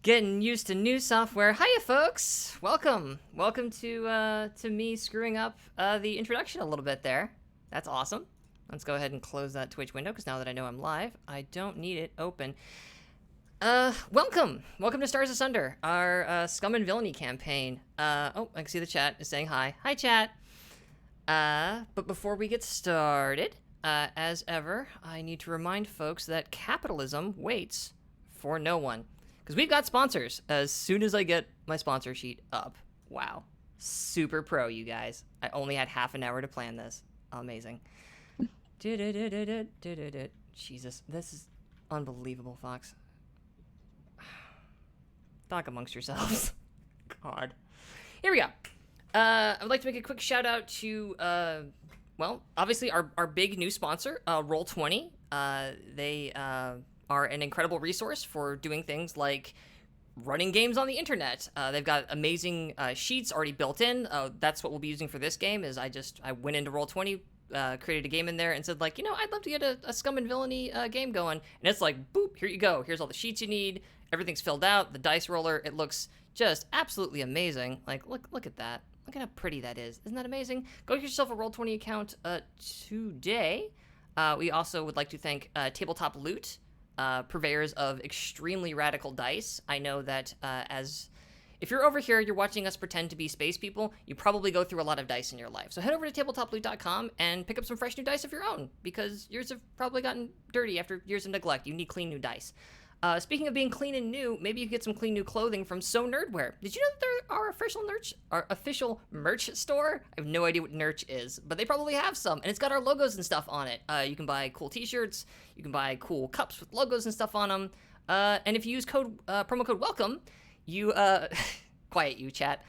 Getting used to new software. Hiya, folks. Welcome to me screwing up the introduction a little bit there. That's awesome. Let's go ahead and close that Twitch window, because now that I know I'm live, I don't need it open. Welcome to Stars Asunder, our Scum and Villainy campaign. Oh, I can see the chat is saying hi. Hi, chat. But before we get started, as ever, I need to remind folks that capitalism waits for no one. Because we've got sponsors as soon as I get my sponsor sheet up. Wow. Super pro, you guys. I only had half an hour to plan this. Amazing. Jesus, this is unbelievable, Fox. Talk amongst yourselves. God. Here we go. I would like to make a quick shout out to, well, obviously our big new sponsor, Roll20. They are an incredible resource for doing things like running games on the internet. They've got amazing sheets already built in. That's what we'll be using for this game. Is I went into Roll20, created a game in there, and said, like, I'd love to get a Scum and Villainy game going. And it's like, boop, here you go. Here's all the sheets you need. Everything's filled out. The dice roller, it looks just absolutely amazing. Like, look at that. Look at how pretty that is. Isn't that amazing? Go get yourself a Roll20 account today. We also would like to thank Tabletop Loot, purveyors of extremely radical dice. I know that if you're over here, you're watching us pretend to be space people, you probably go through a lot of dice in your life. So head over to tabletoploot.com and pick up some fresh new dice of your own, because yours have probably gotten dirty after years of neglect. You need clean new dice. Speaking of being clean and new, maybe you get some clean new clothing from So Nerdwear. Did you know that they're our official merch store? I have no idea what merch is, but they probably have some, and it's got our logos and stuff on it. You can buy cool t-shirts, you can buy cool cups with logos and stuff on them, and if you use promo code WELCOME, you, quiet you, chat.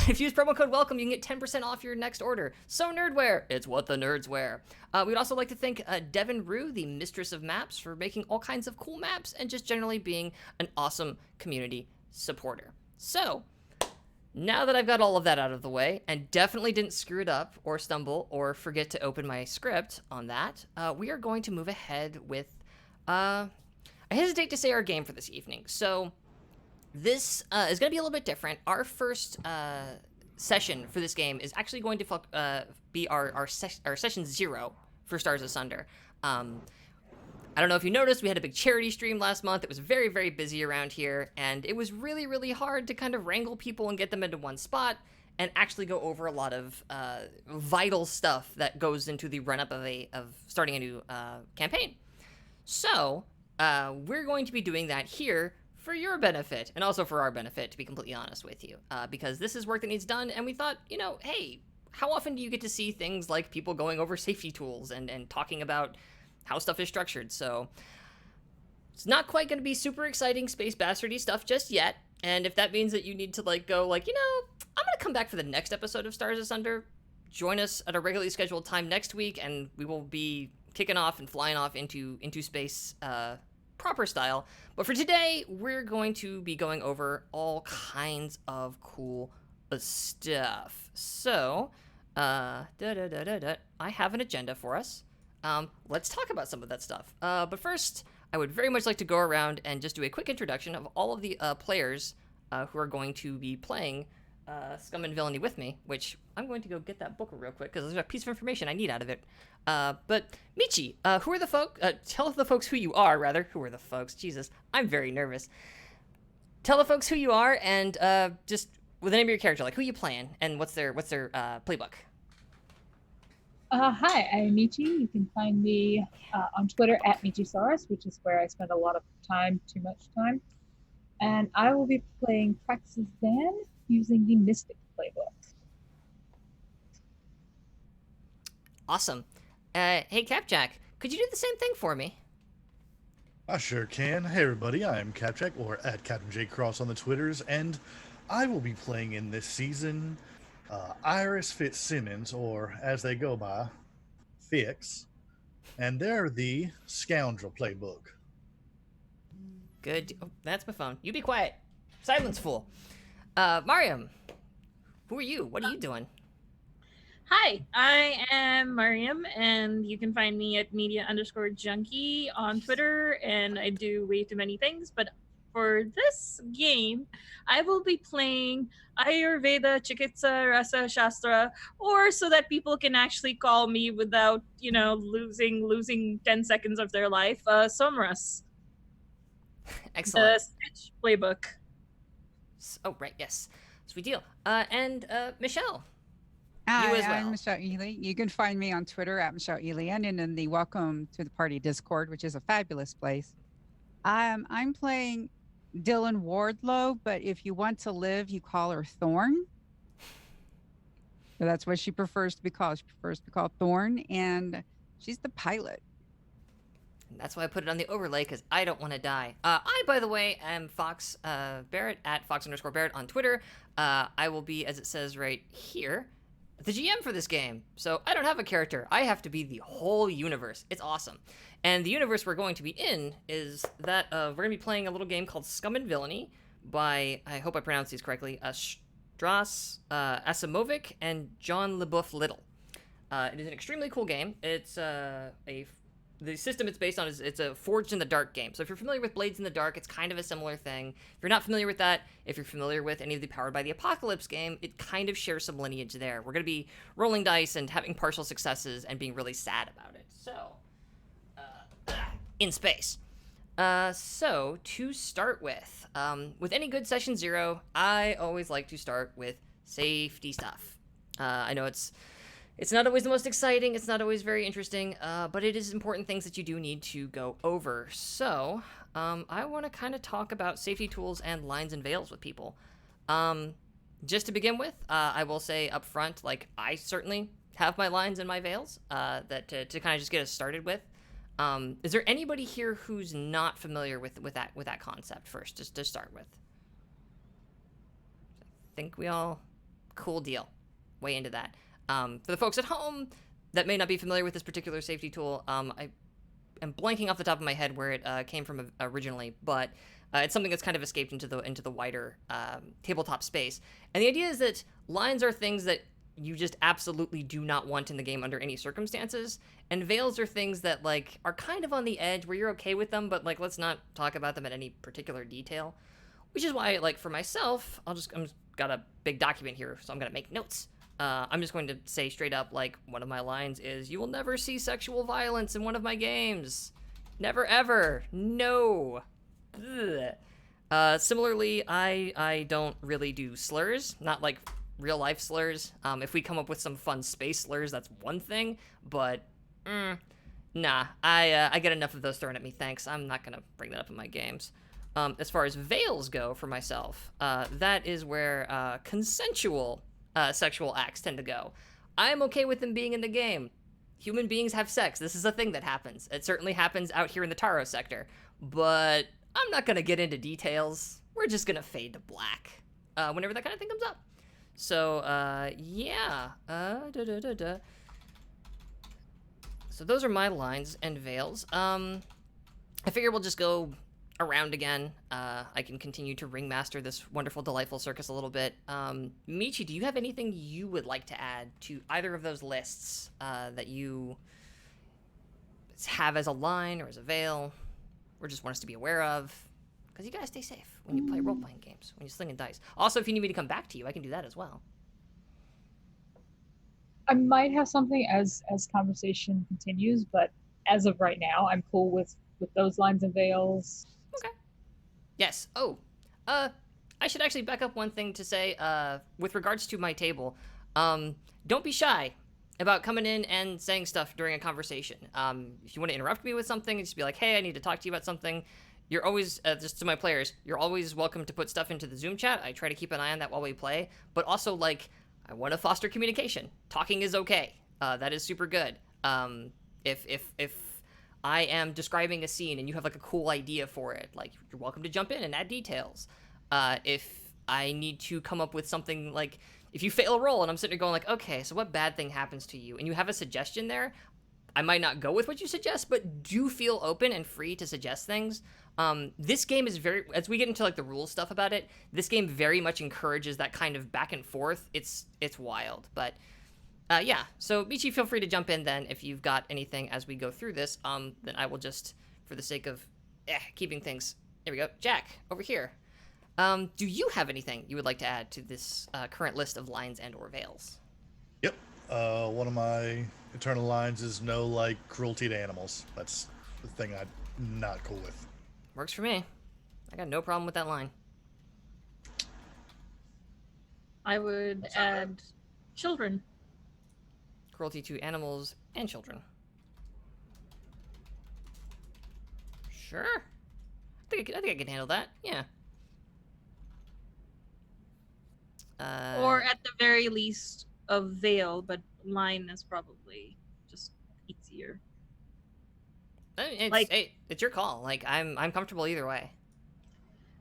If you use promo code WELCOME, you can get 10% off your next order. So Nerdwear, it's what the nerds wear. We'd also like to thank Devin Rue, the mistress of maps, for making all kinds of cool maps and just generally being an awesome community supporter. So, now that I've got all of that out of the way, and definitely didn't screw it up or stumble or forget to open my script on that, we are going to move ahead with, I hesitate to say our game for this evening. So, this is going to be a little bit different. Our first session for this game is actually going to be our session 0 for Stars Asunder. I don't know if you noticed, we had a big charity stream last month. It was very, very busy around here, and it was really, really hard to kind of wrangle people and get them into one spot and actually go over a lot of vital stuff that goes into the run-up of starting a new campaign. So, we're going to be doing that here for your benefit, and also for our benefit, to be completely honest with you, because this is work that needs done, and we thought, hey, how often do you get to see things like people going over safety tools and talking about how stuff is structured? So it's not quite going to be super exciting space bastardy stuff just yet, and if that means that you need to go I'm going to come back for the next episode of Stars Asunder, join us at a regularly scheduled time next week, and we will be kicking off and flying off into space proper style. But for today, we're going to be going over all kinds of cool stuff. So, I have an agenda for us. Let's talk about some of that stuff. But first, I would very much like to go around and just do a quick introduction of all of the players who are going to be playing Scum and Villainy with me, which I'm going to go get that book real quick because there's a piece of information I need out of it. But Michi, who are the folks? Tell the folks who you are, rather. Who are the folks? Jesus, I'm very nervous. Tell the folks who you are, and just with the name of your character, like who you playing and what's their playbook. Hi, I'm Michi. You can find me on Twitter at Michisaurus, which is where I spend a lot of time, too much time. And I will be playing Praxis Zan using the Mystic playbook. Awesome. Hey, Capjack, could you do the same thing for me? I sure can. Hey everybody, I am Capjack, or at Captain J Cross on the Twitters, and I will be playing in this season Iris Fitzsimmons, or as they go by, Fix, and they're the Scoundrel playbook. Good. Oh, that's my phone. You be quiet. Silence, fool. Mariam, who are you? What are you doing? Hi, I am Mariam, and you can find me at media_junkie on Twitter, and I do way too many things, but for this game, I will be playing Ayurveda Chikitsa Rasa Shastra, or so that people can actually call me without, losing 10 seconds of their life, Somras, the Excellent. Stitch playbook. Oh, right, yes. Sweet deal. And Michelle, Hi, as well. I'm Michelle Ely. You can find me on Twitter at Michelle Ely and in the Welcome to the Party Discord, which is a fabulous place. I'm playing Dylan Wardlow, but if you want to live, you call her Thorn. So that's what she prefers to be called. She prefers to be called Thorn, and she's the pilot. That's why I put it on the overlay, because I don't want to die. I, by the way, am Fox Barrett at Fox_Barrett on Twitter. I will be, as it says right here, the GM for this game. So I don't have a character. I have to be the whole universe. It's awesome. And the universe we're going to be in is that we're going to be playing a little game called Scum Villainy by, I hope I pronounced these correctly, Stras Asimovic and John LeBoeuf Little. It is an extremely cool game. It's the system it's based on is it's a Forged in the Dark game. So if you're familiar with Blades in the Dark, it's kind of a similar thing. If you're not familiar with that, if you're familiar with any of the Powered by the Apocalypse game, it kind of shares some lineage there. We're going to be rolling dice and having partial successes and being really sad about it. So, in space. So to start with any good session 0, I always like to start with safety stuff. I know it's not always the most exciting, it's not always very interesting, but it is important things that you do need to go over. So, I want to kind of talk about safety tools and lines and veils with people. Just to begin with, I will say up front, like, I certainly have my lines and my veils, that to kind of just get us started with. Is there anybody here who's not familiar with that concept first, just to start with? I think we all... Cool deal. Way into that. For the folks at home that may not be familiar with this particular safety tool, I am blanking off the top of my head where it came from originally, but it's something that's kind of escaped into the wider tabletop space. And the idea is that lines are things that you just absolutely do not want in the game under any circumstances, and veils are things that like are kind of on the edge where you're okay with them, but like let's not talk about them in any particular detail. Which is why, like, for myself, I'm got a big document here, so I'm gonna make notes. I'm just going to say straight up, like, one of my lines is, you will never see sexual violence in one of my games. Never, ever. No. Similarly, I don't really do slurs, not like real life slurs. If we come up with some fun space slurs, that's one thing, but, nah, I get enough of those thrown at me, thanks. I'm not gonna bring that up in my games. As far as veils go for myself, that is where consensual sexual acts tend to go. I'm okay with them being in the game. Human beings have sex. This is a thing that happens. It certainly happens out here in the Taro sector. But I'm not going to get into details. We're just going to fade to black whenever that kind of thing comes up. So, yeah. So those are my lines and veils. I figure we'll just go around again. I can continue to ringmaster this wonderful, delightful circus a little bit. Michi, do you have anything you would like to add to either of those lists that you have as a line or as a veil, or just want us to be aware of? Because you gotta stay safe when you play role-playing games, when you're slinging dice. Also, if you need me to come back to you, I can do that as well. I might have something as conversation continues, but as of right now, I'm cool with those lines and veils. Okay. Yes. Oh, I should actually back up one thing to say, with regards to my table. Don't be shy about coming in and saying stuff during a conversation. If you want to interrupt me with something, just be like, hey, I need to talk to you about something. You're always, just to my players, you're always welcome to put stuff into the Zoom chat. I try to keep an eye on that while we play. But also, like, I want to foster communication. Talking is okay. That is super good. If I am describing a scene and you have like a cool idea for it, like, you're welcome to jump in and add details. If I need to come up with something, like, if you fail a roll and I'm sitting there going like, okay, so what bad thing happens to you, and you have a suggestion there, I might not go with what you suggest, but do feel open and free to suggest things. This game is very, as we get into like the rules stuff about it, this game very much encourages that kind of back and forth. It's wild, but yeah. So Michi, feel free to jump in then if you've got anything as we go through this. Then I will just, for the sake of keeping things Here we go. Jack, over here. Do you have anything you would like to add to this current list of lines and or veils? Yep. One of my eternal lines is no like cruelty to animals. That's the thing I'm not cool with. Works for me. I got no problem with that line. I would add children. Cruelty to animals and children. Sure. I think I can handle that. Yeah. Or at the very least, a veil, but line is probably just easier. It's your call. Like I'm comfortable either way.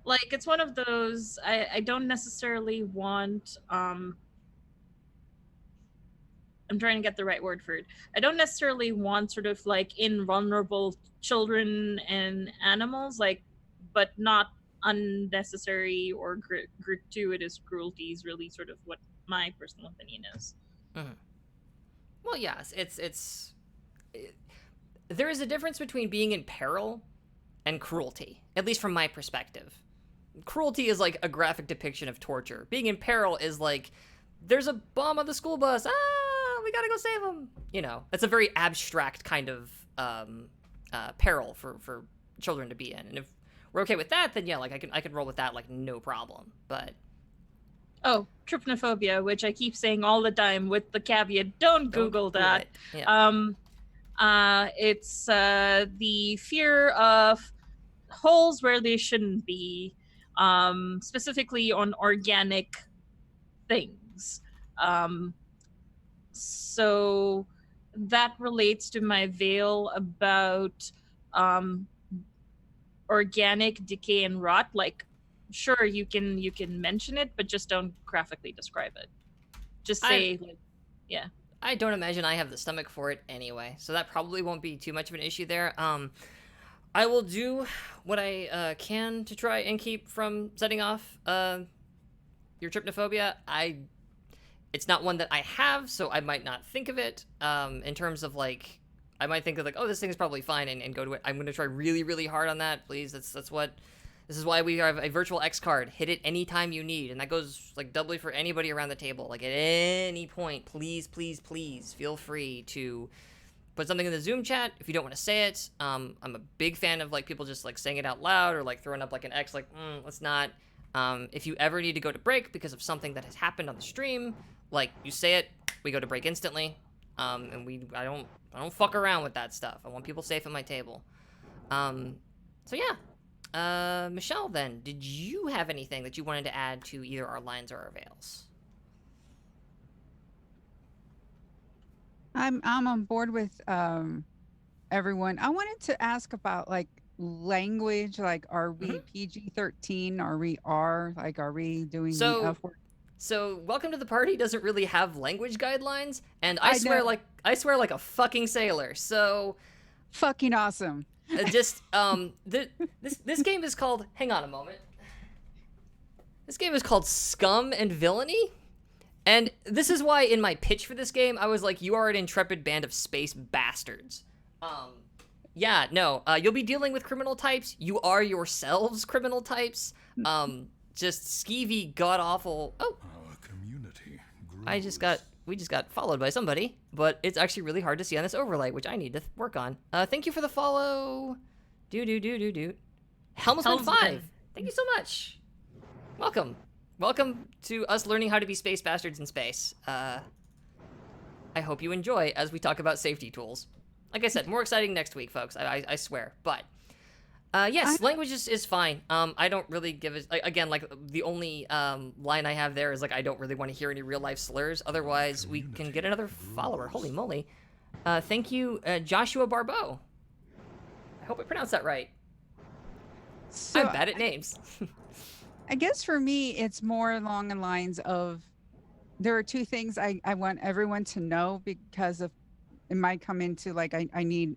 Like, it's one of those, I don't necessarily want, I'm trying to get the right word for it. I don't necessarily want sort of like invulnerable children and animals, like, but not unnecessary or gratuitous cruelty is really sort of what my personal opinion is. Mm-hmm. Well, yes, there is a difference between being in peril and cruelty, at least from my perspective. Cruelty is like a graphic depiction of torture. Being in peril is like, there's a bomb on the school bus. We gotta go save him. You know, it's a very abstract kind of peril for children to be in. And if we're okay with that, then yeah, like I can roll with that like no problem. But oh, trypnophobia, which I keep saying all the time with the caveat, don't Google that. Yeah. It's the fear of holes where they shouldn't be, specifically on organic things. So that relates to my veil about organic decay and rot. Like, sure, you can mention it, but just don't graphically describe it. Just say, yeah. I don't imagine I have the stomach for it anyway, so that probably won't be too much of an issue there. I will do what I can to try and keep from setting off your trypnophobia. It's not one that I have, so I might not think of it. In terms of like, I might think of like, oh, this thing is probably fine, and go to it. I'm going to try really, really hard on that, please. This is why we have a virtual X card. Hit it anytime you need, and that goes like doubly for anybody around the table. Like at any point, please, please, please feel free to put something in the Zoom chat if you don't want to say it. I'm a big fan of like people just like saying it out loud or like throwing up like an X, like let's not. If you ever need to go to break because of something that has happened on the stream, like you say it, we go to break instantly. And I don't fuck around with that stuff. I want people safe at my table. So yeah. Michelle, then, did you have anything that you wanted to add to either our lines or our veils? I'm on board with everyone. I wanted to ask about like language. Like, are we PG-13? Are we R? Like, are we doing the F word? So, Welcome to the Party doesn't really have language guidelines, and I swear like a fucking sailor. So, fucking awesome. This game is called. Hang on a moment. This game is called Scum and Villainy, and this is why in my pitch for this game I was like, "You are an intrepid band of space bastards." Yeah, no. You'll be dealing with criminal types. You are yourselves criminal types. Just skeevy, god awful. Oh. Our community We just got followed by somebody, but it's actually really hard to see on this overlay, which I need to work on. Thank you for the follow. Helmsman 5. Thank you so much. Welcome to us learning how to be space bastards in space. I hope you enjoy as we talk about safety tools. Like I said, more exciting next week, folks. I swear. But yes, language is fine. I don't really give it. Again, like the only line I have there is like I don't really want to hear any real life slurs. Otherwise, we can get another follower. Holy moly! Thank you, Joshua Barbeau. I hope I pronounced that right. So I'm bad at names. I guess for me, it's more along the lines of there are two things I want everyone to know because of it might come into like I need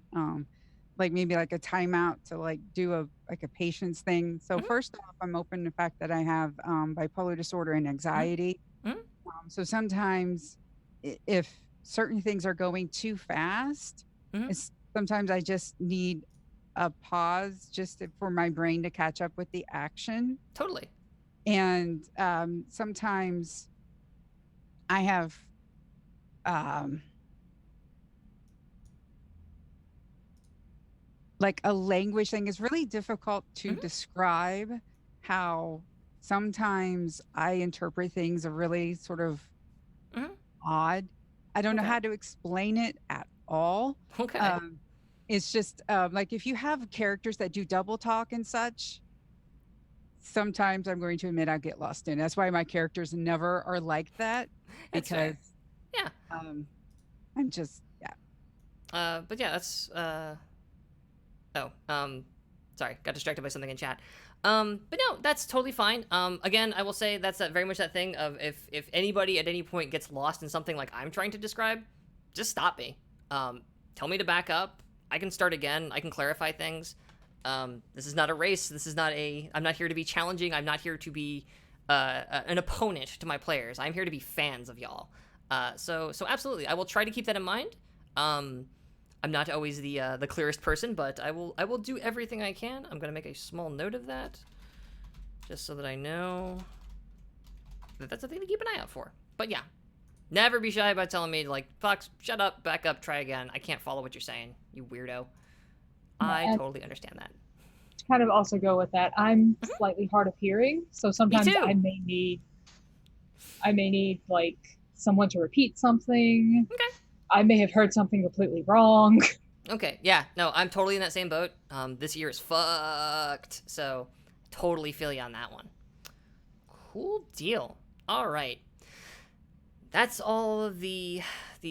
like maybe like a timeout to like do a patience thing. So first off, I'm open to the fact that I have bipolar disorder and anxiety. So sometimes if certain things are going too fast, sometimes I just need a pause just for my brain to catch up with the action. Totally. And sometimes I have like a language thing. Is really difficult to describe how sometimes I interpret things a really sort of odd. I don't know how to explain it at all. Okay. It's just like if you have characters that do double talk and such, sometimes I'm going to admit I get lost in. That's why my characters never are like that, That's because fair. Yeah. I'm just But yeah, that's sorry, got distracted by something in chat. But no, that's totally fine. Again, I will say that's very much that thing of if anybody at any point gets lost in something like I'm trying to describe, just stop me. Tell me to back up. I can start again. I can clarify things. This is not a race. This is not I'm not here to be challenging. I'm not here to be an opponent to my players. I'm here to be fans of y'all. So absolutely, I will try to keep that in mind. I'm not always the clearest person, but I will do everything I can. I'm gonna make a small note of that, just so that I know that that's a thing to keep an eye out for. But yeah, never be shy about telling me, like, Fox, shut up, back up, try again. I can't follow what you're saying, you weirdo. I totally understand that. To kind of also go with that, I'm slightly hard of hearing, so sometimes I may need like someone to repeat something. Okay. I may have heard something completely wrong. Okay, yeah, no, I'm totally in that same boat. This year is fucked, so totally feel you on that one. Cool deal. All right. That's all of the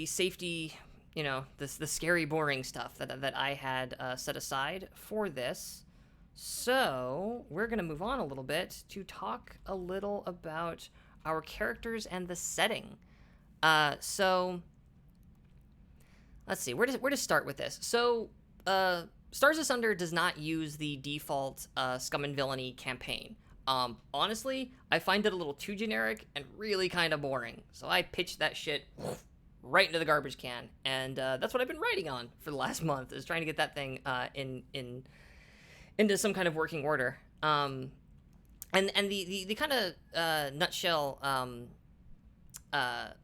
safety, you know, the scary, boring stuff that I had set aside for this. So we're going to move on a little bit to talk a little about our characters and the setting. So let's see, where to start with this? So, Stars Asunder does not use the default Scum and Villainy campaign. Honestly, I find it a little too generic and really kind of boring. So I pitched that shit right into the garbage can, and that's what I've been writing on for the last month, is trying to get that thing into some kind of working order. And the kind of nutshell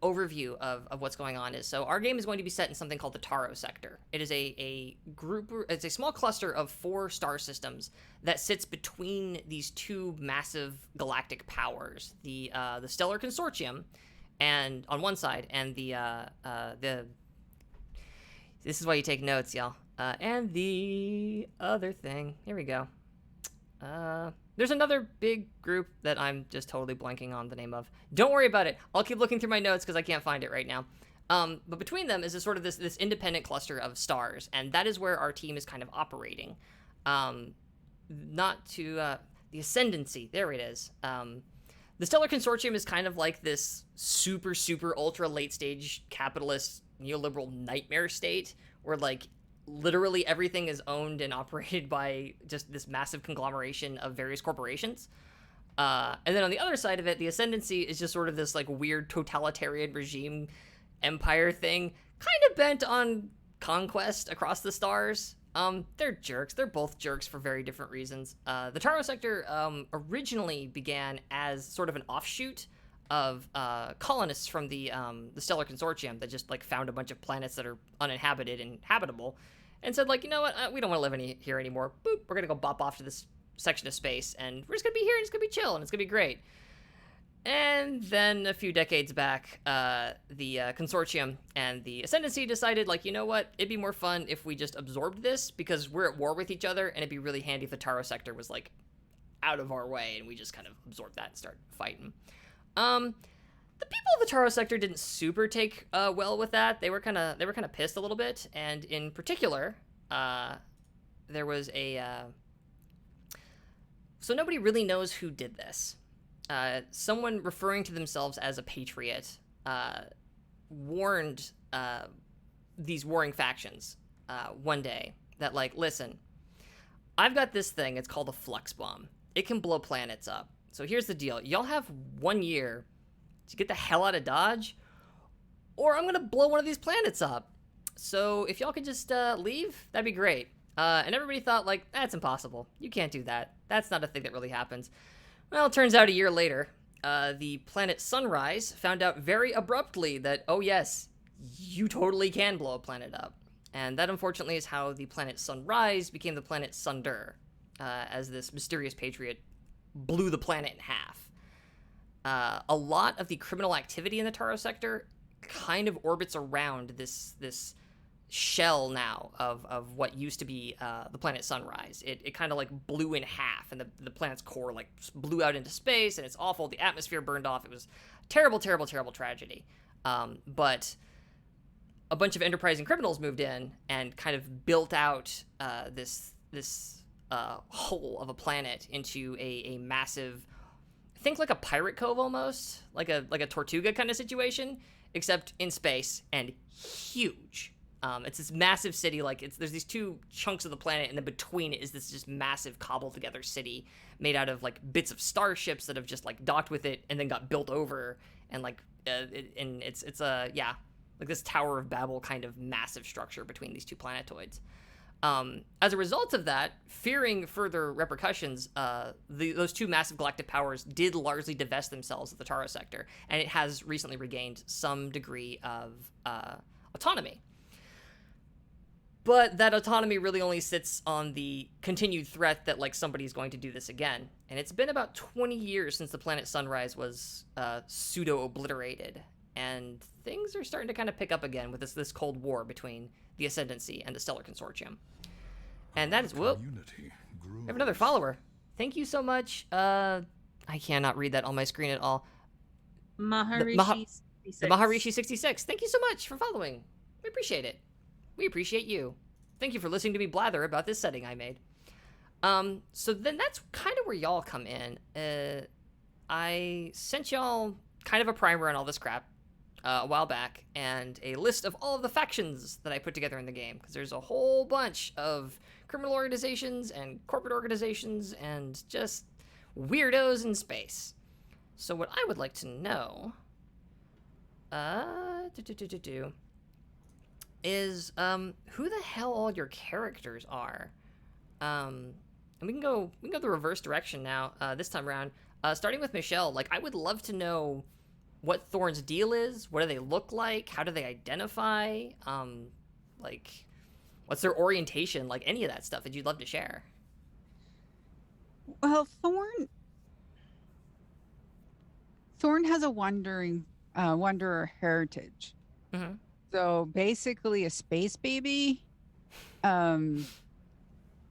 overview of what's going on is, so our game is going to be set in something called the Taro sector. It is it's a small cluster of 4 star systems that sits between these 2 massive galactic powers, the Stellar Consortium, and on one side, and the this is why you take notes, y'all, and the other thing, here we go. There's another big group that I'm just totally blanking on the name of. Don't worry about it. I'll keep looking through my notes because I can't find it right now. But between them is this independent cluster of stars, and that is where our team is kind of operating. Not to the Ascendancy. There it is. The Stellar Consortium is kind of like this super, super ultra late stage capitalist neoliberal nightmare state where, like, literally everything is owned and operated by just this massive conglomeration of various corporations. And then on the other side of it, the Ascendancy is just sort of this, like, weird totalitarian regime empire thing, kind of bent on conquest across the stars. They're jerks. They're both jerks for very different reasons. The Taro sector originally began as sort of an offshoot of colonists from the Stellar Consortium that just, like, found a bunch of planets that are uninhabited and habitable, and said, like, you know what, we don't want to live here anymore. Boop, we're gonna go bop off to this section of space, and we're just gonna be here, and it's gonna be chill, and it's gonna be great. And then a few decades back, the Consortium and the Ascendancy decided, like, you know what, it'd be more fun if we just absorbed this, because we're at war with each other, and it'd be really handy if the Taro sector was, like, out of our way, and we just kind of absorbed that and started fighting. The people of the Taro sector didn't super take well with that. They were kind of pissed a little bit, and in particular, there was so nobody really knows who did this. Someone referring to themselves as a patriot warned these warring factions one day that, like, listen, I've got this thing. It's called a flux bomb. It can blow planets up. So here's the deal. Y'all have 1 year to get the hell out of Dodge, or I'm going to blow one of these planets up. So if y'all could just leave, that'd be great. And everybody thought, like, that's impossible. You can't do that. That's not a thing that really happens. Well, it turns out a year later, the planet Sunrise found out very abruptly that, oh yes, you totally can blow a planet up. And that, unfortunately, is how the planet Sunrise became the planet Sunder, as this mysterious patriot blew the planet in half. A lot of the criminal activity in the Taro sector kind of orbits around this shell now of what used to be the planet Sunrise. It kind of like blew in half, and the planet's core like blew out into space, and it's awful. The atmosphere burned off. It was terrible, terrible, terrible tragedy. But a bunch of enterprising criminals moved in and kind of built out this hole of a planet into a massive, think like a pirate cove almost, like a Tortuga kind of situation, except in space and huge. It's this massive city, like there's these two chunks of the planet, and then between it is this just massive cobbled together city made out of like bits of starships that have just like docked with it and then got built over, and like it's like this Tower of Babel kind of massive structure between these two planetoids. As a result of that, fearing further repercussions, those two massive galactic powers did largely divest themselves of the Taro sector, and it has recently regained some degree of autonomy. But that autonomy really only sits on the continued threat that, like, somebody's going to do this again. And it's been about 20 years since the planet Sunrise was pseudo-obliterated. And things are starting to kind of pick up again with this Cold War between the Ascendancy and the Stellar Consortium. And that is, whoop, we have another follower. Thank you so much. I cannot read that on my screen at all. Maharishi66. The Maharishi66. Thank you so much for following. We appreciate it. We appreciate you. Thank you for listening to me blather about this setting I made. So then that's kind of where y'all come in. I sent y'all kind of a primer on all this crap a while back, and a list of all of the factions that I put together in the game, because there's a whole bunch of criminal organizations and corporate organizations and just weirdos in space. So what I would like to know is who the hell all your characters are. And we can go the reverse direction now, this time around. Starting with Michelle, like, I would love to know what Thorn's deal is. What do they look like? How do they identify? Like, what's their orientation? Like, any of that stuff that you'd love to share. Well, Thorn has a wanderer heritage. Mm-hmm. So basically a space baby.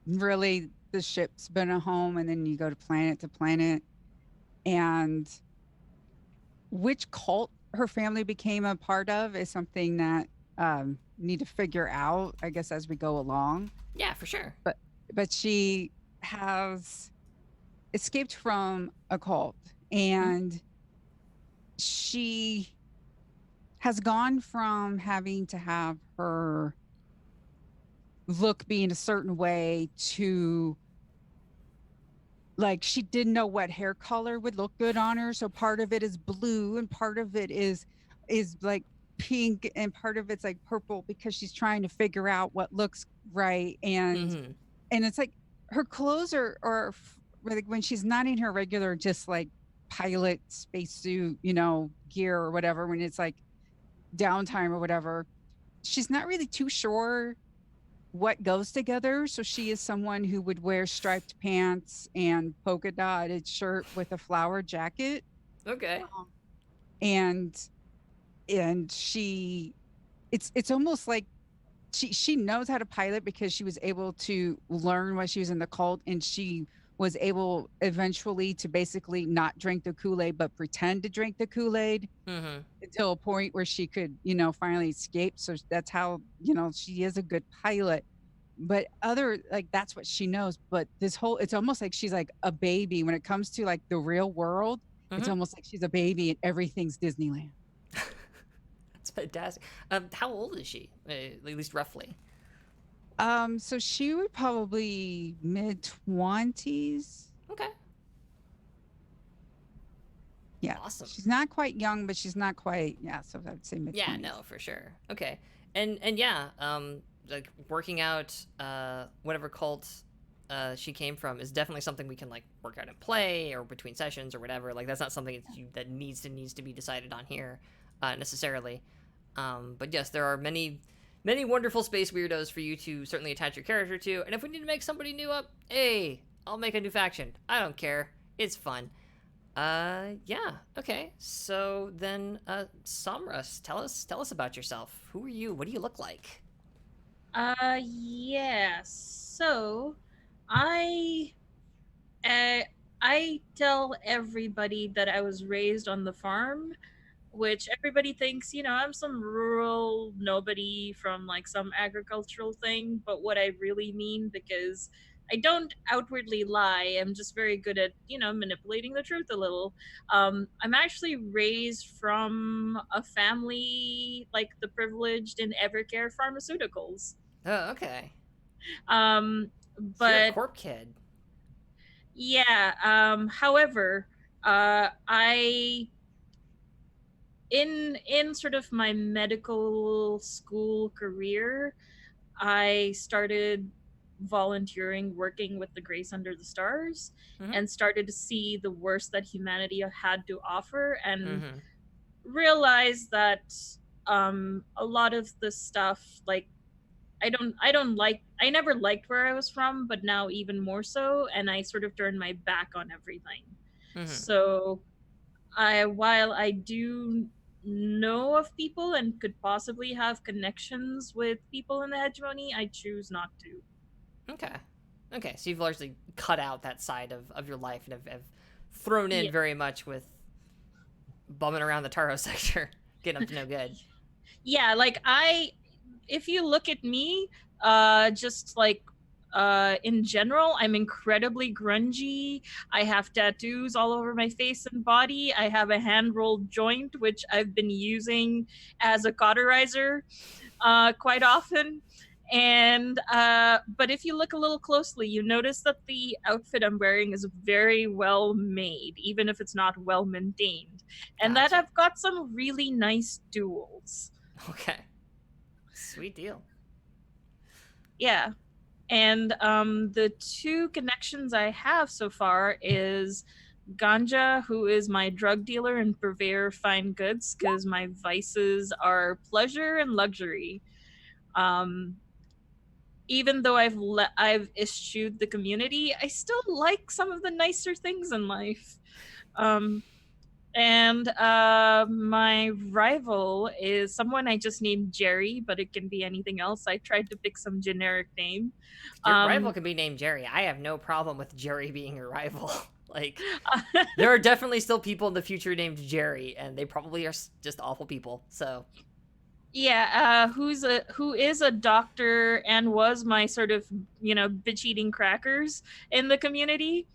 Really, the ship's been a home, and then you go to planet. And which cult her family became a part of is something that need to figure out, I guess, as we go along. Yeah, for sure. But she has escaped from a cult, and she has gone from having to have her look be in a certain way to, like, she didn't know what hair color would look good on her. So part of it is blue and part of it is like pink and part of it's like purple, because she's trying to figure out what looks right. And and it's like her clothes are like, when she's not in her regular just like pilot spacesuit, gear or whatever, when it's like downtime or whatever, she's not really too sure what goes together. So she is someone who would wear striped pants and polka dotted shirt with a flower jacket. Okay. And she, it's almost like she knows how to pilot because she was able to learn while she was in the cult, and she was able eventually to basically not drink the Kool-Aid, but pretend to drink the Kool-Aid until a point where she could, finally escape. So that's how, she is a good pilot. But that's what she knows. But it's almost like she's like a baby when it comes to like the real world. It's almost like she's a baby and everything's Disneyland. That's fantastic. How old is she? At least roughly. So she would probably mid-20s. Okay. Yeah. Awesome. She's not quite young, but she's not quite, so I would say mid-20s. Yeah, no, for sure. Okay. And yeah, like working out whatever cult she came from is definitely something we can like work out and play or between sessions or whatever. Like that's not something that needs to be decided on here necessarily. But yes, there are many wonderful space weirdos for you to certainly attach your character to. And if we need to make somebody new up, hey, I'll make a new faction. I don't care. It's fun. Yeah. Okay. So then, Samras, tell us about yourself. Who are you? What do you look like? Yeah. So, I, I tell everybody that I was raised on the farm, which everybody thinks, I'm some rural nobody from like some agricultural thing. But what I really mean, because I don't outwardly lie, I'm just very good at, manipulating the truth a little. I'm actually raised from a family like the privileged in Evercare Pharmaceuticals. Oh, okay. Um, So you're a but corp kid. yeah, however, I in sort of my medical school career, I started volunteering working with the Grace Under the Stars, Mhm. and started to see the worst that humanity had to offer, and Mm-hmm. realized that a lot of the stuff, like, I never liked where I was from, but now even more so, and I sort of turned my back on everything. Mm-hmm. So while I do know of people and could possibly have connections with people in the hegemony, I choose not to. Okay. Okay. So you've largely cut out that side of your life and have thrown in Yeah. very much with bumming around the Taro sector, getting up to no good. Yeah, like if you look at me, just like in general, I'm incredibly grungy. I have tattoos all over my face and body. I have a hand rolled joint, which I've been using as a cauterizer quite often. And but if you look a little closely, you notice that the outfit I'm wearing is very well made, even if it's not well maintained, and that Gotcha. I've got some really nice duels. Okay. Sweet deal. Yeah. And the two connections I have so far is Ganja, who is my drug dealer and purveyor of fine goods, because my vices are pleasure and luxury. Even though I've eschewed the community, I still like some of the nicer things in life. And my rival is someone I just named Jerry, but it can be anything else. I tried to pick some generic name. Your rival can be named Jerry. I have no problem with Jerry being your rival. Like, there are definitely still people in the future named Jerry, and they probably are just awful people. So, yeah, who is a doctor and was my sort of bitch eating crackers in the community.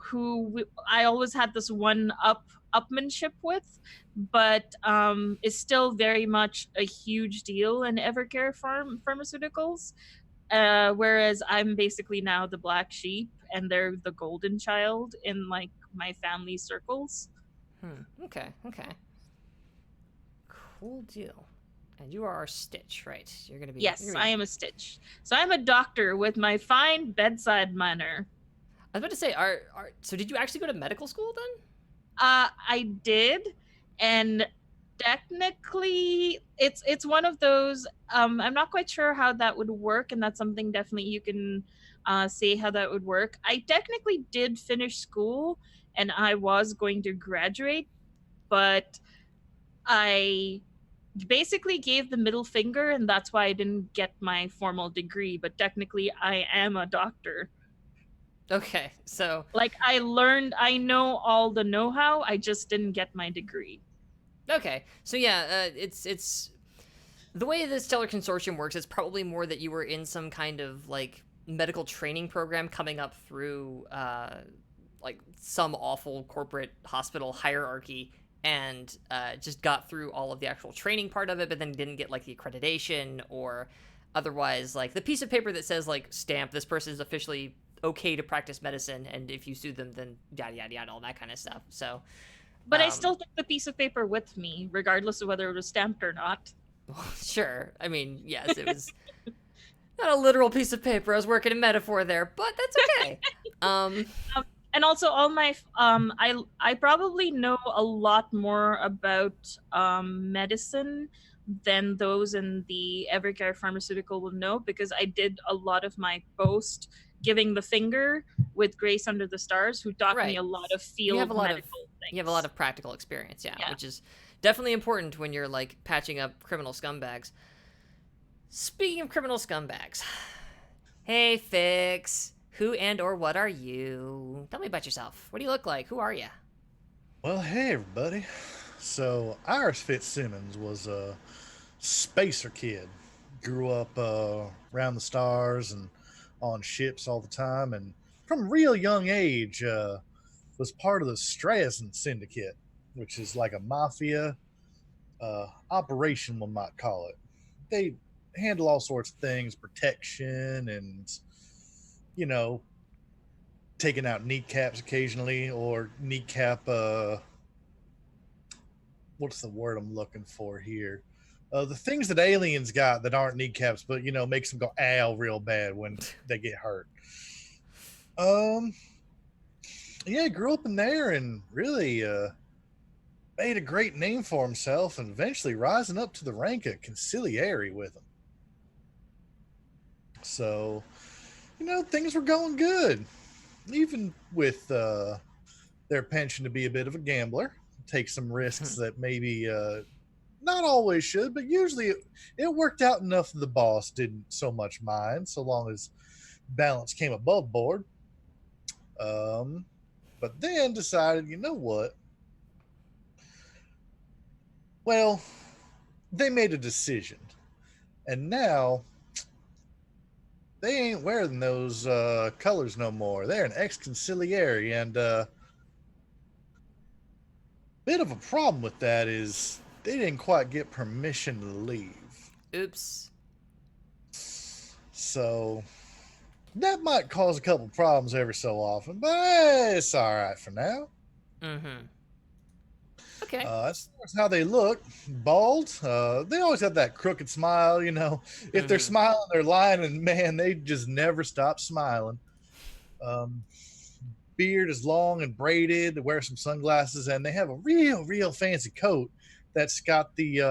Who I always had this one upmanship with, but is still very much a huge deal in Evercare Pharmaceuticals. Whereas I'm basically now the black sheep, and they're the golden child in like my family circles. Okay. Cool deal. And you are our Stitch, right? You're gonna be. Yes, I am a Stitch. So I'm a doctor with my fine bedside manner. I was about to say, so did you actually go to medical school then? I did, and technically, it's one of those. I'm not quite sure how that would work, and that's something definitely you can say how that would work. I technically did finish school, and I was going to graduate, but I basically gave the middle finger, and that's why I didn't get my formal degree. But technically, I am a doctor. Okay, so Like, I know all the know-how, I just didn't get my degree. okay, so yeah, it's the way the Stellar Consortium works. It's probably more that you were in some kind of like medical training program coming up through like some awful corporate hospital hierarchy, and just got through all of the actual training part of it, but then didn't get like the accreditation or otherwise like the piece of paper that says like stamp this person is officially okay to practice medicine, and if you sue them, then yada yada yada, all that kind of stuff. So, But I still took the piece of paper with me, regardless of whether it was stamped or not. Well, sure. I mean, yes, it was not a literal piece of paper. I was working a metaphor there, but that's okay. And also all my I probably know a lot more about medicine than those in the Evercare pharmaceutical will know, because I did a lot of my post giving the finger with Grace Under the Stars, who taught me Right. a lot of You have field a lot medical of things. you have a lot of practical experience, yeah, Yeah. which is definitely important when you're like patching up criminal scumbags. Speaking of criminal scumbags, hey Fix, who and or what are you? Tell me about yourself. What do you look like? Who are you? Well, hey everybody. So Iris Fitzsimmons was a spacer kid. Grew up around the stars and on ships all the time, and from a real young age was part of the Strazen Syndicate, which is like a mafia operation, one might call it. They handle all sorts of things, protection, and you know, taking out kneecaps occasionally, or kneecap what's the word I'm looking for here? The things that aliens got that aren't kneecaps, but makes them go ow real bad when they get hurt. Yeah, grew up in there and really made a great name for himself, and eventually rising up to the rank of conciliary with them. So, things were going good, even with their penchant to be a bit of a gambler, take some risks that maybe not always should, but usually it worked out enough that the boss didn't so much mind, so long as balance came above board. But then decided, you know what? Well, they made a decision, and now they ain't wearing those colors no more. They're an ex-conciliary, and bit of a problem with that is they didn't quite get permission to leave. Oops. So that might cause a couple problems every so often, but it's all right for now. Mm-hmm. Okay. As far as how they look, bald. They always have that crooked smile. If they're smiling, they're lying, and man, they just never stop smiling. Beard is long and braided. They wear some sunglasses, and they have a real fancy coat that's got the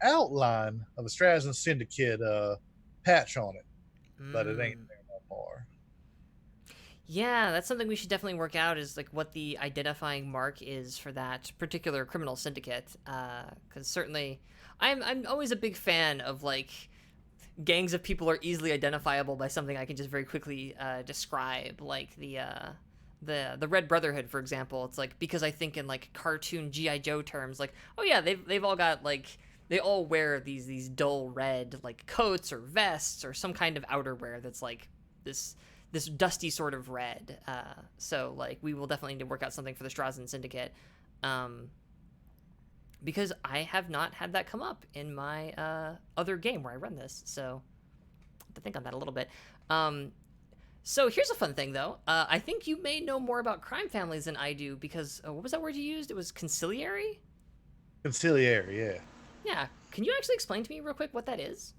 outline of a Strazen Syndicate patch on it, but it ain't there no more. Yeah, that's something we should definitely work out, is like what the identifying mark is for that particular criminal syndicate. Because certainly, I'm always a big fan of like gangs of people are easily identifiable by something I can just very quickly describe, like the Red Brotherhood, for example. It's like, because I think in like cartoon G.I. Joe terms, like, oh yeah, they've all got like, they all wear these dull red like coats or vests or some kind of outerwear that's like this dusty sort of red. So like we will definitely need to work out something for the Strazen Syndicate, because I have not had that come up in my other game where I run this. So I have to think on that a little bit. So here's a fun thing, though. I think you may know more about crime families than I do, because what was that word you used? It was conciliary? Conciliary, yeah. Yeah. Can you actually explain to me real quick what that is?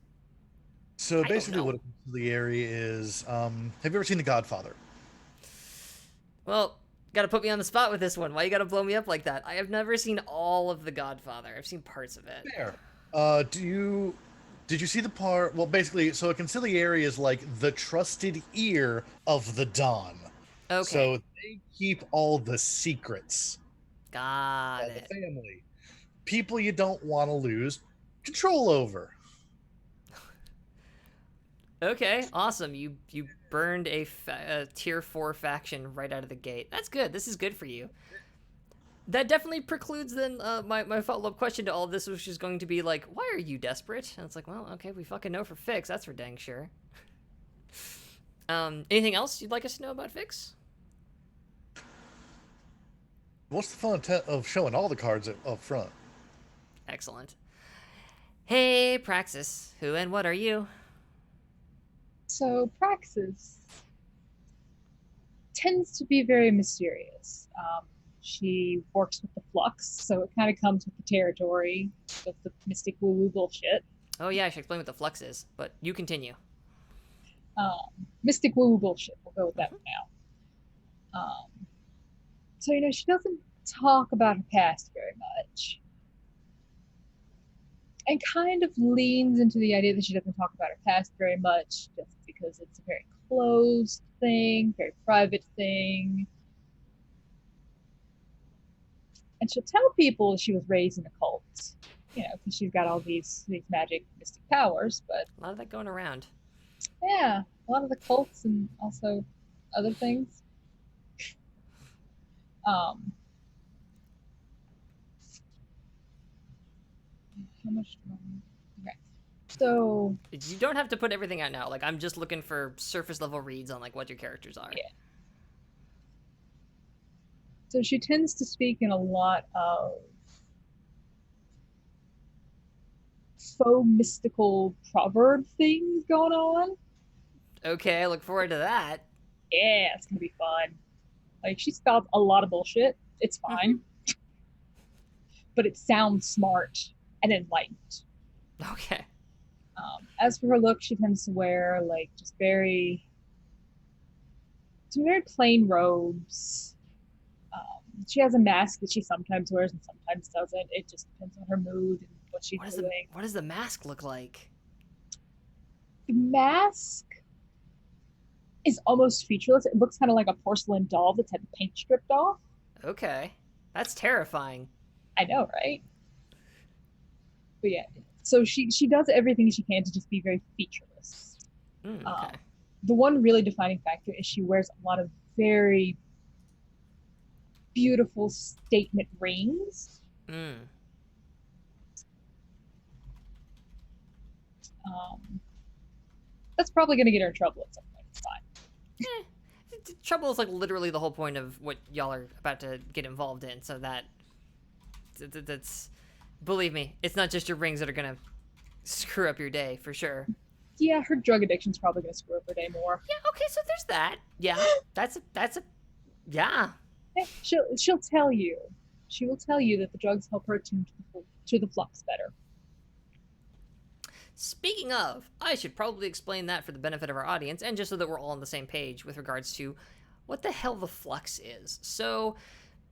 So I don't basically, know. what a conciliary is, have you ever seen The Godfather? Well, gotta put me on the spot with this one. Why you gotta blow me up like that? I have never seen all of The Godfather. I've seen parts of it. Fair. Did you see the part? Well, basically, so a conciliary is like the trusted ear of the Don. Okay. So they keep all the secrets Got of the it. family. People you don't want to lose control over. Okay, awesome. You burned a tier 4 faction right out of the gate. That's good. This is good for you. That definitely precludes then my follow-up question to all of this, which is going to be like, why are you desperate? And it's like, well, okay, we fucking know for Fix. That's for dang sure. Anything else you'd like us to know about Fix? What's the fun of showing all the cards up front? Excellent. Hey, Praxis. Who and what are you? So Praxis tends to be very mysterious. She works with the flux, so it kind of comes with the territory of the mystic woo-woo bullshit. Oh yeah, I should explain what the flux is, but you continue. Mystic woo-woo bullshit. We'll go with that for now. So, she doesn't talk about her past very much. And kind of leans into the idea that she doesn't talk about her past very much just because it's a very closed thing, very private thing. And she'll tell people she was raised in a cult, because she's got all these magic, mystic powers. But A lot of that going around. yeah, a lot of the cults and also other things. How much do I want? Okay. So You don't have to put everything out now. Like, I'm just looking for surface level reads on like what your characters are. Yeah. So she tends to speak in a lot of faux mystical proverb things going on. Okay, I look forward to that. Yeah, it's gonna be fun. Like, she spouts a lot of bullshit. It's fine. But it sounds smart and enlightened. Okay. As for her look, she tends to wear like just very plain robes. She has a mask that she sometimes wears and sometimes doesn't. It just depends on her mood and what she's doing. What does the mask look like? The mask is almost featureless. It looks kind of like a porcelain doll that's had the paint stripped off. Okay. That's terrifying. I know, right? But yeah, so she does everything she can to just be very featureless. Okay. The one really defining factor is she wears a lot of very beautiful statement rings. That's probably going to get her in trouble at some point. It's fine. Trouble is like literally the whole point of what y'all are about to get involved in, so that's believe me, it's not just your rings that are gonna screw up your day for sure. Yeah, her drug addiction's probably gonna screw up her day more. Yeah, okay, so there's that. Yeah, that's a yeah. Yeah, she'll tell you. She will tell you that the drugs help her attune to the flux better. Speaking of, I should probably explain that for the benefit of our audience, and just so that we're all on the same page with regards to what the hell the flux is. So,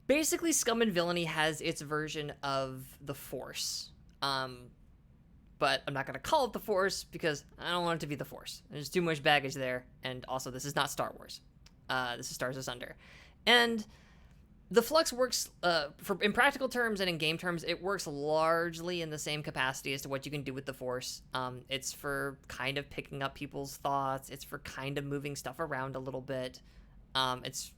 basically, Scum and Villainy has its version of the Force. But I'm not going to call it the Force because I don't want it to be the Force. There's too much baggage there, and also this is not Star Wars. This is Stars Asunder. And the flux works, in practical terms and in game terms, it works largely in the same capacity as to what you can do with the Force. It's for kind of picking up people's thoughts. It's for kind of moving stuff around a little bit. It's,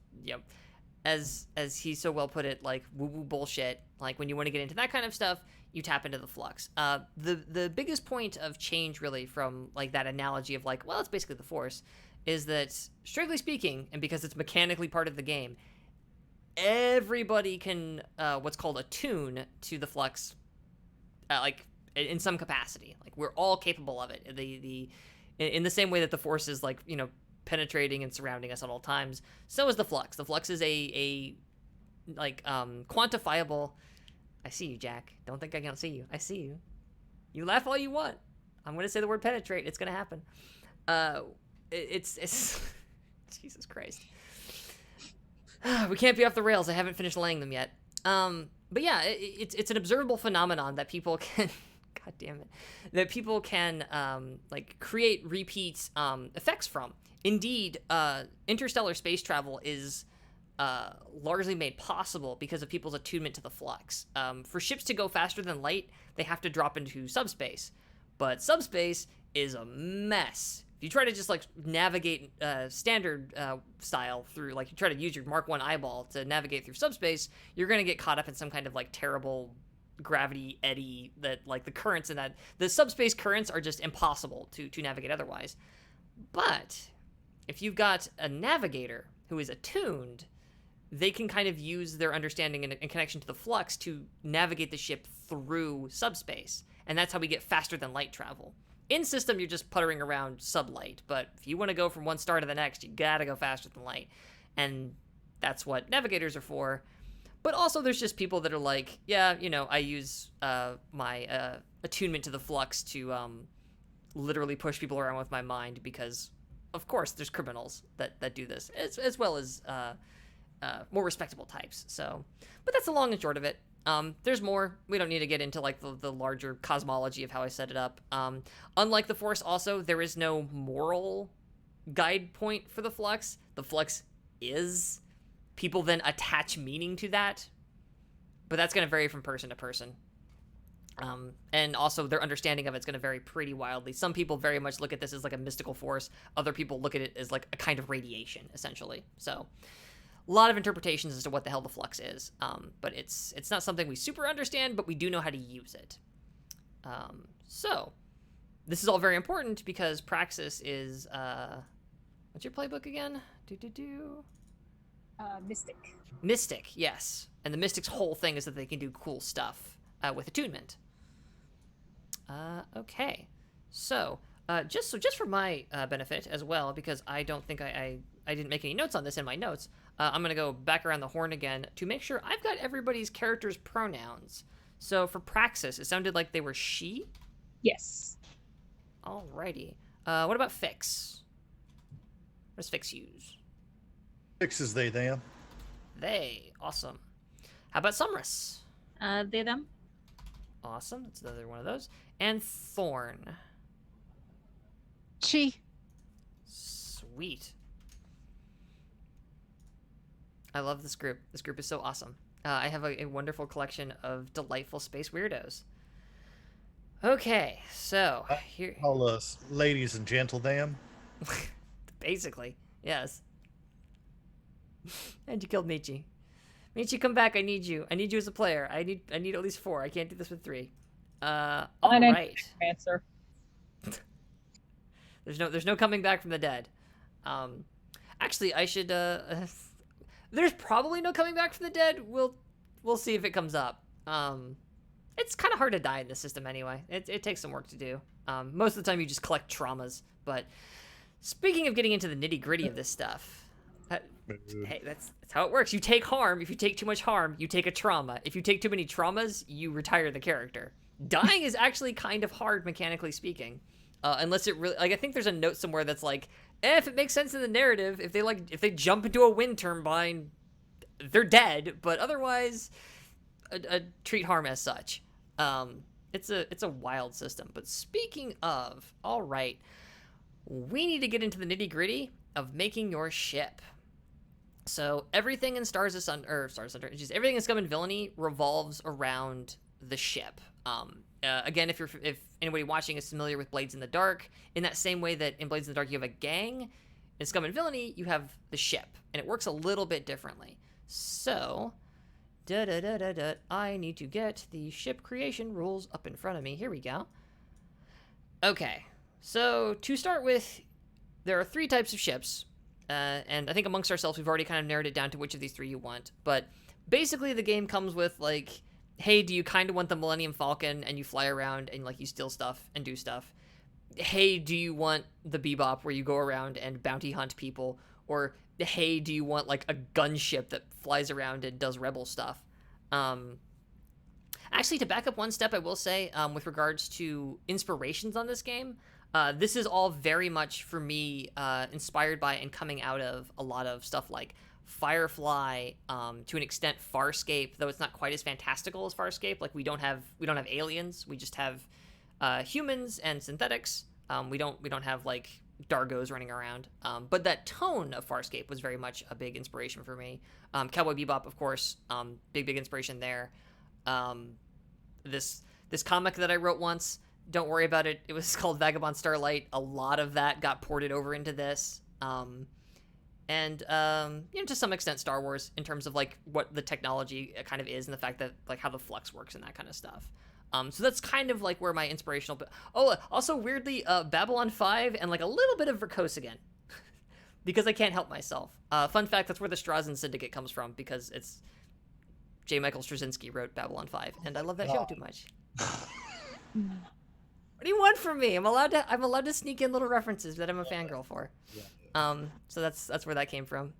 as he so well put it, like woo-woo bullshit. Like when you want to get into that kind of stuff, you tap into the flux. The biggest point of change really from like that analogy of like, well, it's basically the Force, is that strictly speaking, and because it's mechanically part of the game, everybody can what's called attune to the flux, like in some capacity. Like we're all capable of it. In the same way that the Force is like penetrating and surrounding us at all times, so is the flux. The flux is a quantifiable. I see you, Jack. Don't think I can't see you. I see you. You laugh all you want. I'm gonna say the word penetrate. It's gonna happen. It's Jesus Christ. We can't be off the rails. I haven't finished laying them yet. But yeah, it's an observable phenomenon that people can, God damn it, that people can like create repeat effects from. Indeed, interstellar space travel is largely made possible because of people's attunement to the flux. For ships to go faster than light, they have to drop into subspace, but subspace is a mess. If you try to just like navigate standard style through, like you try to use your Mark 1 eyeball to navigate through subspace, you're going to get caught up in some kind of like terrible gravity eddy that like the currents in that, the subspace currents are just impossible to navigate otherwise. But if you've got a navigator who is attuned, they can kind of use their understanding and connection to the flux to navigate the ship through subspace. And that's how we get faster than light travel. In system, you're just puttering around sublight, but if you want to go from one star to the next, you gotta go faster than light. And that's what navigators are for. But also there's just people that are like, yeah, you know, I use my attunement to the flux to literally push people around with my mind because, of course, there's criminals that do this, as well as more respectable types. So, but that's the long and short of it. There's more. We don't need to get into like the larger cosmology of how I set it up. Unlike the Force, also, there is no moral guide point for the flux. The flux is. People then attach meaning to that, but that's going to vary from person to person. And also their understanding of it's going to vary pretty wildly. Some people very much look at this as like a mystical force. Other people look at it as like a kind of radiation, essentially. So a lot of interpretations as to what the hell the flux is. But it's not something we super understand, but we do know how to use it. So this is all very important because Praxis is, what's your playbook again? Mystic. Mystic, yes. And the Mystic's whole thing is that they can do cool stuff with attunement. Okay. So, just for my benefit as well, because I don't think I didn't make any notes on this in my notes, I'm going to go back around the horn again to make sure I've got everybody's character's pronouns. So for Praxis, it sounded like they were she? Yes. Alrighty. What about Fix? What does Fix use? Fix is they, them. They. Awesome. How about Sumrus? They, them. Awesome. That's another one of those. And Thorn. She. Sweet. I love this group. This group is so awesome. I have a wonderful collection of delightful space weirdos. Okay, so here. All us ladies and gentlemen. Basically, yes. And you killed Michi. Michi, come back. I need you. I need you as a player. I need at least 4. I can't do this with 3. All right. Answer. There's no coming back from the dead. Actually, I should. There's probably no coming back from the dead. We'll see if it comes up. It's kind of hard to die in this system anyway. It takes some work to do. Most of the time you just collect traumas. But speaking of getting into the nitty gritty of this stuff. Hey, that's how it works. You take harm. If you take too much harm, you take a trauma. If you take too many traumas, you retire the character. Dying is actually kind of hard, mechanically speaking, unless it really like. I think there's a note somewhere that's like, if it makes sense in the narrative, if they jump into a wind turbine, they're dead. But otherwise, treat harm as such. It's a wild system. But speaking of, all right, we need to get into the nitty gritty of making your ship. So everything in Asunder, everything in Scum and Villainy revolves around the ship. Again, if anybody watching is familiar with Blades in the Dark, in that same way that in Blades in the Dark you have a gang, in Scum and Villainy you have the ship, and it works a little bit differently. So, I need to get the ship creation rules up in front of me. Here we go. Okay, so to start with, there are 3 types of ships. And I think amongst ourselves, we've already kind of narrowed it down to which of these 3 you want. But basically, the game comes with, like, hey, do you kind of want the Millennium Falcon and you fly around and, like, you steal stuff and do stuff? Hey, do you want the Bebop where you go around and bounty hunt people? Or, hey, do you want, like, a gunship that flies around and does rebel stuff? Actually, to back up one step, I will say, with regards to inspirations on this game, this is all very much, for me, inspired by and coming out of a lot of stuff like Firefly, to an extent Farscape, though it's not quite as fantastical as Farscape. Like we don't have aliens, we just have humans and synthetics. We don't have like Dargos running around. But that tone of Farscape was very much a big inspiration for me. Cowboy Bebop, of course, big inspiration there. This comic that I wrote once, don't worry about it. It was called Vagabond Starlight. A lot of that got ported over into this. And to some extent Star Wars in terms of like what the technology kind of is and the fact that like how the flux works and that kind of stuff. So that's kind of like where my inspirational... also weirdly, Babylon 5 and like a little bit of Verkos again. Because I can't help myself. Fun fact, that's where the Strazen Syndicate comes from because it's... J. Michael Straczynski wrote Babylon 5 and I love that show too much. What do you want from me? I'm allowed to sneak in little references that I'm a fangirl for. So that's where that came from.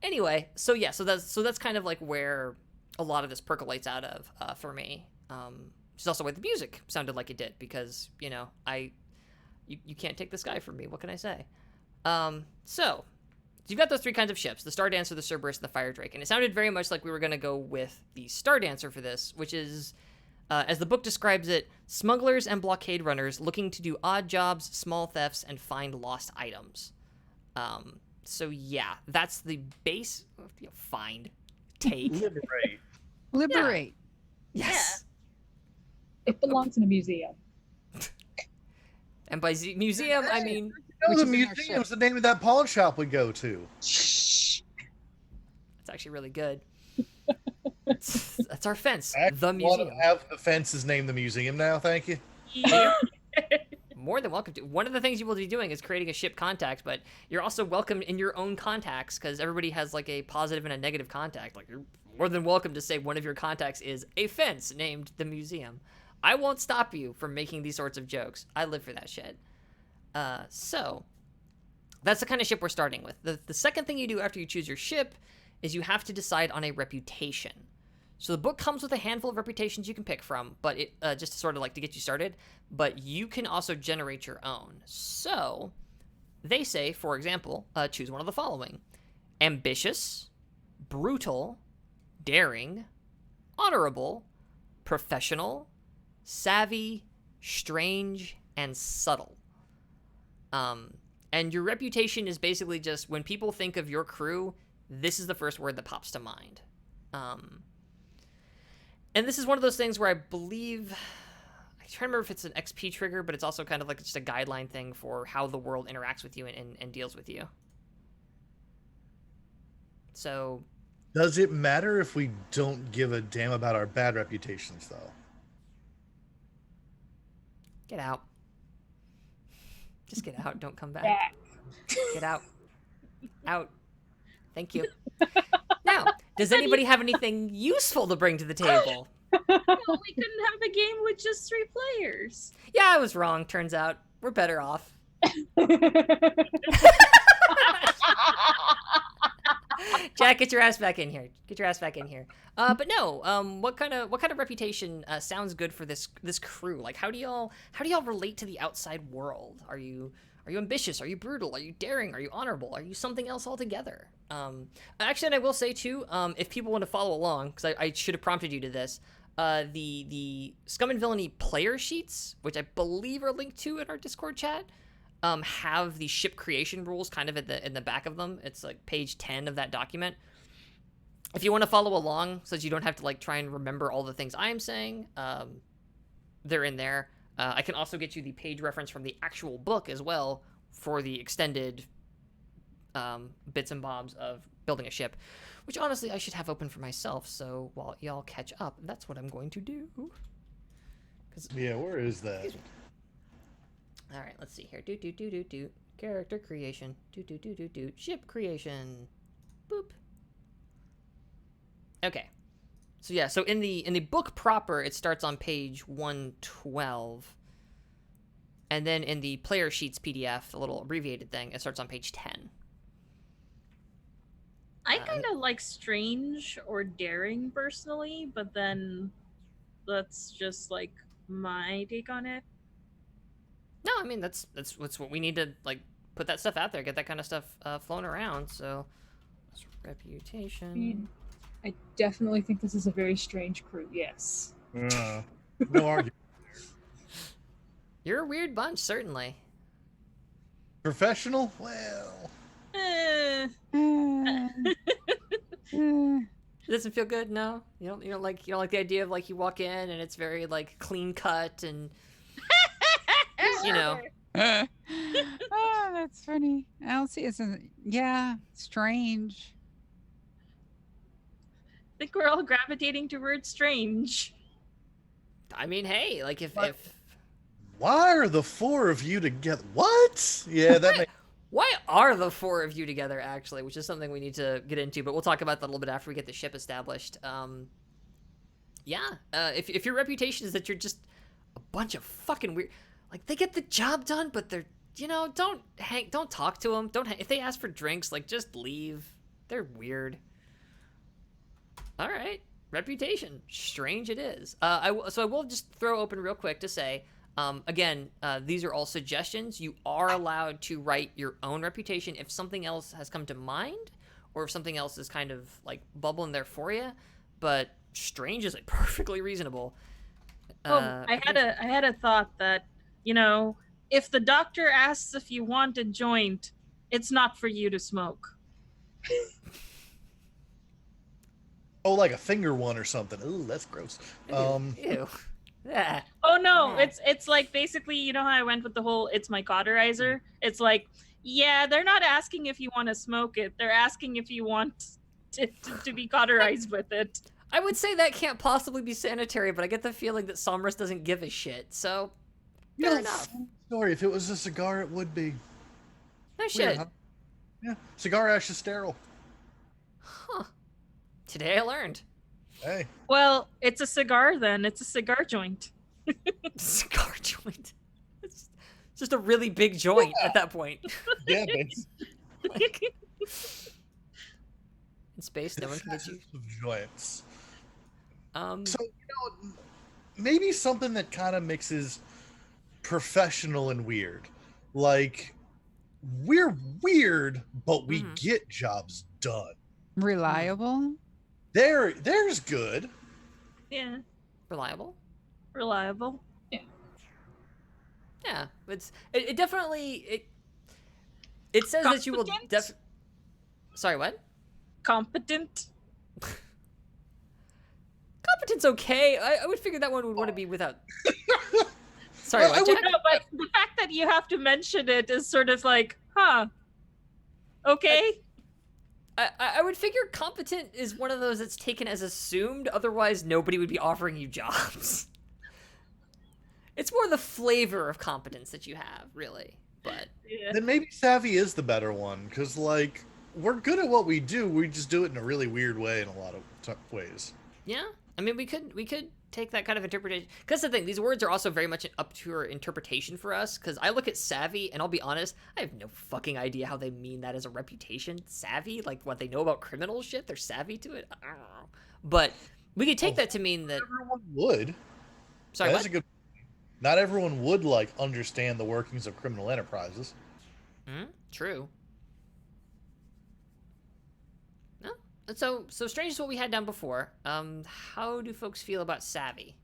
Anyway, so yeah, so that's kind of like where a lot of this percolates out of for me. It's also why the music sounded like it did, because you can't take this guy from me. What can I say? So you've got those three kinds of ships: the Star Dancer, the Cerberus, and the Fire Drake. And it sounded very much like we were going to go with the Star Dancer for this, which is, as the book describes it, smugglers and blockade runners looking to do odd jobs, small thefts, and find lost items. So yeah, that's the base. Find, take, Liberate. yes. It belongs in a museum. And by museum, I mean... No, Which the is in our museum's ship. the name of that pawn shop we go to. It's actually really good. That's our fence. I The want museum. to have the fence's name the museum now, thank you. Yeah. More than welcome to. One of the things you will be doing is creating a ship contact, but you're also welcome in your own contacts, because everybody has like a positive and a negative contact. Like, you're more than welcome to say one of your contacts is a fence named the museum. I won't stop you from making these sorts of jokes. I live for that shit. So that's the kind of ship we're starting with. The second thing you do after you choose your ship is you have to decide on a reputation. So the book comes with a handful of reputations you can pick from, but it just to sort of like to get you started, but you can also generate your own. So they say, for example, choose one of the following: ambitious, brutal, daring, honorable, professional, savvy, strange, and subtle. And your reputation is basically just when people think of your crew, this is the first word that pops to mind. And this is one of those things where I believe, I try to remember if it's an XP trigger, but it's also kind of like just a guideline thing for how the world interacts with you and deals with you. So, Does it matter if we don't give a damn about our bad reputations, though? get out. Just get out. Don't come back. Back. Get out. Out. Thank you. Now, does anybody have anything useful to bring to the table? Well, we couldn't have a game with just 3 players. Yeah, I was wrong, turns out. We're better off. Jack, get your ass back in here. Get your ass back in here. But no, what kind of reputation sounds good for this crew? Like, how do y'all relate to the outside world? Are you ambitious? Are you brutal? Are you daring? Are you honorable? Are you something else altogether? Actually, and I will say too, if people want to follow along, because I should have prompted you to this, the Scum and Villainy player sheets, which I believe are linked to in our Discord chat, have the ship creation rules kind of in the back of them. It's like page 10 of that document. If you want to follow along, so that you don't have to like try and remember all the things I am saying, they're in there. I can also get you the page reference from the actual book as well for the extended bits and bobs of building a ship, which honestly I should have open for myself. So while y'all catch up, that's what I'm going to do. Yeah, where is that? All right, let's see here. Do character creation. Do ship creation. Boop. Okay. So yeah, so in the book proper, it starts on page 112. And then in the player sheets PDF, the little abbreviated thing, it starts on page 10. I kind of like strange or daring personally, but then that's just like my take on it. No, I mean that's what we need to like put that stuff out there, get that kind of stuff flown around. So reputation. I definitely think this is a very strange crew. Yes. No argument. You're a weird bunch, certainly. Professional? Well, It doesn't feel good, no. You don't like the idea of like you walk in and it's very like clean cut and you know. Oh, that's funny. I don't see it's strange. I think we're all gravitating towards strange. I mean, hey, like if why are the 4 of you together? What? Yeah, that makes why are the 4 of you together actually, which is something we need to get into, but we'll talk about that a little bit after we get the ship established. If your reputation is that you're just a bunch of fucking weird, like they get the job done, but they're don't talk to them. If they ask for drinks, like just leave. They're weird. All right. Reputation. Strange it is. So I will just throw open real quick to say, again, these are all suggestions. You are allowed to write your own reputation if something else has come to mind, or if something else is kind of like bubbling there for you. But strange is like perfectly reasonable. I had a thought that, you know, if the doctor asks if you want a joint, it's not for you to smoke. Oh, like a finger one or something. Ooh, that's gross. Ew. Yeah. Oh no, Yeah. it's like basically, you know how I went with the whole it's my cauterizer? It's like, yeah, they're not asking if you want to smoke it. They're asking if you want to be cauterized with it. I would say that can't possibly be sanitary, but I get the feeling that Somrus doesn't give a shit. So, fair enough. Sorry, if it was a cigar, it would be. No Weird, shit. huh? Yeah, cigar ash is sterile. Huh. Today I learned. Hey, Well, it's a cigar then. It's a cigar joint. Cigar joint. It's just a really big joint at that point. yeah, thanks. Like, in space, no one can get you. Of joints. Um, So, maybe something that kind of mixes professional and weird. Like, we're weird, but we Mhm. get jobs done. Reliable. There's good. Yeah, reliable. reliable. Yeah, it definitely it says that you will Competent? Sorry, what? Competent. Competence okay. I would figure that one would want to be without. Sorry, Well, what? I would- Jack? No, but the fact that you have to mention it is sort of like, huh. Okay. I would figure competent is one of those that's taken as assumed. Otherwise, nobody would be offering you jobs. It's more the flavor of competence that you have, really. But Yeah. Then maybe savvy is the better one, because like we're good at what we do. We just do it in a really weird way in a lot of ways. yeah, I mean, we could take that kind of interpretation. Because the thing, these words are also very much up to our interpretation for us. Because I look at savvy, and I'll be honest, I have no fucking idea how they mean that as a reputation. Savvy, like what they know about criminal shit, they're savvy to it. I don't know. But we could take that to mean that. Everyone would. Sorry, That's what? a good. Not everyone would like understand the workings of criminal enterprises. True. No. So strange is what we had down before. How do folks feel about savvy?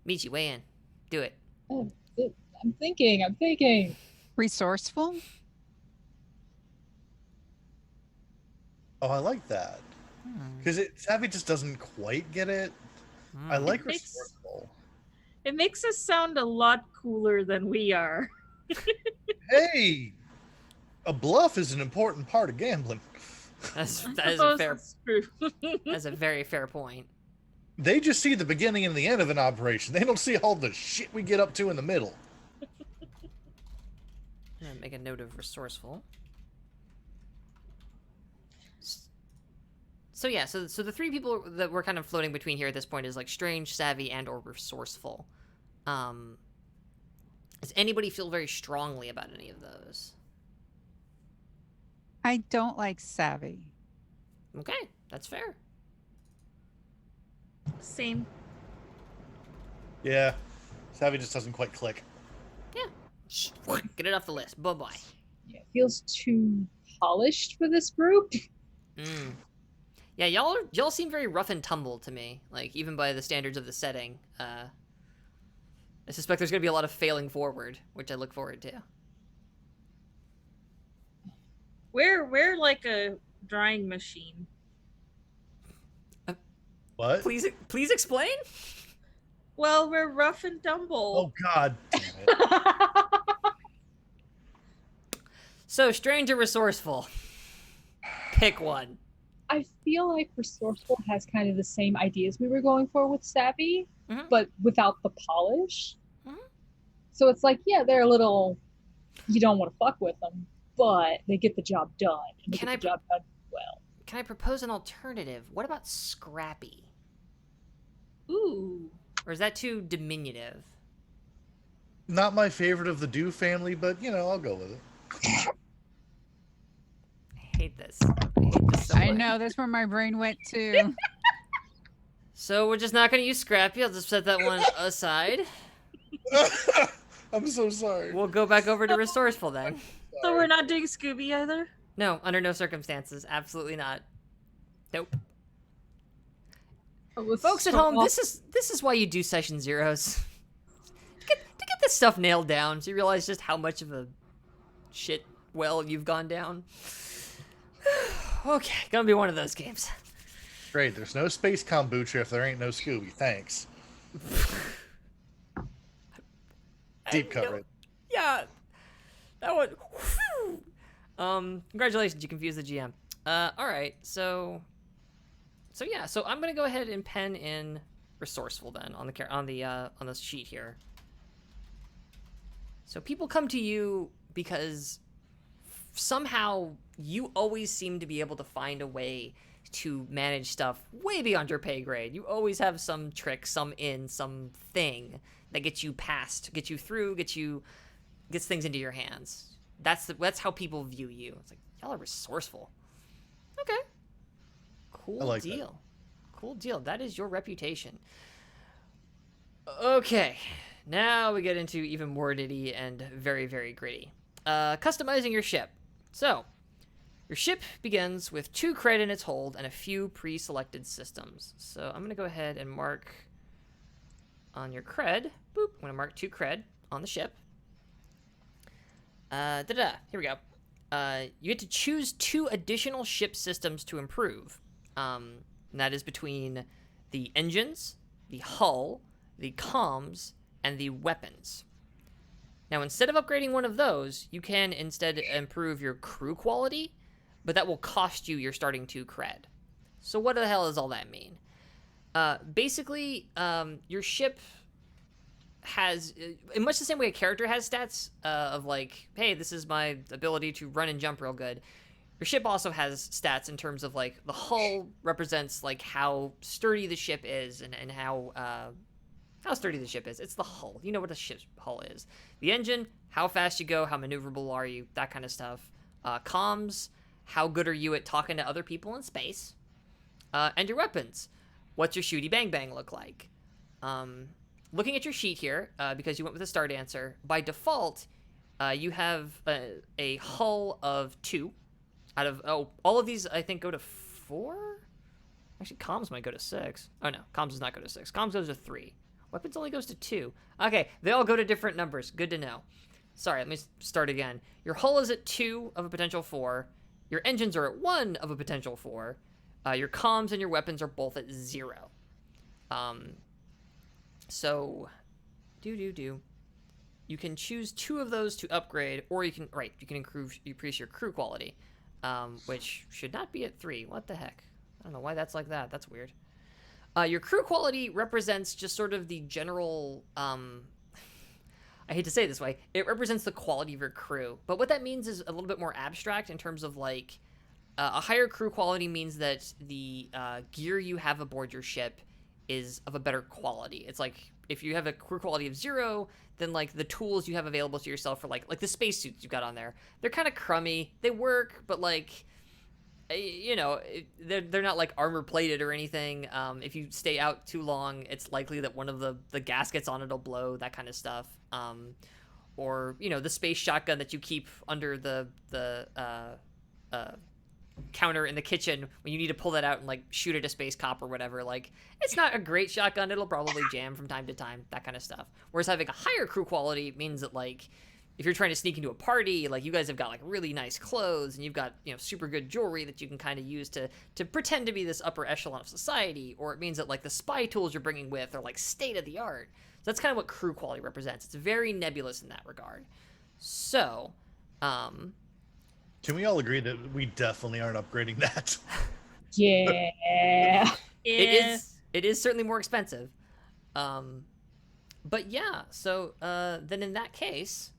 Michi, weigh in. Do it. I'm thinking. Resourceful. Oh, I like that because savvy just doesn't quite get it. I like It makes- resourceful. It makes us sound a lot cooler than we are. Hey, a bluff is an important part of gambling. That is a Suppose fair. that's true. That's a very fair point. They just see the beginning and the end of an operation. They don't see all the shit we get up to in the middle. I'm gonna make a note of resourceful. So yeah, so the three people that we're kind of floating between here at this point is like strange, savvy, and or resourceful. Does anybody feel very strongly about any of those? I don't like savvy. Okay, that's fair. Same. Yeah, savvy just doesn't quite click. Get it off the list. Bye bye. Yeah, it feels too polished for this group. Yeah, y'all seem very rough and tumble to me. Like even by the standards of the setting. I suspect there's gonna be a lot of failing forward, which I look forward to. We're like a drying machine. What? Please explain. Well, we're rough and tumble. Oh God damn it! So strange or resourceful? Pick one. I feel like resourceful has kind of the same ideas we were going for with savvy, Mhm. but without the polish. Mhm. So it's like, yeah, they're a little. You don't want to fuck with them, but they get the job done. And they Can get I the job done well. Can I propose an alternative? What about scrappy? Ooh. Or is that too diminutive? Not my favorite of the Do family, but you know I'll go with it. this. I hate this so I much. know, that's where my brain went too. So we're just not going to use Scrappy. I'll just set that one aside. I'm so sorry. We'll go back over to Resourceful then. So we're not doing Scooby either? No, under no circumstances. Absolutely not. Nope. It was Folks at so home, awesome. this is why you do session zeros. to get this stuff nailed down, so you realize just how much of a shit well you've gone down. Okay, gonna be one of those games. Great. There's no space kombucha if there ain't no Scooby. Thanks. Deep cut right. Yeah, that one. Whew. Congratulations, you confused the GM. All right, so yeah, so I'm gonna go ahead and pen in Resourceful then on the sheet here. So people come to you because somehow you always seem to be able to find a way to manage stuff way beyond your pay grade. You always have some trick, something that gets you past, gets you through, gets things into your hands. That's how people view you. It's like, y'all are resourceful. Okay. Cool I like deal. Cool deal. That is your reputation. Okay. Now we get into even more nitty and very, very gritty. Customizing your ship. So, your ship begins with 2 cred in its hold and a few pre-selected systems. So I'm going to go ahead and mark on your cred. Boop. I'm going to mark 2 cred on the ship. Here we go. You get to choose 2 additional ship systems to improve. And that is between the engines, the hull, the comms, and the weapons. Now, instead of upgrading one of those, you can instead improve your crew quality, but that will cost you your starting 2 cred. So what the hell does all that mean? Basically, your ship has, in much the same way a character has stats of like, hey, this is my ability to run and jump real good. Your ship also has stats in terms of like the hull represents like how sturdy the ship is and how sturdy the ship is. It's the hull. You know what a ship's hull is. The engine, how fast you go, how maneuverable are you, that kind of stuff. Comms, how good are you at talking to other people in space? And your weapons. What's your shooty bang bang look like? Looking at your sheet here, because you went with a start answer, by default, you have a hull of 2. Out of, all of these, I think, go to 4? Actually, comms might go to 6. Oh, no, comms does not go to 6. Comms goes to 3. Weapons only goes to 2. Okay, they all go to different numbers. Good to know. Sorry, let me start again. Your hull is at 2 of a potential 4. Your engines are at 1 of a potential 4. Your comms and your weapons are both at 0. So, you can choose 2 of those to upgrade, or you can increase your crew quality, which should not be at 3. What the heck? I don't know why that's like that. That's weird. Your crew quality represents just sort of the general, I hate to say it this way, it represents the quality of your crew. But what that means is a little bit more abstract in terms of like, a higher crew quality means that the gear you have aboard your ship is of a better quality. It's like, if you have a crew quality of 0, then like the tools you have available to yourself for like the spacesuits you've got on there, they're kind of crummy. They work, but like, you know, they're not like armor plated or anything. If you stay out too long, it's likely that one of the gaskets on it'll blow, that kind of stuff. Or, you know, the space shotgun that you keep under the counter in the kitchen when you need to pull that out and like shoot at a space cop or whatever. Like, it's not a great shotgun. It'll probably jam from time to time, that kind of stuff. Whereas having a higher crew quality means that like, if you're trying to sneak into a party, like you guys have got like really nice clothes and you've got, you know, super good jewelry that you can kind of use to pretend to be this upper echelon of society. Or it means that like the spy tools you're bringing with are like state of the art. So that's kind of what crew quality represents. It's very nebulous in that regard. So, Can we all agree that we definitely aren't upgrading that? Yeah. It is certainly more expensive. But yeah, so then in that case,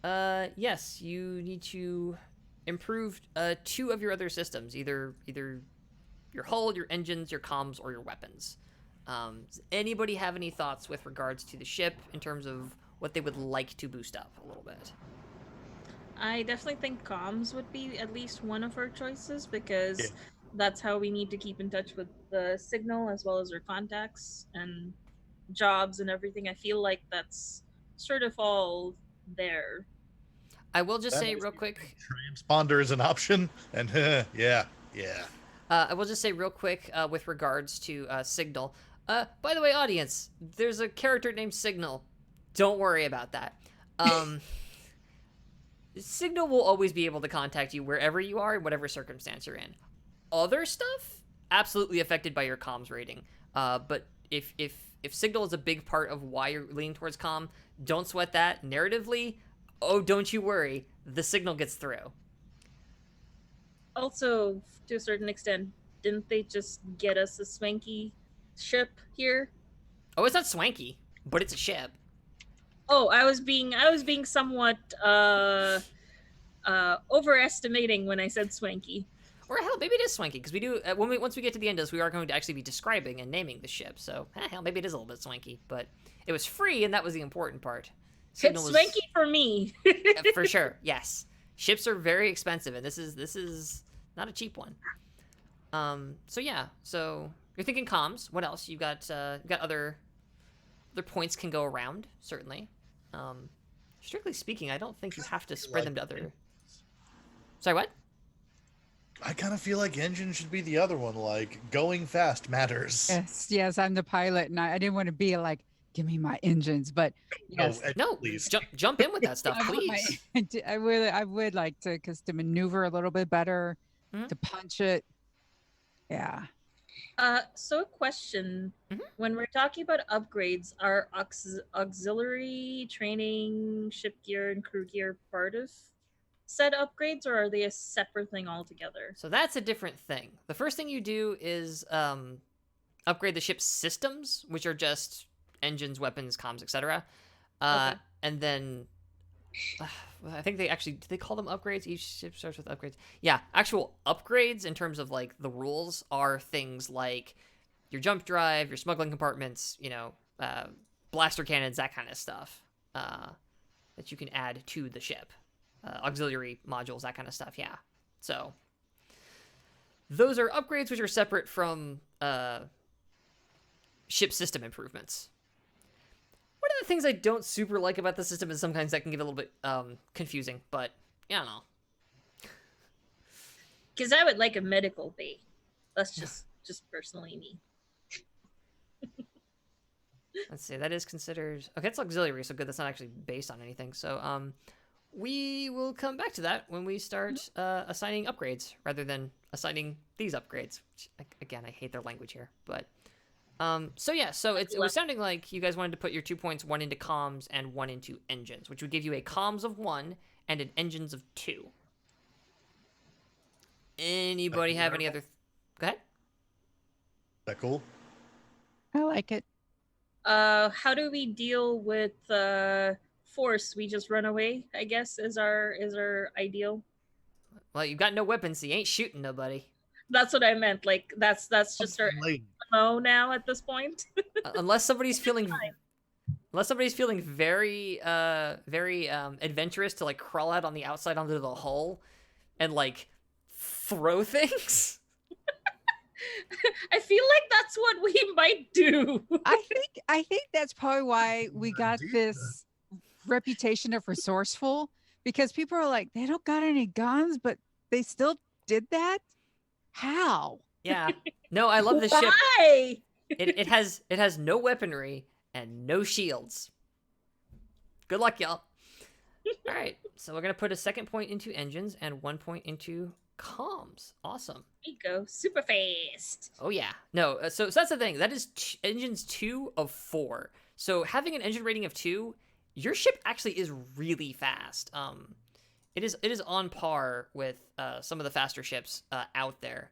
yes, you need to improve 2 of your other systems, either your hull, your engines, your comms, or your weapons. Does anybody have any thoughts with regards to the ship in terms of what they would like to boost up a little bit? I definitely think comms would be at least one of our choices Yeah. because that's how we need to keep in touch with the signal as well as our contacts and jobs and everything. I feel like that's sort of all there. I will just That say makes real me quick. think transponder is an option, and yeah. I will just say real quick with regards to Signal. By the way, audience, there's a character named Signal. Don't worry about that. Signal will always be able to contact you wherever you are, in whatever circumstance you're in. Other stuff, absolutely affected by your comms rating. But if Signal is a big part of why you're leaning towards comm, don't sweat that. Narratively, oh, don't you worry, the signal gets through. Also, to a certain extent, didn't they just get us a swanky ship here? Oh, it's not swanky, but it's a ship. Oh, I was being somewhat overestimating when I said swanky. Or hell, maybe it is swanky because we do once we get to the end of this, we are going to actually be describing and naming the ship. So hell, maybe it is a little bit swanky, but it was free, and that was the important part. It's swanky for me. For sure. Yes, ships are very expensive, and this is not a cheap one. So yeah, so you're thinking comms. What else? You got other points can go around certainly. Strictly speaking, I don't think you have to spread them to other. Sorry, what? I kind of feel like engine should be the other one. Like going fast matters. Yes, I'm the pilot, and I didn't want to be like, give me my engines, but yes, No, please. jump in with that stuff, I want please. I would like to, because to maneuver a little bit better, Mhm. to punch it. Yeah. So a question: Mhm. when we're talking about upgrades, are auxiliary training, ship gear, and crew gear part of said upgrades, or are they a separate thing altogether? So that's a different thing. The first thing you do is upgrade the ship's systems, which are just engines, weapons, comms, etc. Okay. And then I think do they call them upgrades? Each ship starts with upgrades. Yeah, actual upgrades in terms of like the rules are things like your jump drive, your smuggling compartments, blaster cannons, that kind of stuff that you can add to the ship. Auxiliary modules, that kind of stuff. Yeah. So those are upgrades which are separate from ship system improvements. One of the things I don't super like about the system is sometimes that can get a little bit confusing, but I don't know. Because I would like a medical bay. That's just personally me. Let's see, that is considered okay. It's auxiliary, so good. That's not actually based on anything. So we will come back to that when we start assigning upgrades rather than assigning these upgrades. Which, again, I hate their language here, but so yeah, so it was sounding like you guys wanted to put your 2 points, one into comms and one into engines, which would give you a comms of 1 and an engines of 2. Anybody have any other? Go ahead. Is that cool? I like it. How do we deal with force? We just run away, I guess, is our ideal. Well, you've got no weapons, so you ain't shooting nobody. That's what I meant. Like that's just our MO now at this point. Unless somebody's feeling very very adventurous to like crawl out on the outside onto the hull and like throw things. I feel like that's what we might do. I think that's probably why we got this reputation of resourceful, because people are like, they don't got any guns, but they still did that. How? Yeah. No, I love this ship. Why? It has no weaponry and no shields. Good luck, y'all. All right, so we're gonna put a 2nd point into engines and 1 point into comms. Awesome. There you go, super fast. Oh yeah. No, so that's the thing. That is engines 2 of 4. So having an engine rating of 2, your ship actually is really fast. It is on par with some of the faster ships out there.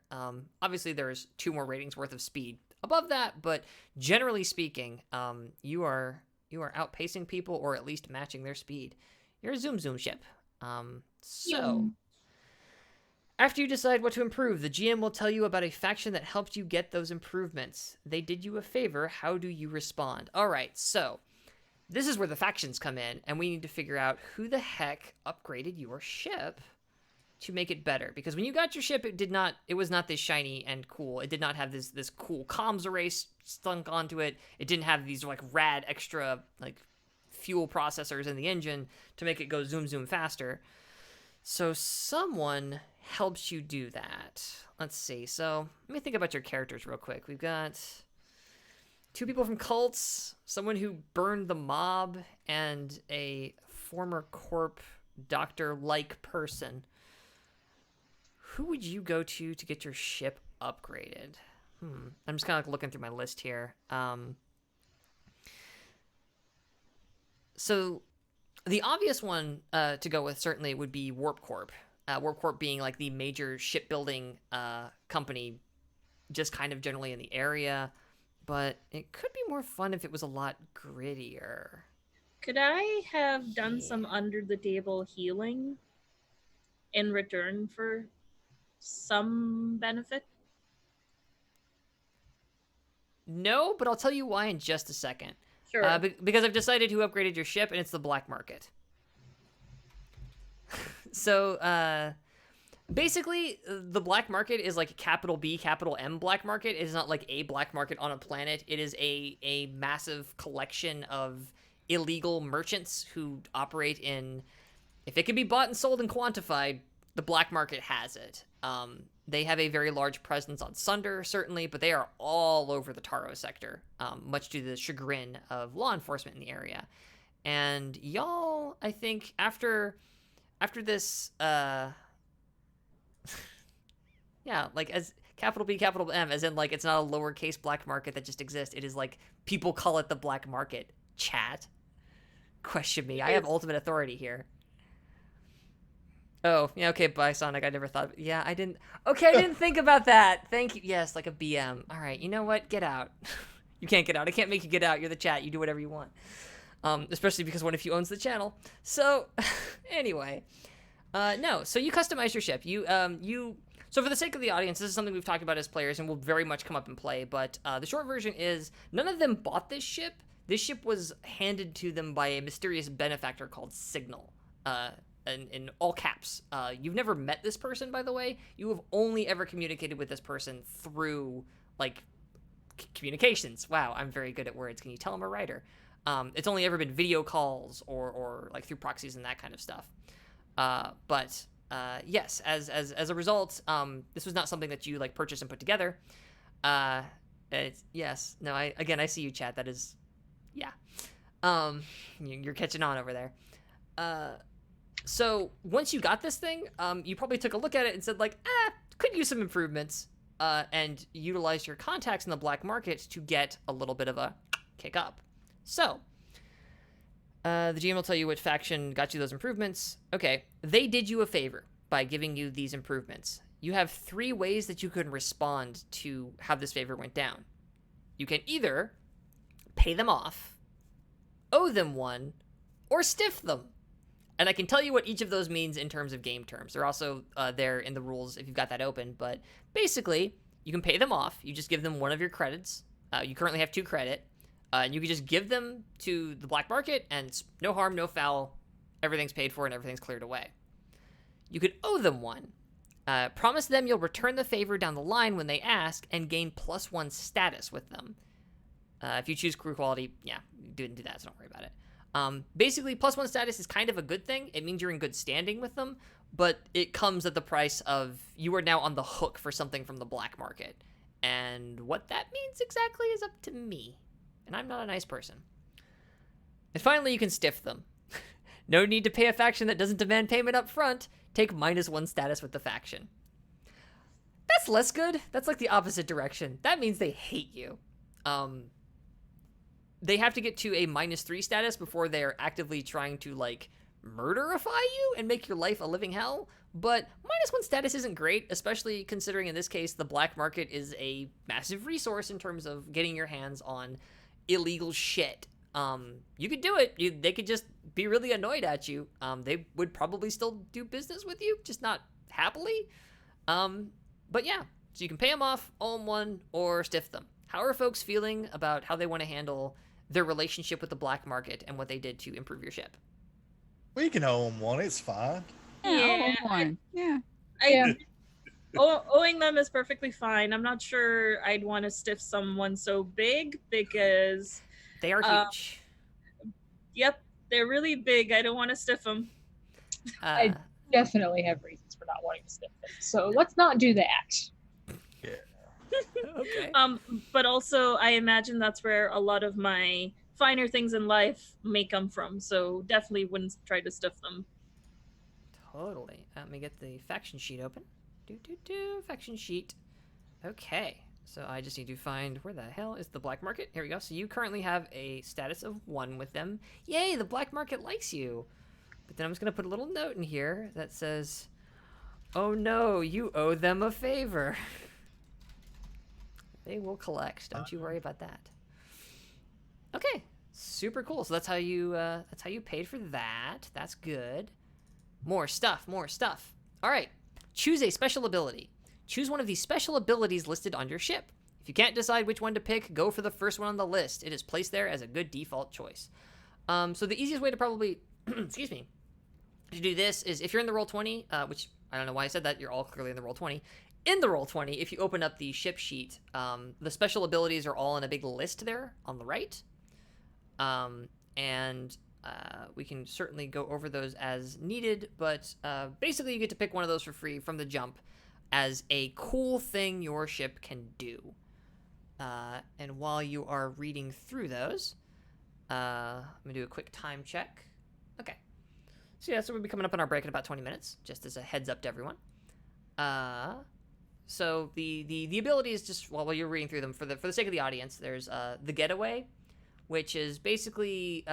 Obviously, there's 2 more ratings worth of speed above that, but generally speaking, you are outpacing people or at least matching their speed. You're a zoom ship. So after you decide what to improve, the GM will tell you about a faction that helped you get those improvements. They did you a favor. How do you respond? All right, so this is where the factions come in, and we need to figure out who the heck upgraded your ship to make it better. Because when you got your ship, it was not this shiny and cool. It did not have this cool comms array stunk onto it. It didn't have these like rad extra like fuel processors in the engine to make it go zoom zoom faster. So someone helps you do that. Let's see. So let me think about your characters real quick. We've got 2 people from cults, someone who burned the mob, and a former corp doctor-like person. Who would you go to get your ship upgraded? I'm just kind of looking through my list here. So the obvious one to go with certainly would be Warp Corp. Warp Corp being like the major shipbuilding company just kind of generally in the area. But it could be more fun if it was a lot grittier. Could I have done some under-the-table healing in return for some benefit? No, but I'll tell you why in just a second. Sure. Because I've decided who upgraded your ship, and it's the black market. So, basically, the black market is like capital B, capital M black market. It is not like a black market on a planet. It is a massive collection of illegal merchants who operate in... If it can be bought and sold and quantified, the black market has it. They have a very large presence on Asunder, certainly, but they are all over the Taro sector, much to the chagrin of law enforcement in the area. And y'all, I think, after this... yeah, like as capital B, capital M, as in like it's not a lowercase black market that just exists. It is like people call it the black market. Chat. Question me. I have ultimate authority here. Oh, yeah, okay, bye, Sonic. I never thought... Yeah, I didn't... Okay, I didn't think about that. Thank you. Yes, like a BM. All right, you know what? Get out. You can't get out. I can't make you get out. You're the chat. You do whatever you want. Especially because one of you owns the channel. So, anyway. No, so you customize your ship. So for the sake of the audience, this is something we've talked about as players and will very much come up in play, but the short version is none of them bought this ship. This ship was handed to them by a mysterious benefactor called Signal, in all caps. You've never met this person, by the way. You have only ever communicated with this person through, like, communications. Wow, I'm very good at words. Can you tell I'm a writer? It's only ever been video calls or like through proxies and that kind of stuff. But yes, as a result, this was not something that you like purchased and put together. Yes, no, I see you, chat. That is, yeah. You're catching on over there. So once you got this thing, you probably took a look at it and said like, could use some improvements, and utilize your contacts in the black market to get a little bit of a kick up. So, the GM will tell you which faction got you those improvements. Okay, they did you a favor by giving you these improvements. You have 3 ways that you can respond to how this favor went down. You can either pay them off, owe them one, or stiff them. And I can tell you what each of those means in terms of game terms. They're also there in the rules if you've got that open. But basically, you can pay them off. You just give them one of your credits. You currently have 2 credit. And you can just give them to the black market, and no harm, no foul. Everything's paid for and everything's cleared away. You could owe them one. Promise them you'll return the favor down the line when they ask and gain +1 status with them. If you choose crew quality, yeah, do that, so don't worry about it. Basically, +1 status is kind of a good thing. It means you're in good standing with them, but it comes at the price of you are now on the hook for something from the black market. And what that means exactly is up to me. And I'm not a nice person. And finally, you can stiff them. No need to pay a faction that doesn't demand payment up front. Take -1 status with the faction. That's less good. That's like the opposite direction. That means they hate you. They have to get to a -3 status before they're actively trying to, like, murderify you and make your life a living hell. But -1 status isn't great, especially considering in this case the black market is a massive resource in terms of getting your hands on illegal shit. You could do it. They could just be really annoyed at you. They would probably still do business with you, just not happily. But yeah, so you can pay them off, owe them one, or stiff them. How are folks feeling about how they want to handle their relationship with the black market and what they did to improve your ship. We can own one. It's fine. Yeah, I'll own one. Yeah. Yeah. Owing them is perfectly fine. I'm not sure I'd want to stiff someone so big because, They are huge. yep, they're really big. I don't want to stiff them. Uh, Definitely have reasons for not wanting to stiff them. So let's not do that. okay. But also, I imagine that's where a lot of my finer things in life may come from. So definitely wouldn't try to stiff them. Totally. Let me get the faction sheet open. Faction sheet. Okay. So I just need to find where the hell is the black market. Here we go. So you currently have a status of 1 with them. Yay, the black market likes you. But then I'm just going to put a little note in here that says, oh no, you owe them a favor. They will collect. Don't you worry about that. Okay. Super cool. So that's how you paid for that. That's good. More stuff. All right. Choose a special ability. Choose one of these special abilities listed on your ship. If you can't decide which one to pick, go for the first one on the list. It is placed there as a good default choice. So the easiest way to probably, excuse me, to do this is if you're in the Roll20, which I don't know why I said that. You're all clearly in the Roll20. In the Roll20, if you open up the ship sheet, the special abilities are all in a big list there on the right. We can certainly go over those as needed, but basically you get to pick one of those for free from the jump as a cool thing your ship can do. And while you are reading through those, I'm going to do a quick time check. Okay. So yeah, so we'll be coming up on our break in about 20 minutes, just as a heads up to everyone. So the ability is just, while you're reading through them, for the sake of the audience, there's the Getaway, which is basically...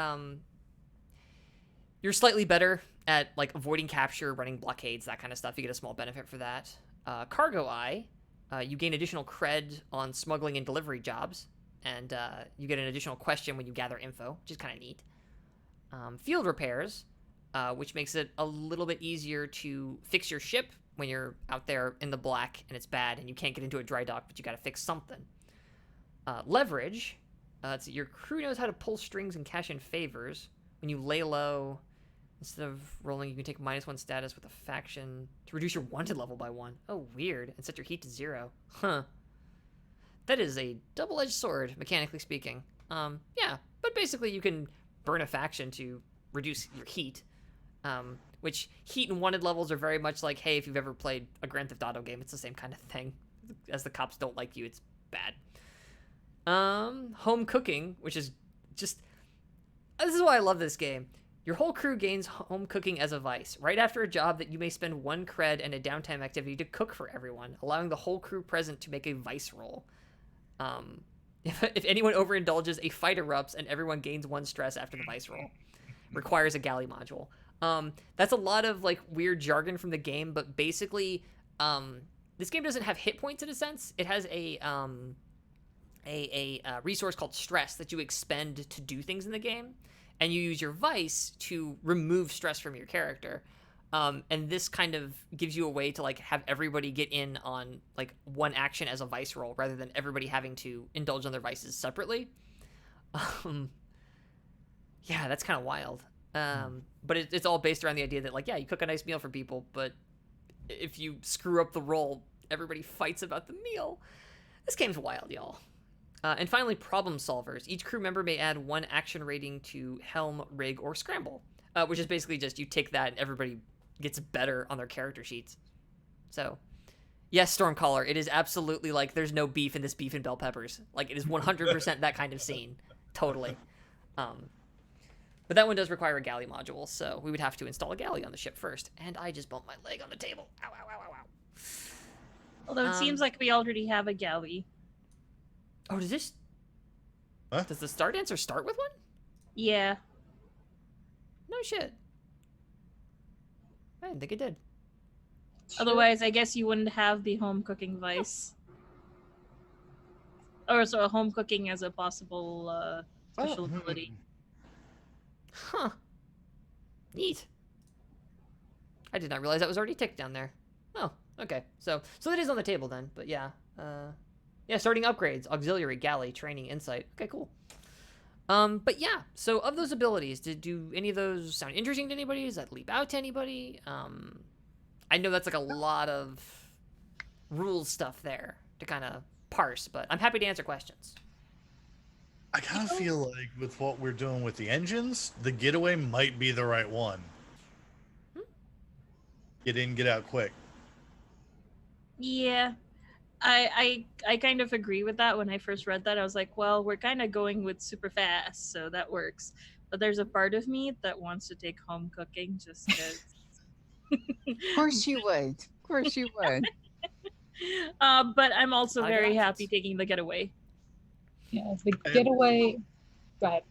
you're slightly better at like avoiding capture, running blockades, that kind of stuff. You get a small benefit for that. Cargo Eye, you gain additional cred on smuggling and delivery jobs, and you get an additional question when you gather info, which is kind of neat. Field Repairs, which makes it a little bit easier to fix your ship when you're out there in the black and it's bad and you can't get into a dry dock, but you got to fix something. Leverage, so your crew knows how to pull strings and cash in favors. When you lay low, instead of rolling, you can take -1 status with a faction to reduce your wanted level by 1. Oh, weird. And set your heat to 0. Huh. That is a double-edged sword, mechanically speaking. Yeah, but basically you can burn a faction to reduce your heat. Which heat and wanted levels are very much like, hey, if you've ever played a Grand Theft Auto game, it's the same kind of thing. As the cops don't like you, it's bad. Home cooking, which is just... This is why I love this game. Your whole crew gains home cooking as a vice. Right after a job that you may spend 1 cred and a downtime activity to cook for everyone, allowing the whole crew present to make a vice roll. If anyone overindulges, a fight erupts and everyone gains 1 stress after the vice roll. Requires a galley module. That's a lot of like weird jargon from the game, but basically, this game doesn't have hit points in a sense. It has a resource called stress that you expend to do things in the game, and you use your vice to remove stress from your character. And this kind of gives you a way to like have everybody get in on like 1 action as a vice roll rather than everybody having to indulge on their vices separately. Yeah, that's kind of wild. But it's all based around the idea that like, yeah, you cook a nice meal for people, but if you screw up the roll, everybody fights about the meal. This game's wild, y'all. And finally, problem solvers. Each crew member may add 1 action rating to helm, rig, or scramble, which is basically just you take that and everybody gets better on their character sheets. So, yes, Stormcaller, it is absolutely like there's no beef in this beef and bell peppers. Like, it is 100% that kind of scene. Totally. But that one does require a galley module, so we would have to install a galley on the ship first. And I just bumped my leg on the table. Ow, ow, ow, ow, ow. Although it seems like we already have a galley. Oh, does this... Huh? Does the start answer start with one? Yeah. No shit. I didn't think it did. Otherwise, I guess you wouldn't have the home cooking vice. Or so home cooking as a possible special ability. Huh. Neat. I did not realize that was already ticked down there. Oh, okay. So that is on the table then, but yeah. Yeah, starting upgrades, auxiliary, galley, training, insight. Okay, cool. But yeah, so of those abilities, do any of those sound interesting to anybody? Does that leap out to anybody? I know that's like a lot of rules stuff there to kind of parse, but I'm happy to answer questions. I kind of feel like with what we're doing with the engines, the getaway might be the right one. Get in, get out quick. Yeah. I kind of agree with that. When I first read that, I was like, well, we're kind of going with super fast, so that works. But there's a part of me that wants to take home cooking just because. Of course you would. Of course you would. But I'm also Lot of very good happy options. taking the getaway. Yeah, the getaway. Go ahead.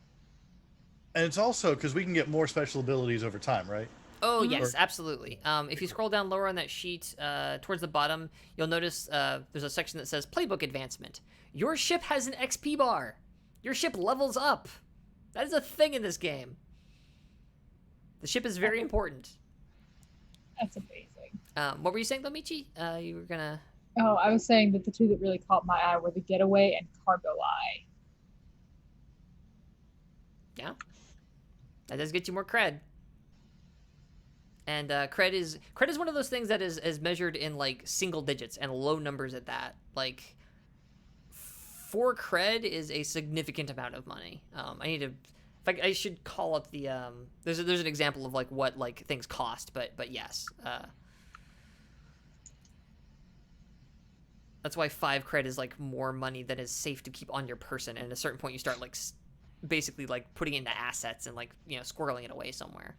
And it's also because we can get more special abilities over time, right? Oh, Mhm. yes, absolutely. If you scroll down lower on that sheet, towards the bottom, you'll notice there's a section that says Playbook Advancement. Your ship has an XP bar. Your ship levels up. That is a thing in this game. The ship is very important. That's amazing. What were you saying, though, Michi? You were gonna... Oh, I was saying that the two that really caught my eye were the getaway and cargo eye. Yeah. That does get you more cred. And cred is one of those things that is measured in like single digits and low numbers at that. Like 4 cred is a significant amount of money. I need to, I should call up the there's an example of like what like things cost, but yes, that's why 5 cred is like more money that is safe to keep on your person. And at a certain point, you start like basically like putting it into assets and like squirreling it away somewhere.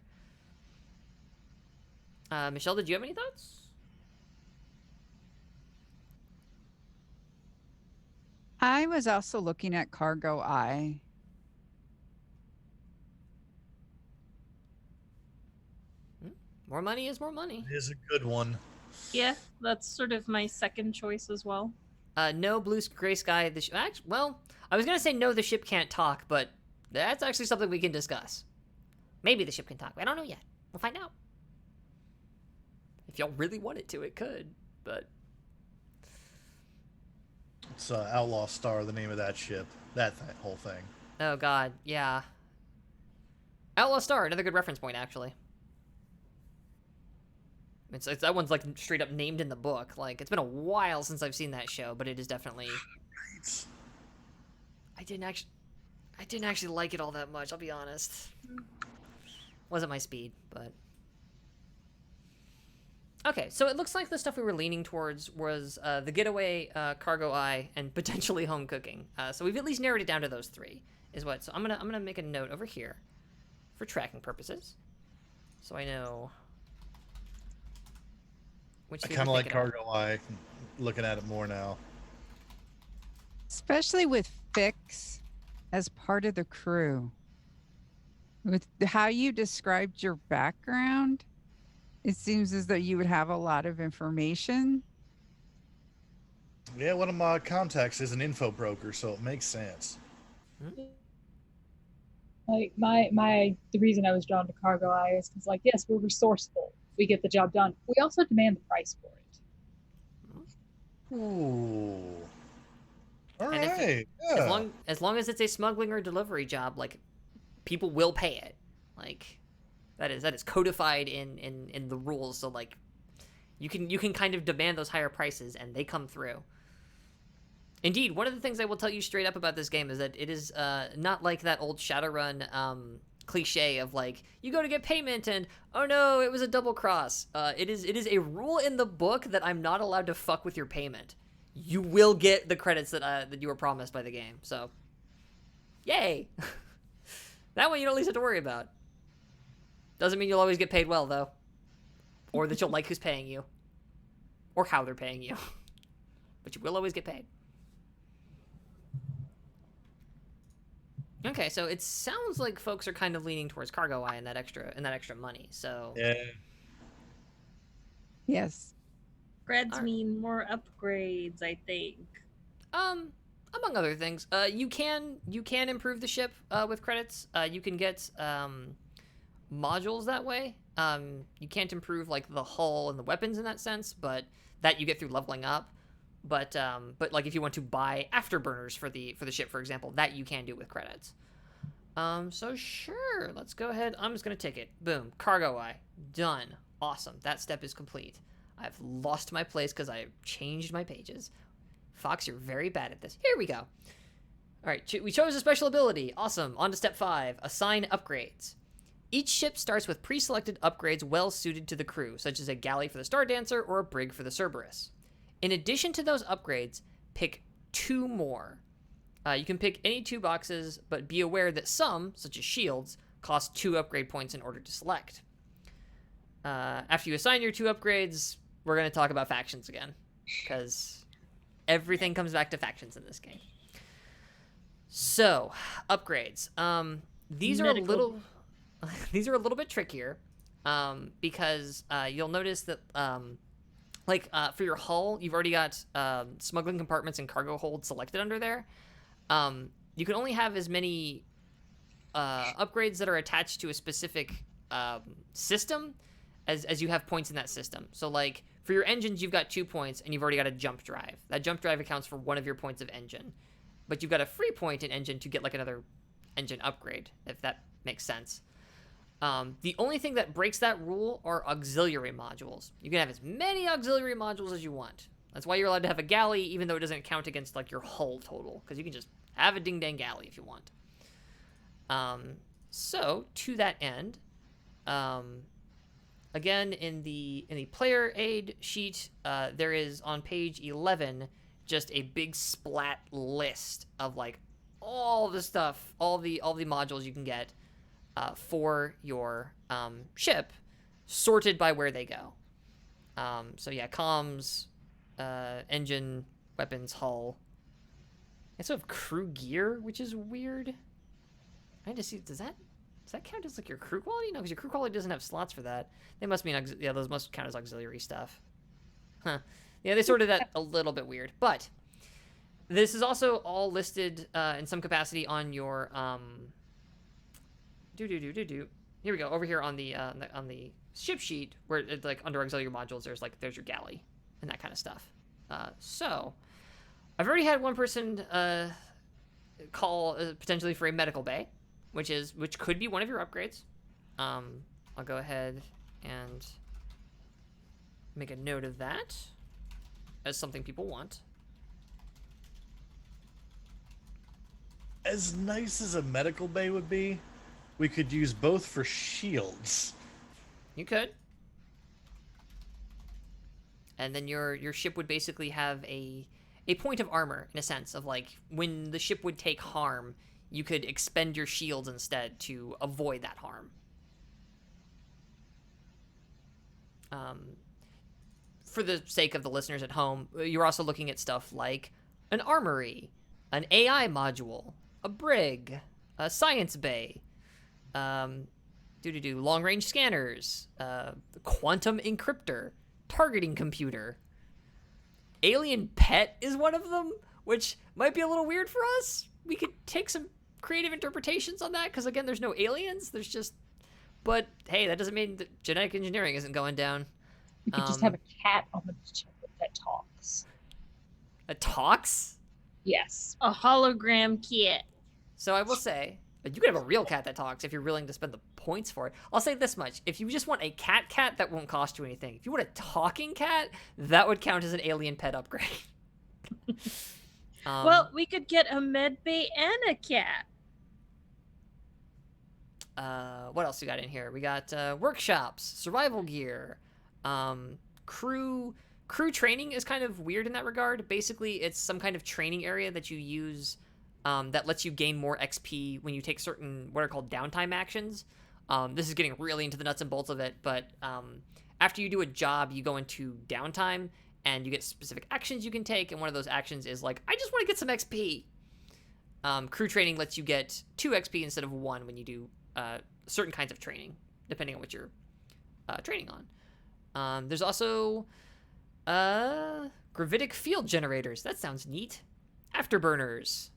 Michelle, did you have any thoughts? I was also looking at cargo eye. More money is more money. It is a good one. Yeah, that's sort of my second choice as well. No blue gray sky. Well, I was gonna say no, the ship can't talk, but that's actually something we can discuss. Maybe the ship can talk. I don't know yet. We'll find out. If y'all really wanted to, it could, but It's Outlaw Star, the name of that ship. That whole thing. oh god, yeah. Outlaw Star, another good reference point, actually. It's that one's like straight up named in the book. Like it's been a while since I've seen that show, but it is definitely. Right. I didn't actually like it all that much. I'll be honest. Wasn't my speed, but. Okay, so it looks like the stuff we were leaning towards was the getaway, cargo eye, and potentially home cooking. So we've at least narrowed it down to those 3. Is what? So I'm gonna make a note over here for tracking purposes, so I know. Which I thing kind of we're like thinking of. Cargo Eye. Looking at it more now. Especially with Fix as part of the crew. With how you described your background, it seems as though you would have a lot of information. Yeah, one of my contacts is an info broker, so it makes sense. Like the reason I was drawn to cargo eye is because, like, yes, we're resourceful. We get the job done. We also demand the price for it. Ooh. All And if right. Yeah. As long as it's a smuggling or delivery job, like people will pay it. Like that is codified in the rules. So like you can kind of demand those higher prices and they come through. Indeed, one of the things I will tell you straight up about this game is that it is not like that old Shadowrun cliche of like you go to get payment and oh no, it was a double cross. It is a rule in the book that I'm not allowed to fuck with your payment. You will get the credits that you were promised by the game. So, yay! That one you don't at least have to worry about. Doesn't mean you'll always get paid well though, or that you'll like who's paying you, or how they're paying you. But you will always get paid. Okay, so it sounds like folks are kind of leaning towards cargo eye and that extra money. So Yeah. Yes. Creds Alright. mean more upgrades, I think. among other things, you can improve the ship with credits. You can get modules that way. You can't improve like the hull and the weapons in that sense, but that you get through leveling up. But like if you want to buy afterburners for the ship, for example, that you can do with credits. So sure, let's go ahead. I'm just gonna tick it. Boom, cargo eye, done. Awesome, that step is complete. I've lost my place because I changed my pages. Fox, you're very bad at this. Here we go. All right, we chose a special ability. Awesome. On to step 5, assign upgrades. Each ship starts with pre-selected upgrades well suited to the crew, such as a galley for the Star Dancer or a brig for the Cerberus. In addition to those upgrades, pick 2 more. You can pick any 2 boxes, but be aware that some, such as shields, cost 2 upgrade points in order to select. After you assign your 2 upgrades, we're going to talk about factions again, because everything comes back to factions in this game. So, upgrades. These are a little bit trickier, because you'll notice that for your hull, you've already got smuggling compartments and cargo hold selected under there. You can only have as many upgrades that are attached to a specific system as you have points in that system. So, like, for your engines, you've got 2 points, and you've already got a jump drive. That jump drive accounts for 1 of your points of engine. But you've got a free point in engine to get, like, another engine upgrade, if that makes sense. The only thing that breaks that rule are auxiliary modules. You can have as many auxiliary modules as you want. That's why you're allowed to have a galley, even though it doesn't count against, like, your hull total, because you can just have a ding-dang galley if you want. So, to that end, again, in the player aid sheet, there is, on page 11, just a big splat list of, like, all the stuff, all the modules you can get for your ship, sorted by where they go. So yeah, comms, engine, weapons, hull. I also have crew gear, which is weird. I need to see, does that count as, like, your crew quality? No, because your crew quality doesn't have slots for that. They must mean, yeah, those must count as auxiliary stuff. Huh. Yeah, they sorted that a little bit weird. But this is also all listed in some capacity on your Here we go. Over here on the ship sheet, where it's, like, under auxiliary modules, there's your galley and that kind of stuff. So I've already had one person call potentially for a medical bay, which could be one of your upgrades. I'll go ahead and make a note of that as something people want. As nice as a medical bay would be, we could use both for shields. You could. And then your ship would basically have a point of armor, in a sense, of, like, when the ship would take harm, you could expend your shields instead to avoid that harm. For the sake of the listeners at home, you're also looking at stuff like an armory, an AI module, a brig, a science bay, long-range scanners, quantum encryptor, targeting computer. Alien pet is one of them, which might be a little weird for us. We could take some creative interpretations on that, because, again, there's no aliens. There's just... But, hey, that doesn't mean that genetic engineering isn't going down. You could just have a cat on the ship that talks. That talks? Yes. A hologram kit. So I will say, you could have a real cat that talks if you're willing to spend the points for it. I'll say this much. If you just want a cat, that won't cost you anything. If you want a talking cat, that would count as an alien pet upgrade. Well, we could get a med bay and a cat. What else we got in here? We got workshops, survival gear, crew training is kind of weird in that regard. Basically, it's some kind of training area that you use that lets you gain more XP when you take certain what are called downtime actions. This is getting really into the nuts and bolts of it, but after you do a job, you go into downtime, and you get specific actions you can take, and one of those actions is, like, I just want to get some XP. Crew training lets you get 2 XP instead of 1 when you do certain kinds of training, depending on what you're training on. There's also gravitic field generators. That sounds neat. Afterburners.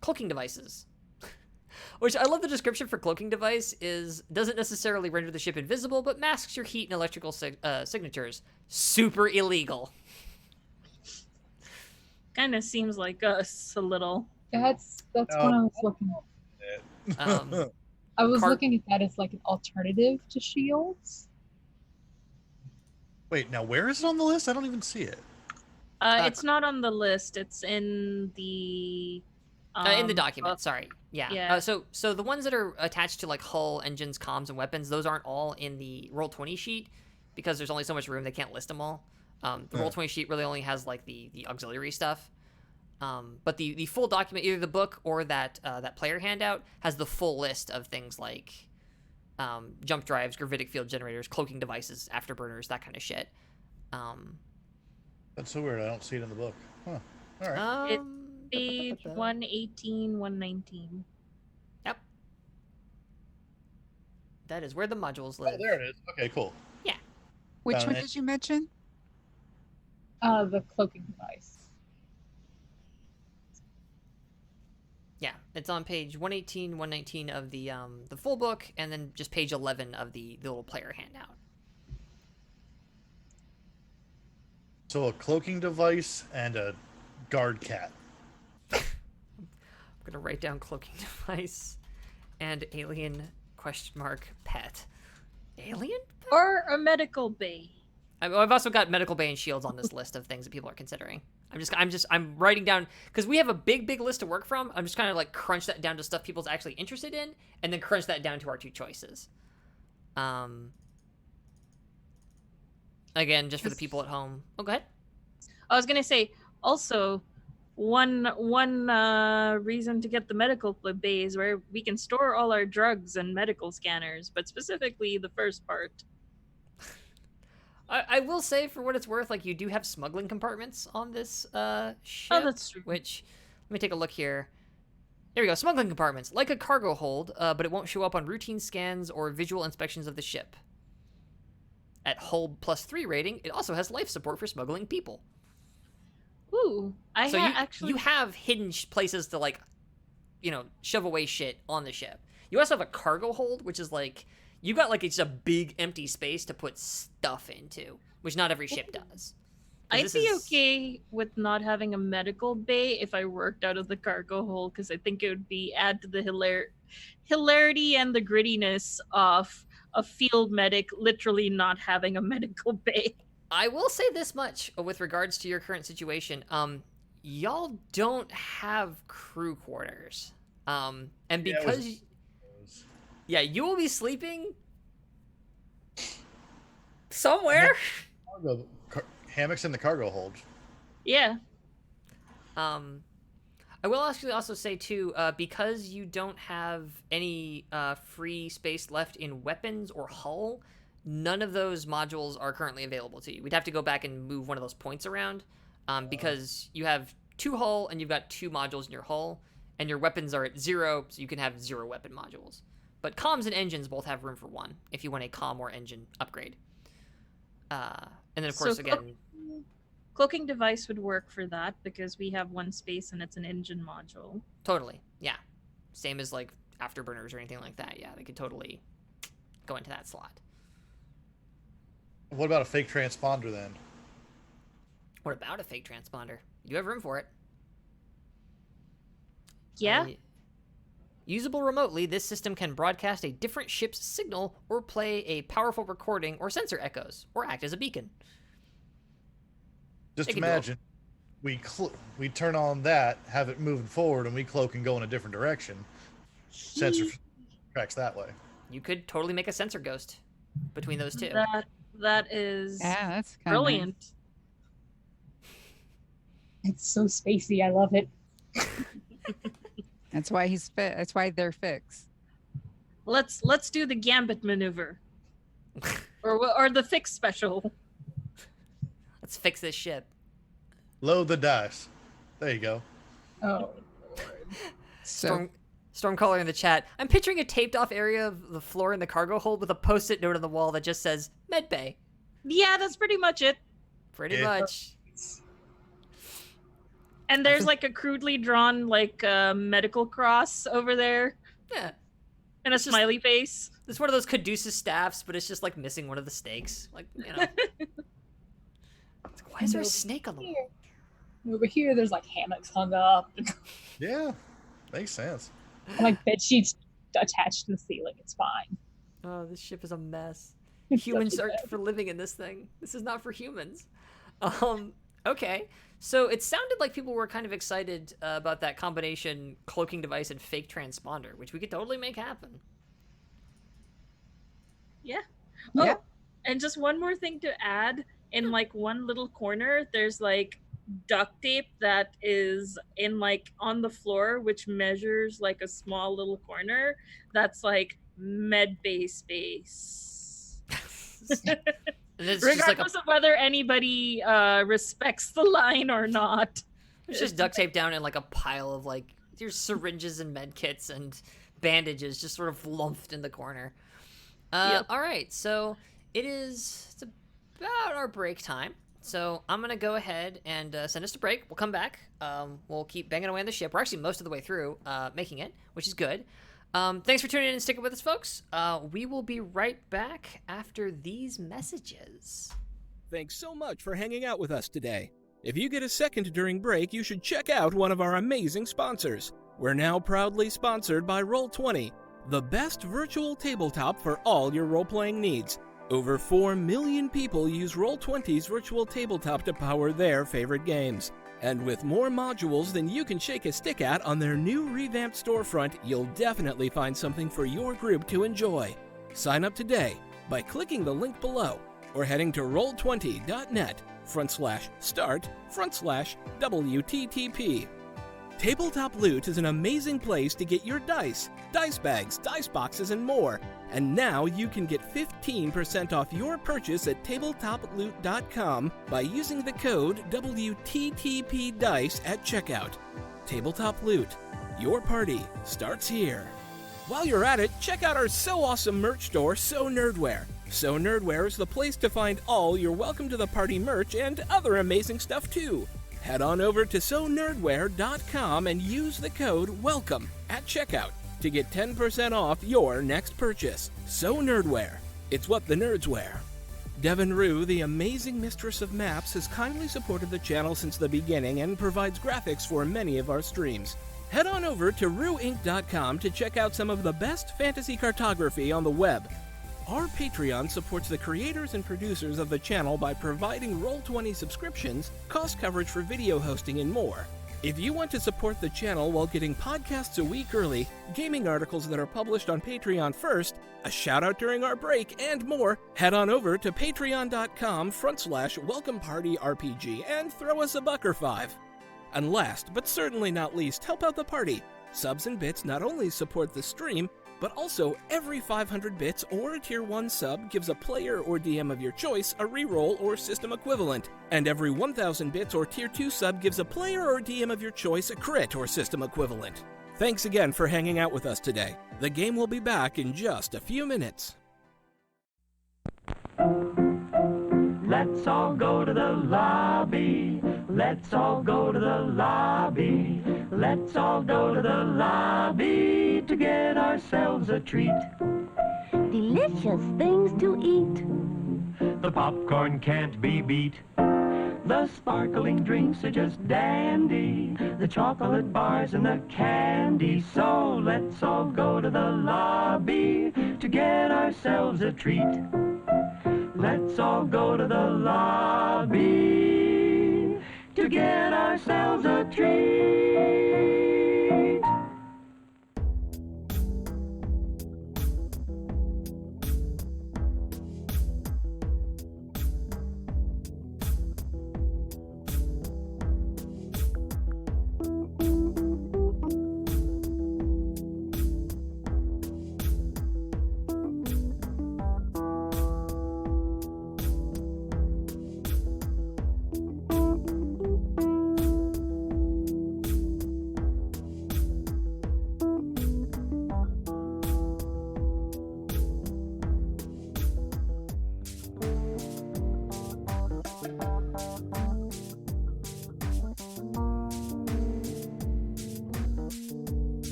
Cloaking devices. Which, I love the description for cloaking device doesn't necessarily render the ship invisible, but masks your heat and electrical signatures. Super illegal. Kind of seems like us a little. That's what I was looking it. I was Car- looking at that as like an alternative to shields. Wait, now where is it on the list? I don't even see it. It's not on the list. It's in the in the document, book. sorry. Yeah. Yeah. So the ones that are attached to like hull, engines, comms, and weapons, those aren't all in the Roll20 sheet because there's only so much room. They can't list them all. The Roll20 sheet really only has like the auxiliary stuff. But the full document, either the book or that player handout, has the full list of things like jump drives, gravitic field generators, cloaking devices, afterburners, that kind of shit. That's so weird. I don't see it in the book. Huh. All right. Page 118, 119. Yep. That is where the modules live. Oh, there it is. Okay, cool. Which Found one it. did you mention? The cloaking device. Yeah, it's on page 118, 119 of the full book, and then just page 11 of the little player handout. So a cloaking device and a guard cat. I'm gonna write down cloaking device and alien .pet. Alien? Or a medical bay. I've also got medical bay and shields on this list of things that people are considering. I'm writing down because we have a big list to work from. I'm just kind of like crunch that down to stuff people's actually interested in, and then crunch that down to our two choices. Again, just for the people at home. Oh, go ahead. I was gonna say also one reason to get the medical bay is where we can store all our drugs and medical scanners, but specifically the first part. I will say, for what it's worth, like you do have smuggling compartments on this ship. Oh, that's true. Which, let me take a look here. There we go, smuggling compartments, like a cargo hold, but it won't show up on routine scans or visual inspections of the ship. At hull +3 rating, it also has life support for smuggling people. Ooh, So actually you have hidden places to like, shove away shit on the ship. You also have a cargo hold, which is like you got like it's a big empty space to put stuff into, which not every ship does. 'Cause I'd this be is- okay with not having a medical bay if I worked out of the cargo hold, because I think it would be add to the hilarity and the grittiness of a field medic literally not having a medical bay. I will say this much with regards to your current situation. Y'all don't have crew quarters. And because you will be sleeping somewhere. Hammocks in the cargo hold. Yeah. I will actually also say too, because you don't have any free space left in weapons or hull, none of those modules are currently available to you. We'd have to go back and move one of those points around, because you have 2 hull and you've got 2 modules in your hull, and your weapons are at 0, so you can have 0 weapon modules. But comms and engines both have room for 1 if you want a comm or engine upgrade. And then of course again, Cloaking device would work for that because we have 1 space and it's an engine module. totally, yeah, same as like afterburners or anything like that. Yeah, they could totally go into that slot. What about a fake transponder then? What about a fake transponder? You have room for it. Yeah. Usable remotely, this system can broadcast a different ship's signal or play a powerful recording or sensor echoes or act as a beacon. Just They can do it. imagine we turn on that, have it moving forward, and we cloak and go in a different direction. Sensor tracks that way. You could totally make a sensor ghost between those two. That is Yeah, that's kind brilliant. It's so spacey. I love it. That's why he's fit. That's why they're fixed. Let's do the gambit maneuver. or the fix special. Let's fix this ship. Load the dice. There you go. Oh, So Stormcaller in the chat. I'm picturing a taped off area of the floor in the cargo hold with a post-it note on the wall that just says medbay. Yeah, that's pretty much it. Pretty Yeah. much. And there's like a crudely drawn like medical cross over there Yeah. and a It's just- smiley face. It's one of those Caduceus staffs, but it's just like missing one of the stakes. Like, It's like, why is there a snake on the wall? over here, there's like hammocks hung up. Yeah, makes sense. My bed sheets attached to the ceiling. It's fine. Oh, this ship is a mess. It's Humans such a aren't bed. for living in this thing. This is not for humans. Okay. So it sounded like people were kind of excited about that combination cloaking device and fake transponder, which we could totally make happen. Yeah. Yeah. Oh, and just one more thing to add. In like one little corner, there's like duct tape that is in like on the floor, which measures like a small little corner. That's like med bay space. And it's just like Regardless of whether anybody respects the line or not. there's just duct tape down in like a pile of like there's syringes and med kits and bandages just sort of lumped in the corner. Yep. All right, so it's about our break time. So I'm gonna go ahead and send us to break. We'll come back. We'll keep banging away on the ship. We're actually most of the way through making it, which is good. Thanks for tuning in and sticking with us, folks. We will be right back after these messages. Thanks so much for hanging out with us today. If you get a second during break, you should check out one of our amazing sponsors. We're now proudly sponsored by Roll20, the best virtual tabletop for all your role-playing needs. Over 4 million people use Roll20's virtual tabletop to power their favorite games. And with more modules than you can shake a stick at on their new revamped storefront, you'll definitely find something for your group to enjoy. Sign up today by clicking the link below or heading to roll20.net/start/WTTP. Tabletop Loot is an amazing place to get your dice bags, dice boxes, and more. And now you can get 15% off your purchase at tabletoploot.com by using the code WTTPDICE at checkout. Tabletop Loot. Your party starts here. While you're at it, check out our so awesome merch store, So Nerdware. So Nerdware is the place to find all your Welcome to the Party merch and other amazing stuff too. Head on over to sonerdware.com and use the code WELCOME at checkout to get 10% off your next purchase. So Nerdware. It's what the nerds wear. Devin Rue, the amazing mistress of maps, has kindly supported the channel since the beginning and provides graphics for many of our streams. Head on over to rueinc.com to check out some of the best fantasy cartography on the web. Our Patreon supports the creators and producers of the channel by providing Roll20 subscriptions, cost coverage for video hosting, and more. If you want to support the channel while getting podcasts a week early, gaming articles that are published on Patreon first, a shout out during our break, and more, head on over to patreon.com/welcomepartyrpg and throw us a buck or $5. And last, but certainly not least, help out the party. Subs and bits not only support the stream, but also every 500 bits or a Tier 1 sub gives a player or DM of your choice a reroll or system equivalent, and every 1000 bits or Tier 2 sub gives a player or DM of your choice a crit or system equivalent. Thanks again for hanging out with us today. The game will be back in just a few minutes. Let's all go to the lobby. Let's all go to the lobby. Let's all go to the lobby to get ourselves a treat. Delicious things to eat. The popcorn can't be beat. The sparkling drinks are just dandy. The chocolate bars and the candy. So let's all go to the lobby to get ourselves a treat. Let's all go to the lobby to get ourselves a treat.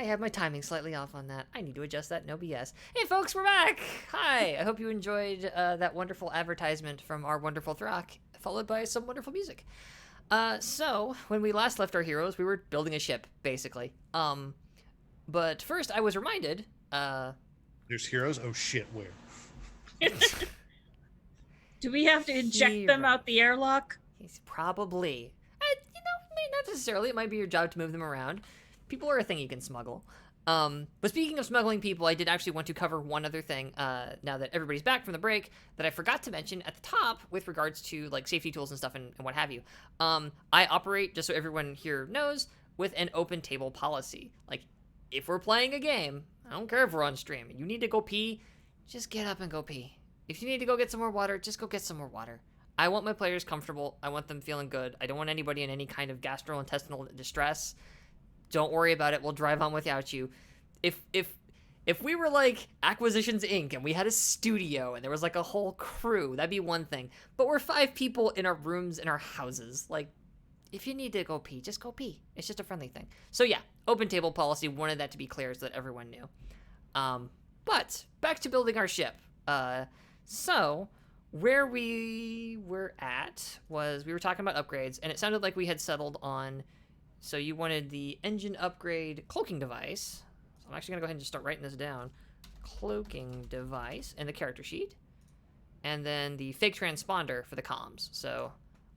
have my timing slightly off on that. I need to adjust that. No BS. Hey, folks, we're back. Hi. I hope you enjoyed that wonderful advertisement from our wonderful Thrak, followed by some wonderful music. So when we last left our heroes, we were building a ship, basically. But first, I was reminded. There's heroes. Oh shit, where? Do we have to eject them out the airlock? He's probably. Not necessarily. It might be your job to move them around. People are a thing you can smuggle. But speaking of smuggling people, I did actually want to cover one other thing, now that everybody's back from the break, that I forgot to mention at the top with regards to, like, safety tools and stuff and what have you. I operate, just so everyone here knows, with an open table policy. Like, if we're playing a game, I don't care if we're on stream, you need to go pee, just get up and go pee. If you need to go get some more water, just go get some more water. I want my players comfortable. I want them feeling good. I don't want anybody in any kind of gastrointestinal distress. Don't worry about it. We'll drive on without you. If we were like Acquisitions Inc. and we had a studio and there was like a whole crew, that'd be one thing. But we're 5 people in our rooms in our houses. Like, if you need to go pee, just go pee. It's just a friendly thing. So yeah, open table policy. Wanted that to be clear so that everyone knew. But back to building our ship. So where we were at was we were talking about upgrades, and it sounded like we had settled on. So you wanted the engine upgrade cloaking device. So I'm actually going to go ahead and just start writing this down. Cloaking device in the character sheet. And then the fake transponder for the comms. So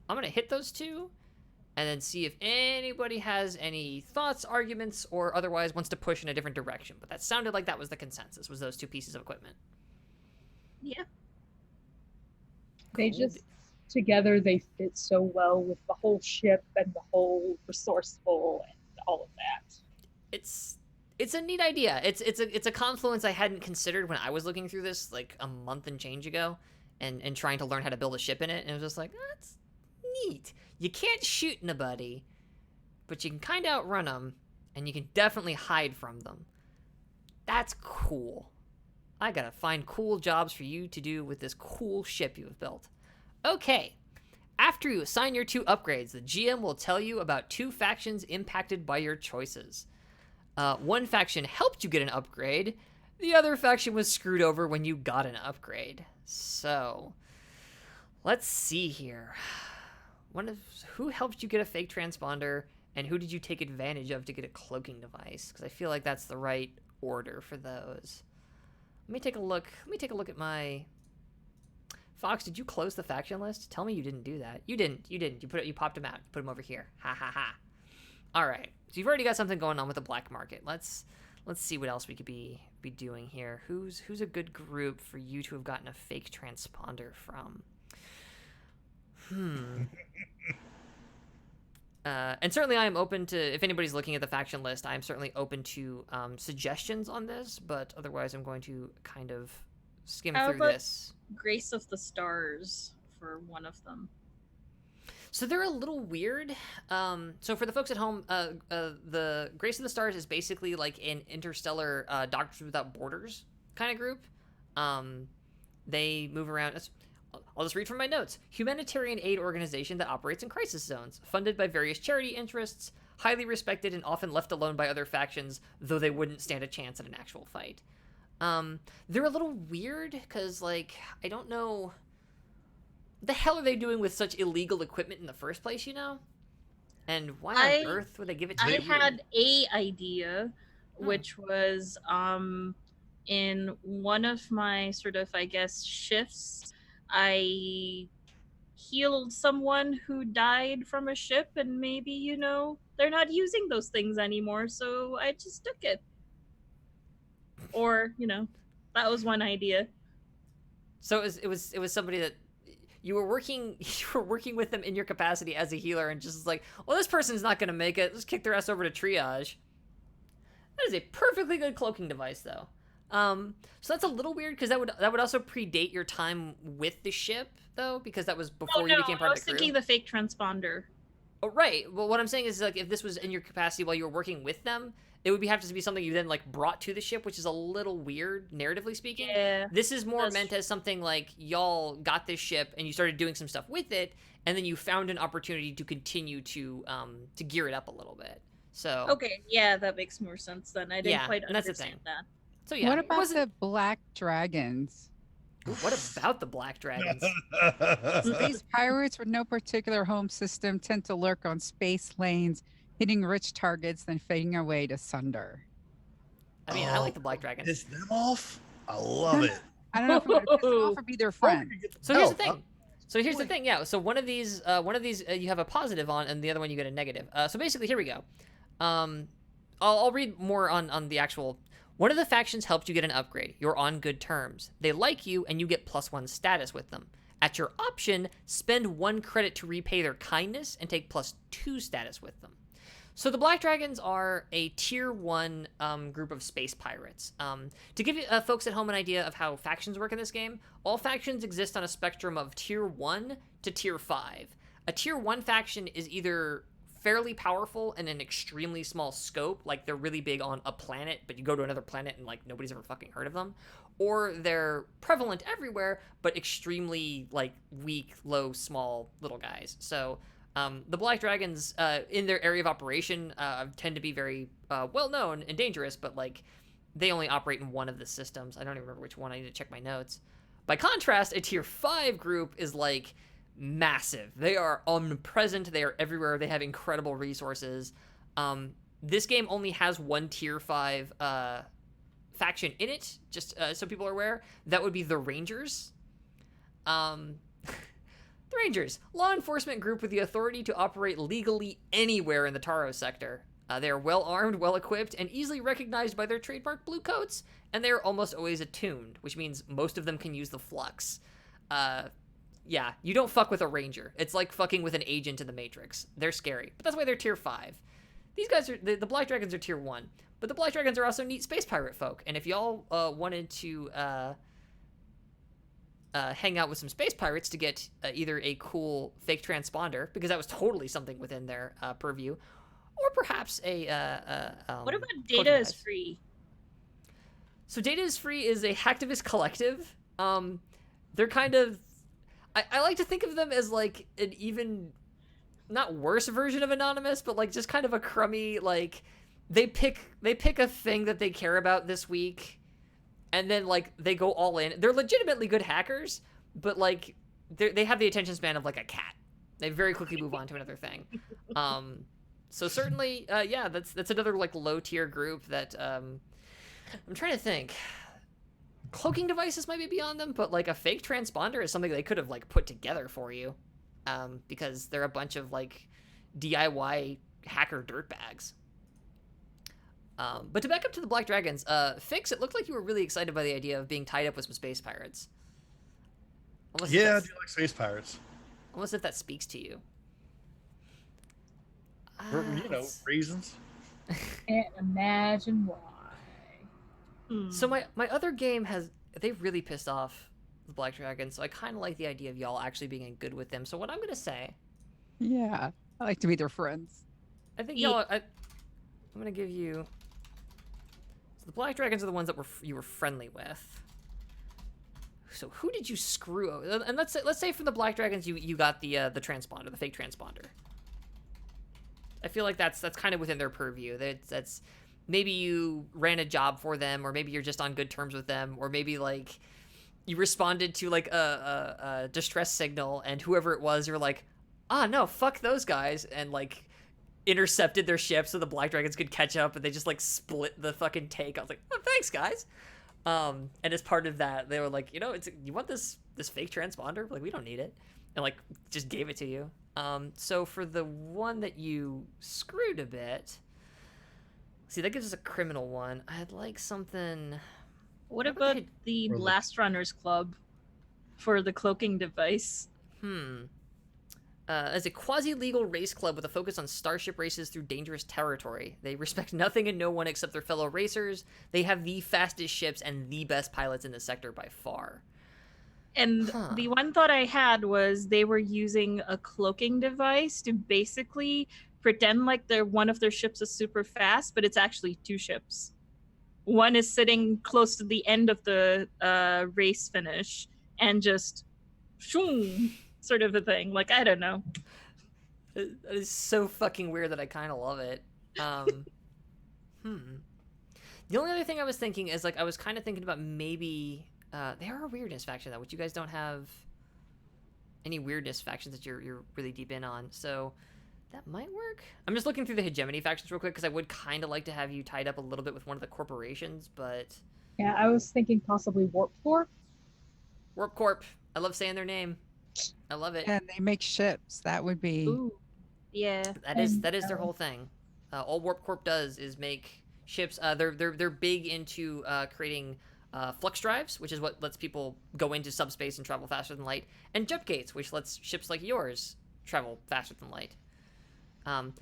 I'm going to hit those two and then see if anybody has any thoughts, arguments, or otherwise wants to push in a different direction. But that sounded like that was the consensus, was those 2 pieces of equipment. Yeah. They just, together, they fit so well with the whole ship and the whole resourceful and all of that. It's a neat idea. It's a confluence I hadn't considered when I was looking through this like a month and change ago and trying to learn how to build a ship in it. And it was just like, that's neat. You can't shoot anybody, but you can kind of outrun them, and you can definitely hide from them. That's cool. I gotta find cool jobs for you to do with this cool ship you have built. Okay. After you assign your 2 upgrades, the GM will tell you about 2 factions impacted by your choices. One faction helped you get an upgrade. The other faction was screwed over when you got an upgrade. So, let's see here. Who helped you get a fake transponder, and who did you take advantage of to get a cloaking device? Because I feel like that's the right order for those. Let me take a look. At my... Fox, did you close the faction list? Tell me you didn't do that. You didn't. You popped them out. You put them over here. Ha ha ha. All right. So you've already got something going on with the black market. Let's see what else we could be doing here. Who's a good group for you to have gotten a fake transponder from? And certainly I am open to, if anybody's looking at the faction list, I am certainly open to suggestions on this, but otherwise I'm going to kind of skim through this. Grace of the Stars for one of them. So they're a little weird. So for the folks at home, the Grace of the Stars is basically like an interstellar Doctors Without Borders kind of group. They move around. I'll just read from my notes. Humanitarian aid organization that operates in crisis zones, funded by various charity interests, highly respected and often left alone by other factions, though they wouldn't stand a chance at an actual fight. They're a little weird because, like, I don't know... What the hell are they doing with such illegal equipment in the first place, you know? And why on earth would they give it to you? I had a idea, which was, in one of my sort of, I guess, shifts, I healed someone who died from a ship, and maybe, you know, they're not using those things anymore, so I just took it. Or, you know, that was one idea. So it was somebody that you were working with them in your capacity as a healer, and just like, well, this person's not gonna make it. Let's kick their ass over to triage. That is a perfectly good cloaking device, though. So that's a little weird because that would also predate your time with the ship, though, because that was before you became part of the crew. I was thinking the fake transponder. Oh, right. Well, what I'm saying is, like, if this was in your capacity while you were working with them, it would have to be something you then, like, brought to the ship, which is a little weird, narratively speaking. Yeah. This is more meant as something like y'all got this ship and you started doing some stuff with it, and then you found an opportunity to continue to gear it up a little bit. So Okay, yeah, that makes more sense then. I didn't Yeah, quite and that's the understand thing. that. So yeah, What it about wasn't. the black dragons? Ooh, what about the black dragons? These pirates with no particular home system tend to lurk on space lanes, hitting rich targets, then fading away to sunder. I mean, I like the black dragons. Piss them off. I love it. I don't know if I'm going to piss them off or be their friend. So here's the Hell, thing. So here's the thing. Yeah. So one of these you have a positive on, and the other one you get a negative. So basically, here we go. I'll read more on the actual. One of the factions helped you get an upgrade. You're on good terms. They like you, and you get +1 status with them. At your option, spend 1 credit to repay their kindness and take +2 status with them. So the Black Dragons are a tier 1 group of space pirates. To give you folks at home an idea of how factions work in this game, all factions exist on a spectrum of tier 1 to tier 5. A tier 1 faction is either fairly powerful in an extremely small scope, like they're really big on a planet, but you go to another planet and like nobody's ever fucking heard of them, or they're prevalent everywhere, but extremely like weak, low, small little guys. So the Black Dragons, in their area of operation, tend to be very well known and dangerous, but like they only operate in one of the systems. I don't even remember which one. I need to check my notes. By contrast, a tier 5 group is like massive. They are omnipresent. They are everywhere. They have incredible resources. This game only has one tier 5 faction in it, just so people are aware. That would be the Rangers. The Rangers, law enforcement group with the authority to operate legally anywhere in the Taro sector. They are well armed, well equipped, and easily recognized by their trademark blue coats, and they are almost always attuned, which means most of them can use the flux. Yeah, you don't fuck with a ranger. It's like fucking with an agent in the Matrix. They're scary, but that's why they're tier 5. These guys are, the Black Dragons are tier 1, but the Black Dragons are also neat space pirate folk, and if y'all wanted to hang out with some space pirates to get either a cool fake transponder, because that was totally something within their purview, or perhaps a What about cloaking Data is device. Free? So Data is Free is a hacktivist collective. They're kind of, I like to think of them as like an even not worse version of Anonymous, but like just kind of a crummy, like they pick a thing that they care about this week, and then like they go all in. They're legitimately good hackers, but like they have the attention span of like a cat. They very quickly move on to another thing. So certainly, yeah, that's another like low tier group that I'm trying to think. Cloaking devices might be beyond them, but like a fake transponder is something they could have like put together for you, because they're a bunch of like DIY hacker dirtbags. But to back up to the Black Dragons, Fix, it looked like you were really excited by the idea of being tied up with some space pirates. Yeah, I do like space pirates. Unless if that speaks to you. For, reasons. Can't imagine why. So my other game they really pissed off the Black Dragons, so I kind of like the idea of y'all actually being in good with them. So what I'm gonna say, Yeah, I like to be their friends. I think y'all, I'm gonna give you. So the Black Dragons are the ones that you were friendly with. So who did you screw over? And let's say from the Black Dragons you got the transponder, the fake transponder. I feel like that's kind of within their purview. That's maybe you ran a job for them, or maybe you're just on good terms with them, or maybe like you responded to like a distress signal, and whoever it was, you're like, no, fuck those guys, and like intercepted their ship so the Black Dragons could catch up, and they just like split the fucking take. I was like, oh, thanks guys. And as part of that, they were like, you want this fake transponder? Like, we don't need it, and like just gave it to you. So for the one that you screwed a bit. See, that gives us a criminal one. I'd like something. What about the Blast Runners Club for the cloaking device? As a quasi-legal race club with a focus on starship races through dangerous territory. They respect nothing and no one except their fellow racers. They have the fastest ships and the best pilots in the sector by far. And the one thought I had was they were using a cloaking device to basically pretend like one of their ships is super fast, but it's actually 2 ships. One is sitting close to the end of the race finish and just shoom, sort of a thing. Like, I don't know. That is so fucking weird that I kind of love it. Um, The only other thing I was thinking is, like, I was kind of thinking about maybe they are a weirdness faction though, which you guys don't have any weirdness factions that you're really deep in on, so that might work. I'm just looking through the hegemony factions real quick because I would kind of like to have you tied up a little bit with one of the corporations, but Yeah, I was thinking possibly Warp Core. Warp Corp. I love saying their name. I love it. And they make ships. That would be. Ooh, yeah. That is their whole thing. All Warp Corp does is make ships. They're big into creating flux drives, which is what lets people go into subspace and travel faster than light, and jump gates, which lets ships like yours travel faster than light.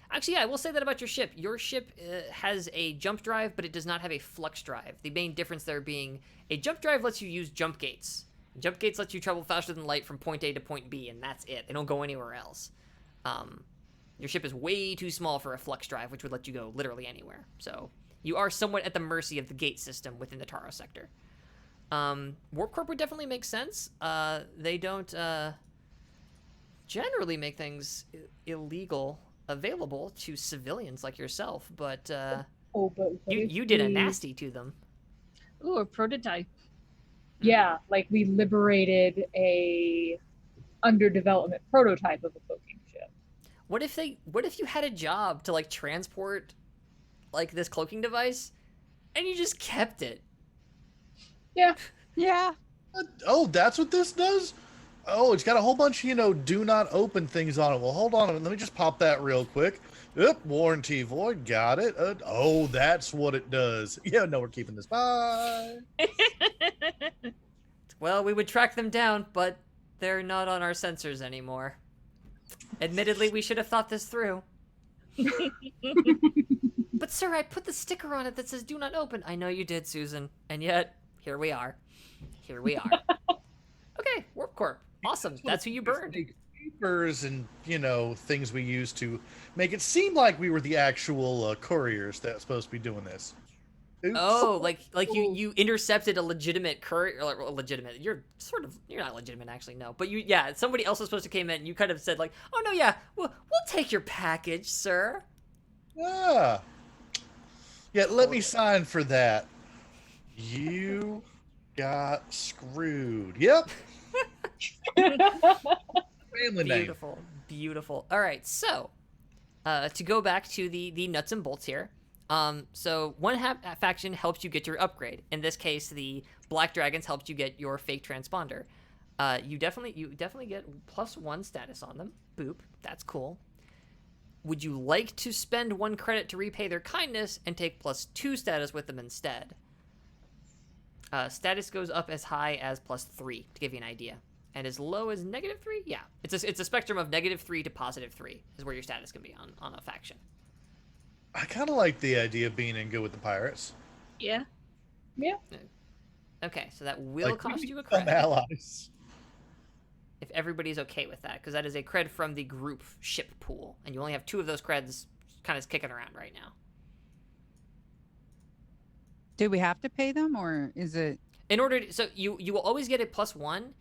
Actually, yeah, I will say that about your ship. Your ship has a jump drive, but it does not have a flux drive. The main difference there being a jump drive lets you use jump gates. Jump gates lets you travel faster than light from point A to point B, and that's it. They don't go anywhere else. Your ship is way too small for a flux drive, which would let you go literally anywhere. So you are somewhat at the mercy of the gate system within the Taro sector. Warp Corp would definitely make sense. They don't generally make things illegal available to civilians like yourself, but But you did a nasty to them. Ooh, a prototype. Yeah, like we liberated a under development prototype of a cloaking ship. What if you had a job to like transport like this cloaking device and you just kept it? Yeah. Yeah. Oh, that's what this does? Oh, it's got a whole bunch of, do not open things on it. Well, hold on. Let me just pop that real quick. Oop, warranty void. Got it. Oh, that's what it does. Yeah, no, we're keeping this. Bye. Well, we would track them down, but they're not on our sensors anymore. Admittedly, we should have thought this through. But sir, I put the sticker on it that says do not open. I know you did, Susan. And yet, here we are. Here we are. Okay, Warp Corp. Awesome. That's who you burned. Papers and, things we use to make it seem like we were the actual couriers that's supposed to be doing this. Oops. Oh, like you intercepted a legitimate courier, or legitimate. You're not legitimate actually, no. But somebody else was supposed to came in and you kind of said like, "Oh no, yeah, we'll take your package, sir." Yeah. Yeah, let me sign for that. You got screwed. Yep. Family name. Beautiful, beautiful. All right, so to go back to the nuts and bolts here. So one faction helps you get your upgrade. In this case, the Black Dragons helped you get your fake transponder. You definitely get +1 status on them. Boop, that's cool. Would you like to spend 1 credit to repay their kindness and take +2 status with them instead? Status goes up as high as +3 to give you an idea, and as low as -3. Yeah, it's a spectrum of -3 to +3 is where your status can be on a faction. I kind of like the idea of being in good with the pirates. Yeah. Yeah. Okay, so that will cost you a Some cred. allies. If everybody's okay with that, because that is a cred from the group ship pool, and you only have 2 of those creds kind of kicking around right now. Do we have to pay them, or is it? In order to, so you will always get a +1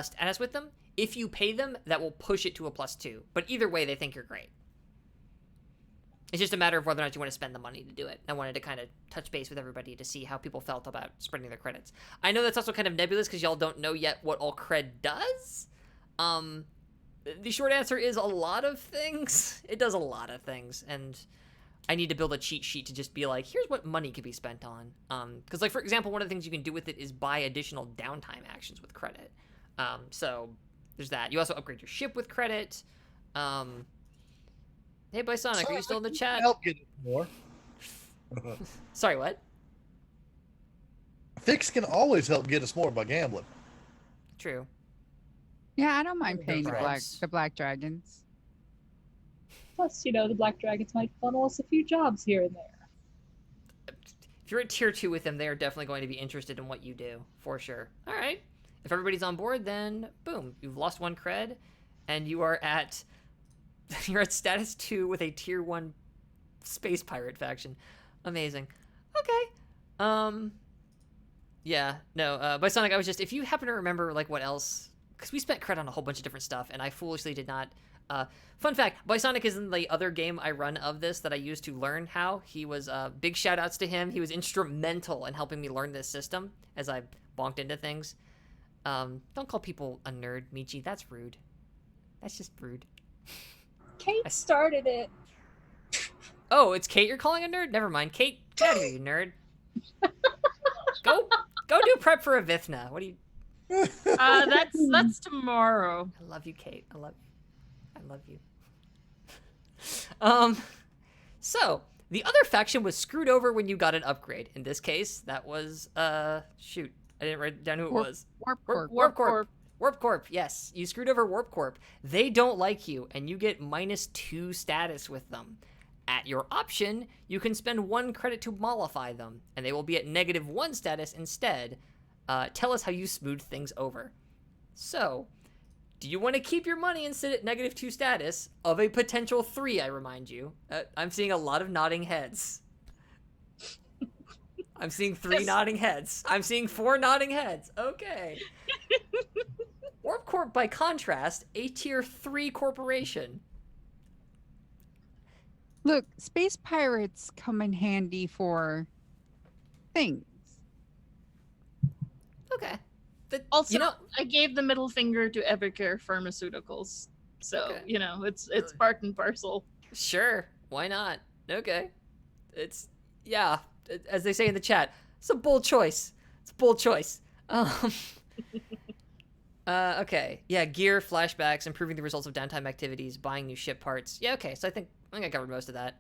status with them. If you pay them, that will push it to a +2. But either way, they think you're great. It's just a matter of whether or not you want to spend the money to do it. I wanted to kind of touch base with everybody to see how people felt about spreading their credits. I know that's also kind of nebulous because y'all don't know yet what all cred does. The short answer is a lot of things. It does a lot of things, and I need to build a cheat sheet to just be like, here's what money could be spent on. Because, like, for example, one of the things you can do with it is buy additional downtime actions with credit. So there's that. You also upgrade your ship with credit. Hey, Bisonic, are you still in the chat? Help get it more. Sorry, what? Fix can always help get us more by gambling. True. Yeah, I don't mind paying Creds. the Black Dragons. Plus, the Black Dragons might funnel us a few jobs here and there. If you're at tier 2 with them, they are definitely going to be interested in what you do, for sure. All right. If everybody's on board, then boom, you've lost 1 cred, and you are at status 2 with a tier 1 space pirate faction. Amazing. Okay. Yeah, no, Bisonic, I was just, if you happen to remember, like, what else, because we spent credit on a whole bunch of different stuff, and I foolishly did not Fun fact, Bysonic is in the other game I run of this that I used to learn how. He was, big shout outs to him. He was instrumental in helping me learn this system as I bonked into things. Don't call people a nerd, Michi. That's rude. That's just rude. Kate started it. Oh, it's Kate you're calling a nerd? Never mind. Kate, get out of here, you nerd. Go do prep for a Vithna. What do you... That's tomorrow. I love you, Kate. I love you. So, the other faction was screwed over when you got an upgrade. In this case, that was, shoot. I didn't write down who it was. Warp Corp. Warp Corp, yes. You screwed over Warp Corp. They don't like you, and you get -2 status with them. At your option, you can spend 1 credit to mollify them, and they will be at -1 status instead. Tell us how you smooth things over. So, do you want to keep your money and sit at -2 status of a potential 3, I remind you? I'm seeing a lot of nodding heads. I'm seeing 3 nodding heads. I'm seeing 4 nodding heads. Okay. Warp Corp, by contrast, a tier 3 corporation. Look, space pirates come in handy for things. Okay. But, Also, you know, I gave the middle finger to Evercare Pharmaceuticals. So, Okay. you know, it's part and parcel. sure, why not? Okay. It's, yeah, as they say in the chat, it's a bold choice. It's a bold choice. Okay. Yeah, gear, flashbacks, improving the results of downtime activities, buying new ship parts. Yeah, okay, so I think I covered most of that.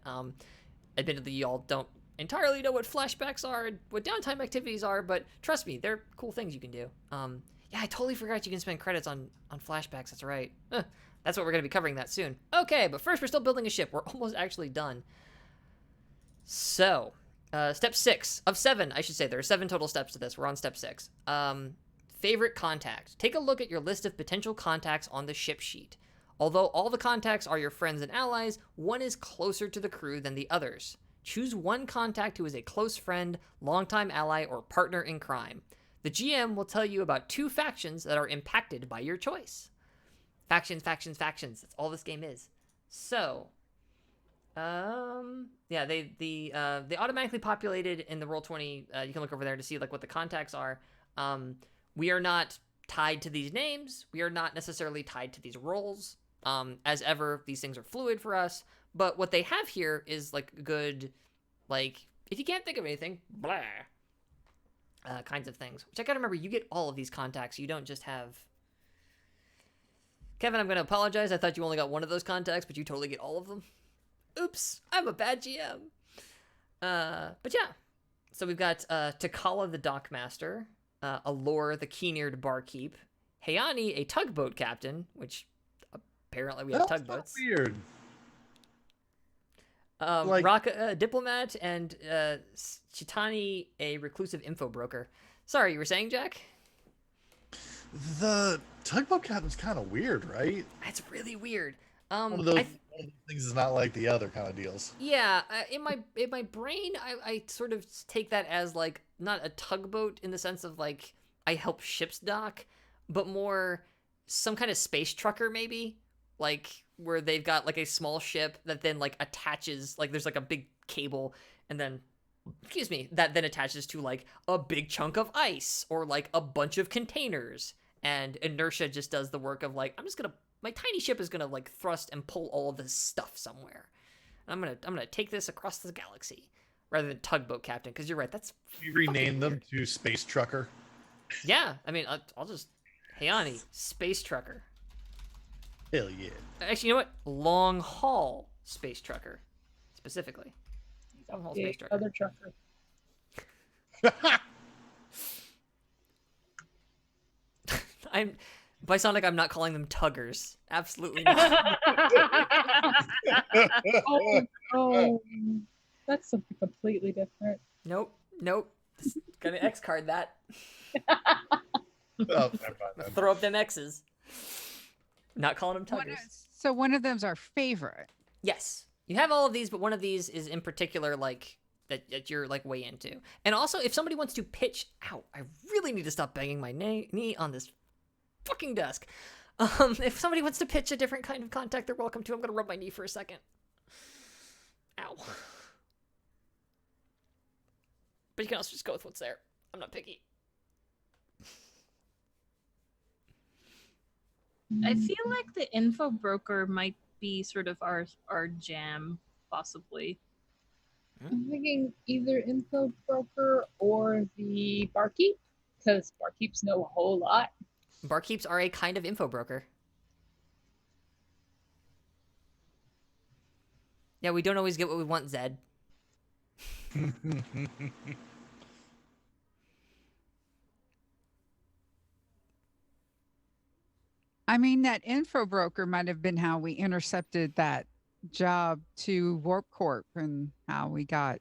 Admittedly, y'all don't entirely know what flashbacks are and what downtime activities are, but trust me, they're cool things you can do. Yeah, I totally forgot you can spend credits on flashbacks, that's right. That's what we're going to be covering that soon. Okay, but first we're still building a ship. We're almost actually done. So, step 6 of 7, I should say. There are 7 total steps to this. We're on step 6. Favorite contact. Take a look at your list of potential contacts on the ship sheet. Although all the contacts are your friends and allies, one is closer to the crew than the others. Choose one contact who is a close friend, longtime ally, or partner in crime. The GM will tell you about 2 factions that are impacted by your choice. Factions. That's all this game is. So, yeah, they automatically populated in the Roll20. You can look over there to see like what the contacts are. We are not tied to these names. We are not necessarily tied to these roles. As ever, these things are fluid for us. But what they have here is like good, like if you can't think of anything, blah, kinds of things. Which I gotta remember, you get all of these contacts. You don't just have. Kevin, I'm gonna apologize. I thought you only got one of those contacts, but you totally get all of them. Oops, I'm a bad GM. But yeah, so we've got Takala the Dockmaster, Allure the keen-eared barkeep, Hayani a tugboat captain, which apparently we have That's tugboats. Weird. Raka a diplomat, and Chitani a reclusive info broker. Sorry, you were saying, Jack? The tugboat captain's kind of weird, right? That's really weird. One of those things is not like the other kind of deals. Yeah, in my brain, I sort of take that as like not a tugboat in the sense of like I help ships dock, but more some kind of space trucker maybe, like where they've got like a small ship that then like attaches, like there's like a big cable and then that then attaches to like a big chunk of ice or like a bunch of containers, and inertia just does the work of like my tiny ship is gonna like thrust and pull all of this stuff somewhere. I'm gonna take this across the galaxy rather than tugboat captain, because you're right, that's You rename them to space trucker. yeah. I mean, I'll just Hayani space trucker. Hell yeah. Actually, you know what? Long haul space trucker, specifically. Long haul space trucker. Other trucker. Bysonic, I'm not calling them tuggers. Absolutely not. Oh, that's something completely different. Nope. Just gonna X card that. Oh, never mind then. Throw up them X's. Not calling them tuggers. So one of them's our favorite. Yes. You have all of these, but one of these is in particular like that you're like way into. And also, if somebody wants to pitch out, I really need to stop banging my knee on this fucking desk. If somebody wants to pitch a different kind of contact, they're welcome to. I'm gonna rub my knee for a second. Ow. But you can also just go with what's there. I'm not picky. I feel like the info broker might be sort of our jam, possibly. I'm thinking either info broker or the barkeep, because barkeeps know a whole lot. Barkeeps are a kind of info broker. Yeah, we don't always get what we want, Zed. I mean, that info broker might have been how we intercepted that job to Warp Corp and how we got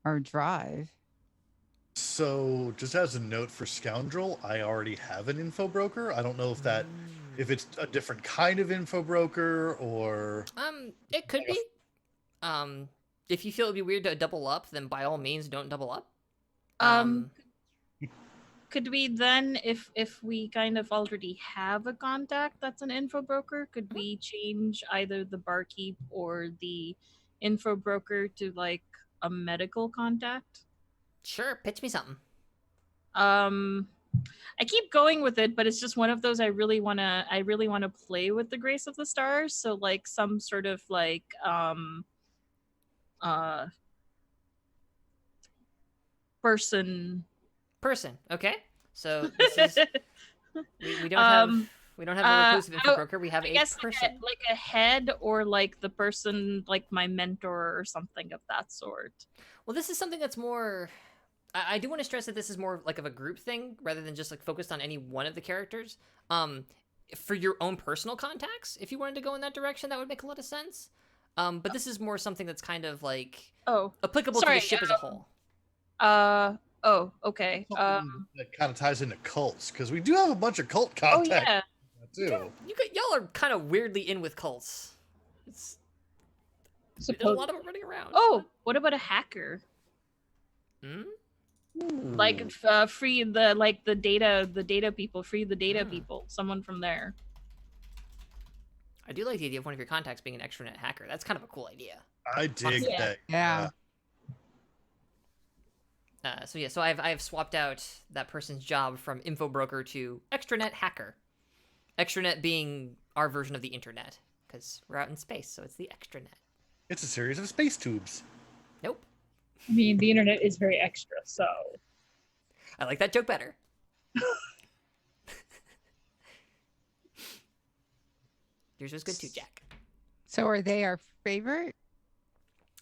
our drive. So, just as a note for Scoundrel, I already have an info broker. I don't know if it's a different kind of info broker or It could be. If you feel it'd be weird to double up, then by all means don't double up. Could we then, if we kind of already have a contact that's an info broker, could we change either the barkeep or the info broker to like a medical contact? Sure, pitch me something. I keep going with it, but it's just one of those I really wanna play with the Grace of the Stars. So like some sort of like person. Okay. So this is we don't have a reclusive info broker. We have I a guess person. like a head or like the person like my mentor or something of that sort. Well, this is something that's more. I do want to stress that this is more like of a group thing rather than just like focused on any one of the characters. For your own personal contacts, if you wanted to go in that direction, that would make a lot of sense. But this is more something that's kind of like applicable to the ship as a whole. Oh, okay. That kind of ties into cults because we do have a bunch of cult contacts too. Y'all are kind of weirdly in with cults. There's a lot of them running around. Oh, what about a hacker? Like free the data people, free the data people, someone from there. I do like the idea of one of your contacts being an extranet hacker. That's kind of a cool idea. I dig that. Yeah. So I've swapped out that person's job from info broker to extranet hacker. Extranet being our version of the internet, because we're out in space, so it's the extranet. It's a series of space tubes. Nope. I mean, the internet is very extra, so. I like that joke better. Yours was good too, Jack. So are they our favorite?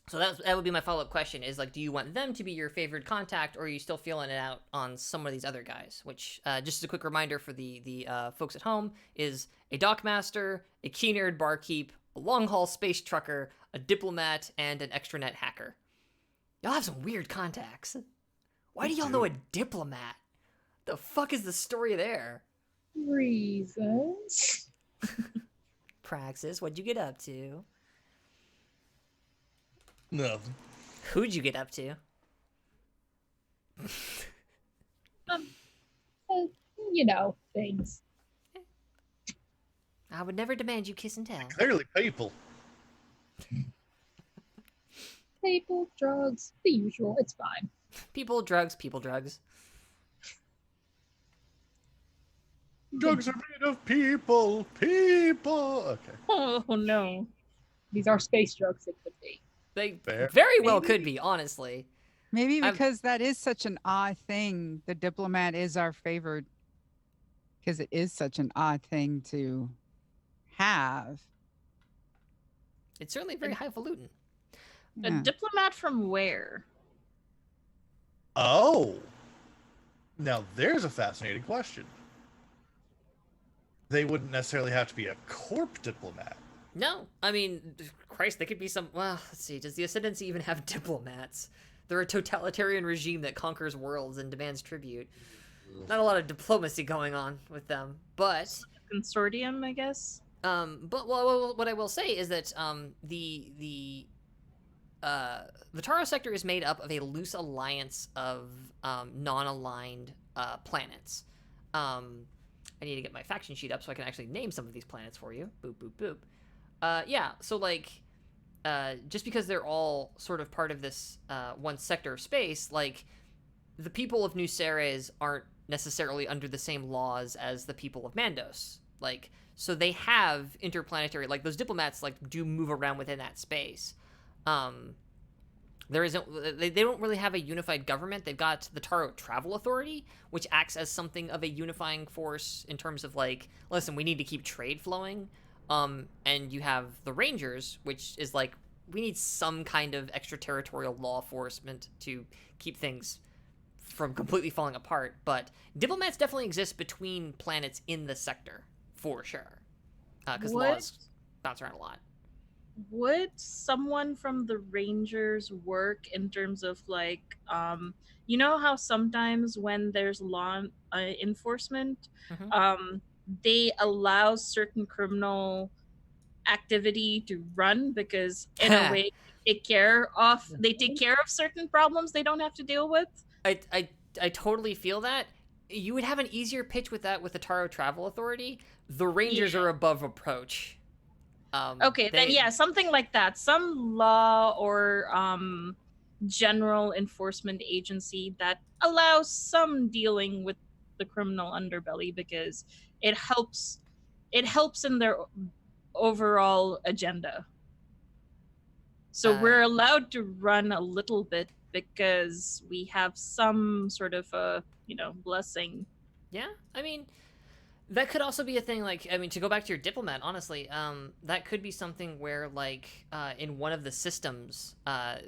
So that would be my follow-up question is, like, do you want them to be your favorite contact, or are you still feeling it out on some of these other guys? Which, just as a quick reminder for the folks at home, is a dockmaster, a key-nerd barkeep, a long-haul space trucker, a diplomat, and an extranet hacker. Y'all have some weird contacts. Why do y'all know a diplomat? The fuck is the story there? Reasons. Praxis, what'd you get up to? Nothing. Who'd you get up to? You know, things. I would never demand you kiss and tell. Clearly, people. People, drugs, the usual. It's fine. People, drugs, people, drugs. Drugs are made of people. People. Okay. Oh no. These are space drugs. It could be. They Fair. very well could be, honestly. Maybe because that is such an odd thing. The diplomat is our favorite because it is such an odd thing to have. It's certainly very highfalutin. A diplomat from where? Oh. Now, there's a fascinating question. They wouldn't necessarily have to be a corp diplomat. No, I mean, Christ, they could be some. Well, let's see. Does the Ascendancy even have diplomats? They're a totalitarian regime that conquers worlds and demands tribute. Not a lot of diplomacy going on with them, but Consortium, I guess. But what I will say is that the Taro sector is made up of a loose alliance of non-aligned planets. I need to get my faction sheet up so I can actually name some of these planets for you. Boop, boop, boop. Yeah, so, like, just because they're all sort of part of this one sector of space, like, the people of New Ceres aren't necessarily under the same laws as the people of Mandos. Like, so they have interplanetary, like, those diplomats, like, do move around within that space. There isn't, they don't really have a unified government. They've got the Taro Travel Authority, which acts as something of a unifying force in terms of, like, listen, we need to keep trade flowing. And you have the Rangers, which is like, we need some kind of extraterritorial law enforcement to keep things from completely falling apart. But diplomats definitely exist between planets in the sector, for sure. Because laws bounce around a lot. Would someone from the Rangers work in terms of, like, you know how sometimes when there's law enforcement, they allow certain criminal activity to run because in a way they take care of certain problems they don't have to deal with? I totally feel that. You would have an easier pitch with that with the Taro Travel Authority. The Rangers are above reproach. Okay, then yeah, something like that. Some law or general enforcement agency that allows some dealing with the criminal underbelly because it helps in their overall agenda. So we're allowed to run a little bit because we have some sort of a, blessing. Yeah, I mean, that could also be a thing, like, I mean, to go back to your diplomat, honestly, that could be something where, like, in one of the systems,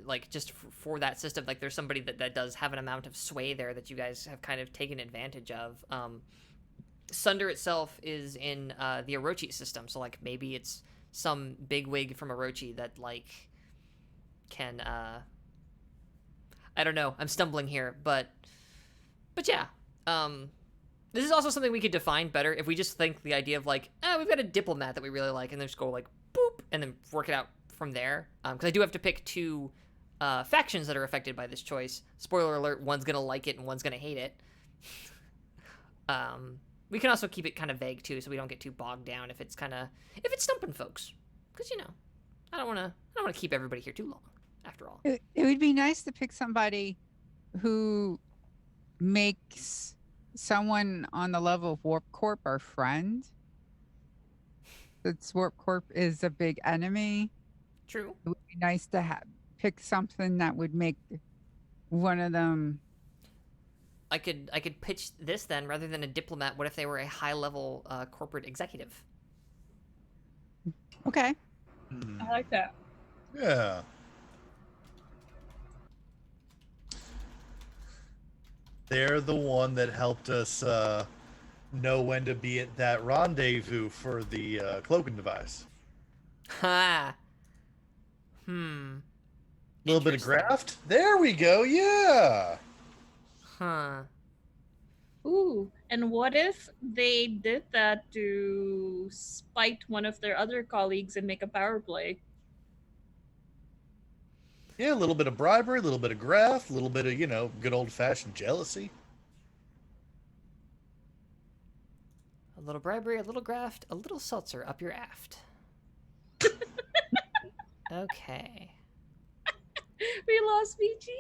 like, just for that system, like, there's somebody that does have an amount of sway there that you guys have kind of taken advantage of. Asunder itself is in the Orochi system, so, like, maybe it's some bigwig from Orochi that, like, can, I don't know, I'm stumbling here, but yeah, this is also something we could define better if we just think the idea of, like, we've got a diplomat that we really like, and then just go, like, boop, and then work it out from there. Because I do have to pick two factions that are affected by this choice. Spoiler alert, one's going to like it and one's going to hate it. We can also keep it kind of vague, too, so we don't get too bogged down if it's stumping folks. Because, I don't want to keep everybody here too long, after all. It would be nice to pick somebody who makes someone on the level of Warp Corp our friend. Since Warp Corp is a big enemy. True. It would be nice to pick something that would make one of them. I could pitch this then, rather than a diplomat. What if they were a high-level corporate executive? Okay. I like that. Yeah. They're the one that helped us know when to be at that rendezvous for the cloaking device. Ha. A little bit of graft. There we go. Yeah. Huh. Ooh, and what if they did that to spite one of their other colleagues and make a power play? Yeah, a little bit of bribery, a little bit of graft, a little bit of, good old-fashioned jealousy. A little bribery, a little graft, a little seltzer up your aft. Okay. We lost Michi.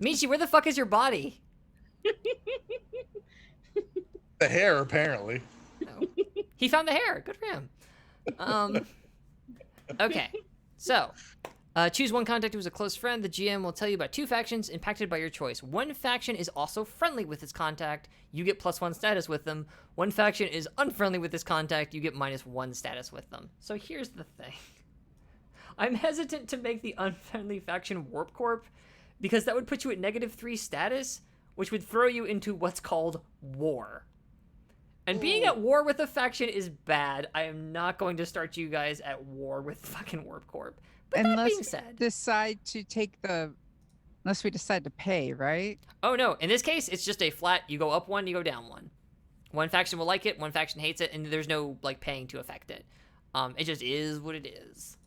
Michi, where the fuck is your body? The hair, apparently. No. He found the hair. Good for him. Okay. So, choose one contact who is a close friend. The GM will tell you about two factions impacted by your choice. One faction is also friendly with its contact. You get +1 status with them. One faction is unfriendly with this contact. You get -1 status with them. So here's the thing. I'm hesitant to make the unfriendly faction Warp Corp because that would put you at -3 status, which would throw you into what's called war. And being at war with a faction is bad. I am not going to start you guys at war with fucking Warp Corp. But that being said, unless we decide to pay, right? Oh no, in this case, it's just a flat, you go up 1, you go down 1. One faction will like it, one faction hates it, and there's no, like, paying to affect it. It just is what it is.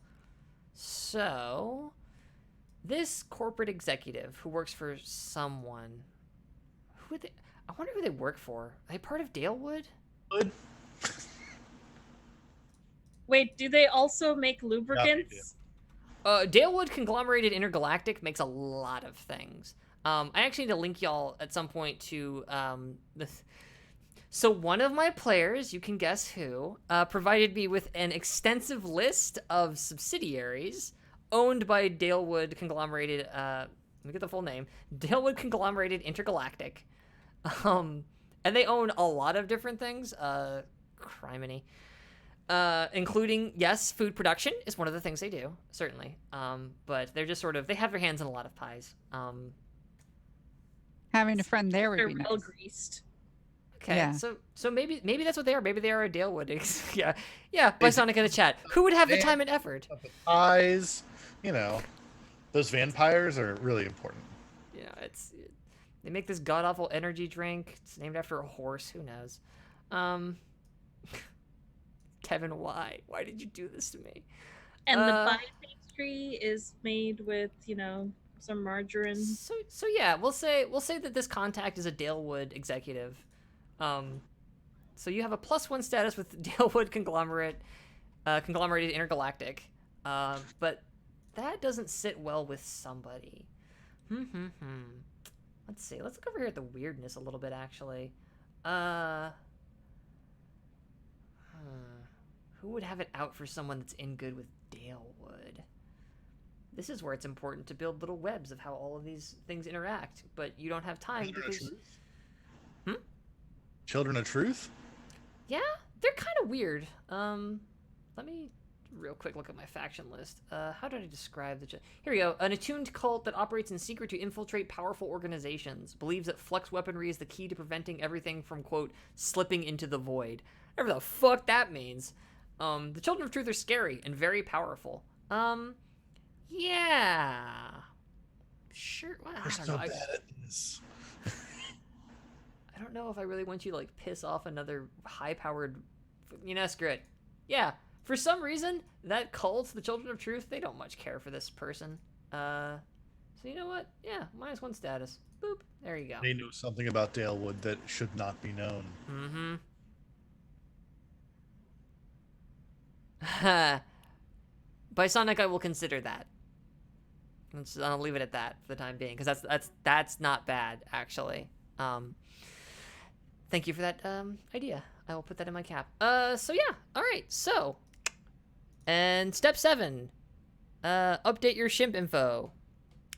So, this corporate executive who works for someone, I wonder who they work for. Are they part of Dalewood? Good. Wait, do they also make lubricants? Dalewood Conglomerated Intergalactic makes a lot of things. I actually need to link y'all at some point to So one of my players, you can guess who, provided me with an extensive list of subsidiaries owned by Dalewood Conglomerated. Let me get the full name: Dalewood Conglomerated Intergalactic. And they own a lot of different things. Criminy. Including, yes, food production is one of the things they do, certainly. But they're just sort of, they have their hands in a lot of pies. Having a friend there would They're be well nice. greased. Okay, Yeah. so maybe that's what they are. Maybe they are a Dalewood. yeah. By Sonic in the chat. Who would have the time and effort? The pies, you know, those vampires are really important. Yeah, they make this god awful energy drink. It's named after a horse. Who knows? Kevin, why? Why did you do this to me? And the pie pastry is made with, some margarine. So yeah, we'll say that this contact is a Dalewood executive. So you have a +1 status with Dalewood Conglomerated Intergalactic. But that doesn't sit well with somebody. Let's see. Let's look over here at the weirdness a little bit, actually. Who would have it out for someone that's in good with Dalewood? This is where it's important to build little webs of how all of these things interact, but you don't have time because... Children of Truth? Yeah, they're kind of weird. Let me real quick look at my faction list. How did I describe the... Here we go. An attuned cult that operates in secret to infiltrate powerful organizations. Believes that flux weaponry is the key to preventing everything from, quote, slipping into the void. Whatever the fuck that means. The Children of Truth are scary and very powerful. Yeah. Sure. Well, We're so bad at this. I don't know if I really want you to, like, piss off another high-powered... Screw it. Yeah. For some reason, that cult, the Children of Truth, they don't much care for this person. So you know what? Yeah, -1 status. Boop. There you go. They know something about Dalewood that should not be known. By Sonic, I will consider that. I'll leave it at that for the time being, because that's not bad, actually. Thank you for that idea. I will put that in my cap. So yeah, all right. So, and step 7, update your shimp info.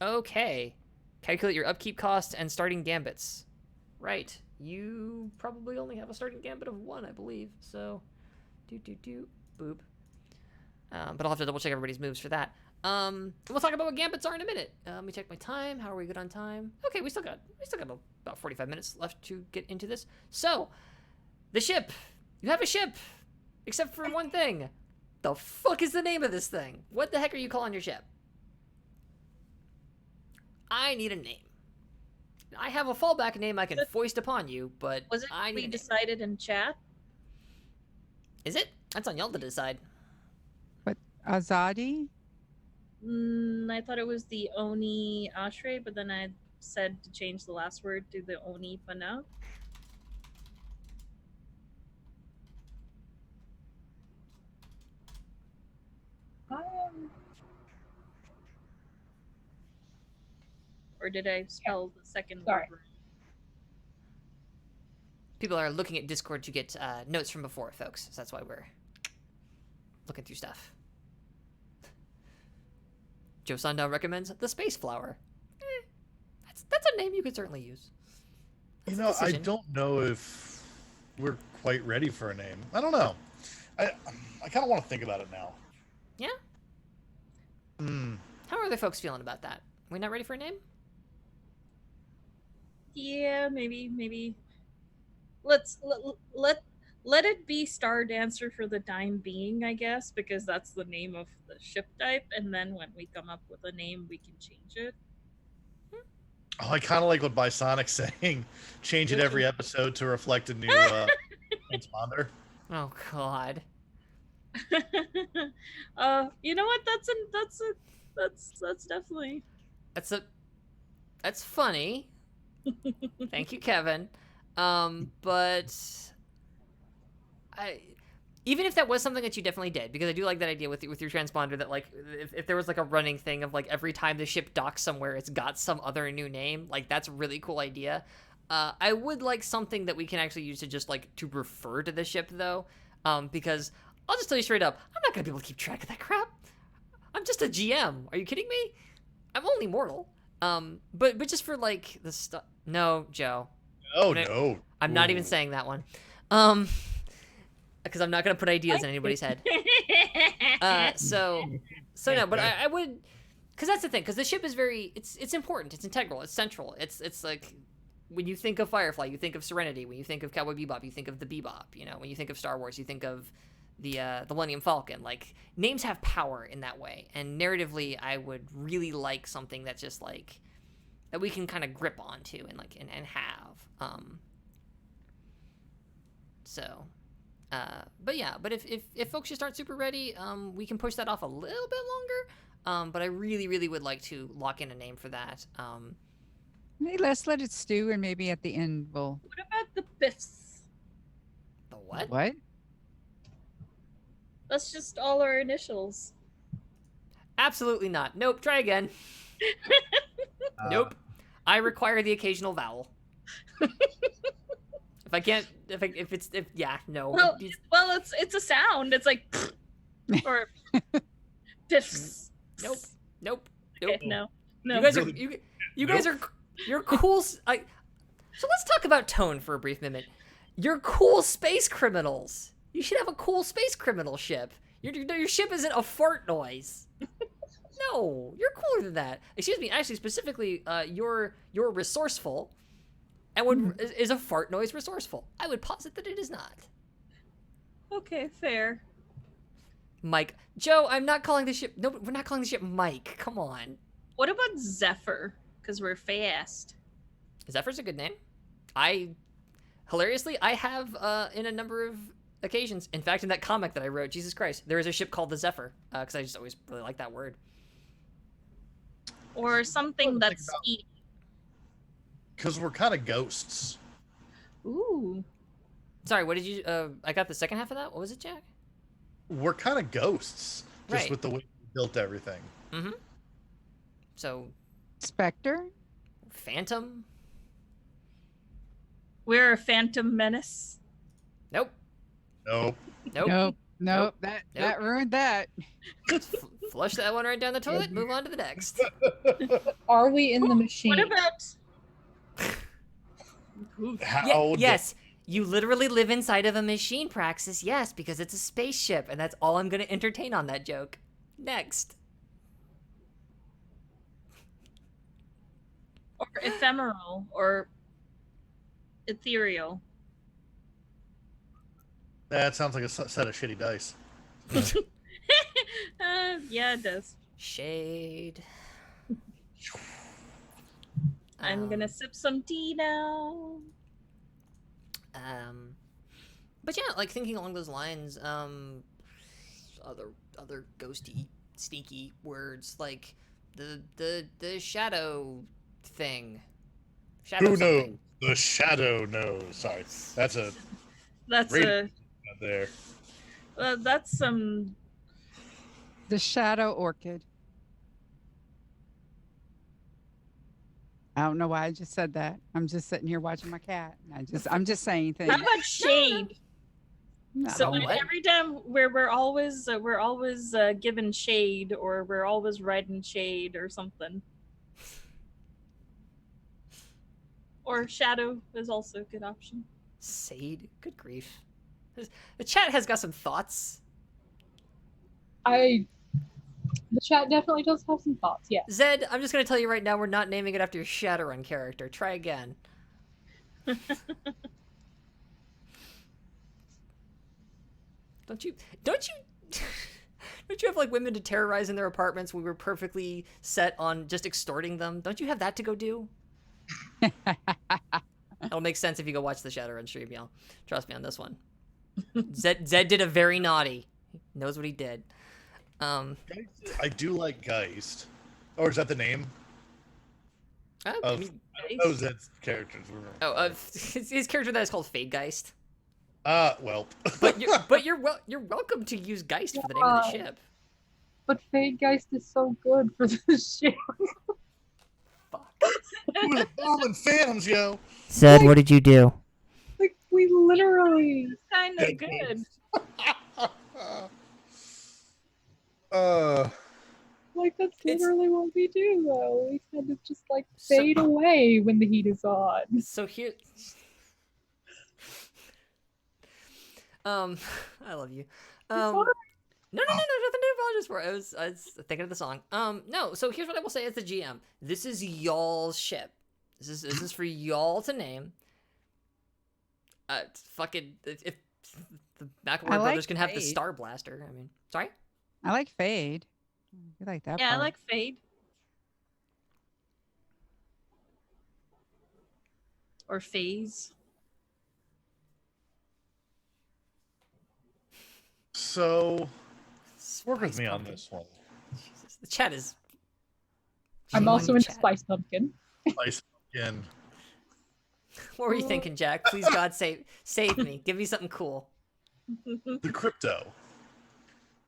Okay, calculate your upkeep cost and starting gambits. Right. You probably only have a starting gambit of 1, I believe. So, boop. But I'll have to double check everybody's moves for that. We'll talk about what gambits are in a minute. Let me check my time. How are we good on time? Okay, we still got about 45 minutes left to get into this. So, the ship. You have a ship, except for one thing. The fuck is the name of this thing? What the heck are you calling your ship? I need a name. I have a fallback name I can foist upon you, but Was it I need we a name. decided in chat? Is it? That's on y'all to decide. But Azadi? I thought it was the Oni Ashray, but then I said to change the last word to the Oni Pana. Or did I spell the second Sorry. word? People are looking at Discord to get notes from before, folks. So that's why we're looking through stuff. Joe Sundown recommends the Space Flower. That's a name you could certainly use. That's a I decision. don't know if we're quite ready for a name. I don't know. I kind of want to think about it now. Yeah? Hmm. How are other folks feeling about that? We not ready for a name? Yeah, maybe. Let it be Star Dancer for the time being, I guess, because that's the name of the ship type, and then when we come up with a name, we can change it. Oh, I kind of like what Bisonic's saying. Change it every episode to reflect a new transponder. Oh God. You know what? That's definitely. That's funny. Thank you, Kevin. But even if that was something that you definitely did, because I do like that idea with your transponder that like if there was like a running thing of like every time the ship docks somewhere, it's got some other new name. Like that's a really cool idea. I would like something that we can actually use to just like to refer to the ship though, because I'll just tell you straight up, I'm not gonna be able to keep track of that crap. I'm just a GM. Are you kidding me? I'm only mortal. But just for like the stuff. No, Joe. Oh no. I'm not even saying that one. Because I'm not gonna put ideas in anybody's head. So no, but I would, because that's the thing. Because the ship is very, it's important. It's integral. It's central. It's like when you think of Firefly, you think of Serenity. When you think of Cowboy Bebop, you think of the Bebop. You know, when you think of Star Wars, you think of the Millennium Falcon. Like names have power in that way. And narratively, I would really like something that's just like that we can kind of grip onto and like and have. So. But yeah, but if folks just aren't super ready, we can push that off a little bit longer. But I really would like to lock in a name for that. Hey, let's let it stew, and maybe at the end we'll. What about the Biffs? The what? What? That's just all our initials. Absolutely not. Nope. Try again. Nope. I require the occasional vowel. If I can't, yeah, no. Well, it's a sound. It's like, or Biffs. Nope. Okay, no. You guys are you're cool. So let's talk about tone for a brief minute. You're cool space criminals. You should have a cool space criminal ship. Your ship isn't a fart noise. No, you're cooler than that. Excuse me. Actually, specifically, you're resourceful. And is a fart noise resourceful? I would posit that it is not. Okay, fair. Mike. Joe, I'm not calling the ship... No, we're not calling the ship Mike. Come on. What about Zephyr? Because we're fast. Zephyr's a good name. Hilariously, I have in a number of occasions. In fact, in that comic that I wrote, Jesus Christ, there is a ship called the Zephyr. Because I just always really like that word. Or something that's speedy. Because we're kind of ghosts. Ooh. Sorry, what did you... I got the second half of that. What was it, Jack? We're kind of ghosts. Just Right. with the way we built everything. Mm-hmm. So... Spectre? Phantom? We're a Phantom Menace. Nope. Nope. Nope. That ruined that. Flush that one right down the toilet. Move on to the next. Are we in the machine? What about... Yes, you literally live inside of a machine, Praxis. Yes, because it's a spaceship, and that's all I'm going to entertain on that joke. Next. Or ephemeral, or ethereal. That sounds like a set of shitty dice. Yeah, it does. Shade. I'm gonna sip some tea now. But yeah, like thinking along those lines, other ghosty, sneaky words like the shadow thing. Shadow Who knows? something. The shadow knows. Sorry, that's That's there. that's some. The shadow orchid. I don't know why I just said that. I'm just sitting here watching my cat. I'm just saying things. How about shade? No. So what? every time we're always given shade, or we're always riding shade or something. Or shadow is also a good option. Sade? Good grief. The chat has got some thoughts. The chat definitely does have some thoughts, yes. Zed, I'm just going to tell you right now, we're not naming it after your Shadowrun character. Try again. Don't you have like women to terrorize in their apartments? We were perfectly set on just extorting them. Don't you have that to go do? It'll make sense if you go watch the Shadowrun stream, y'all. Trust me on this one. Zed did a very naughty. He knows what he did. I do like Geist. Or is that the name? I Those characters were. Oh, his character that is called Fadegeist. Well. You're welcome to use Geist for the name of the ship. But Fadegeist is so good for the ship. Fuck. Who was bombing phantoms, yo? Said, what did you do? Like, we literally... It's kind of good. Like, that's literally what we do, though. We kind of just, like, fade away when the heat is on. So here... I love you. No, nothing to apologize for. I was thinking of the song. No, so here's what I will say as the GM. This is y'all's ship. This is for y'all to name. Fucking, if the McElroy brothers can have the Star Blaster, I mean, sorry? I like Fade. You like that Yeah, part. I like Fade. Or Phase. So, work with me on this one. Jesus, the chat is... I'm also into Spice Pumpkin. Spice Pumpkin. What were you thinking, Jack? Please, God, save me. Give me something cool. The crypto.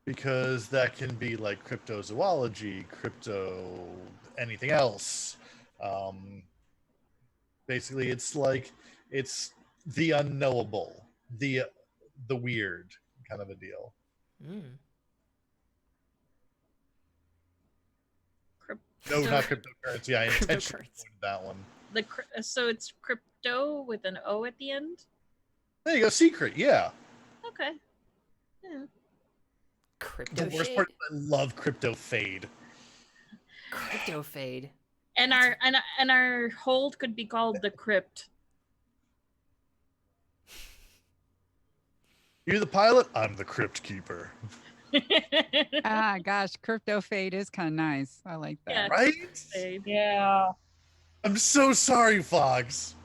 Because that can be like cryptozoology, crypto anything else. Basically, it's the unknowable, the weird kind of a deal. No, not cryptocurrency. I intentionally pointed that one. So it's crypto with an O at the end? There you go, secret, yeah. Okay. Yeah. Crypto The worst shade? part is I love Crypto Fade. Crypto Fade. And our hold could be called the Crypt. You're the pilot, I'm the Crypt Keeper. Gosh, Crypto Fade is kind of nice. I like that. Yeah, Right? Yeah. I'm so sorry, Fox.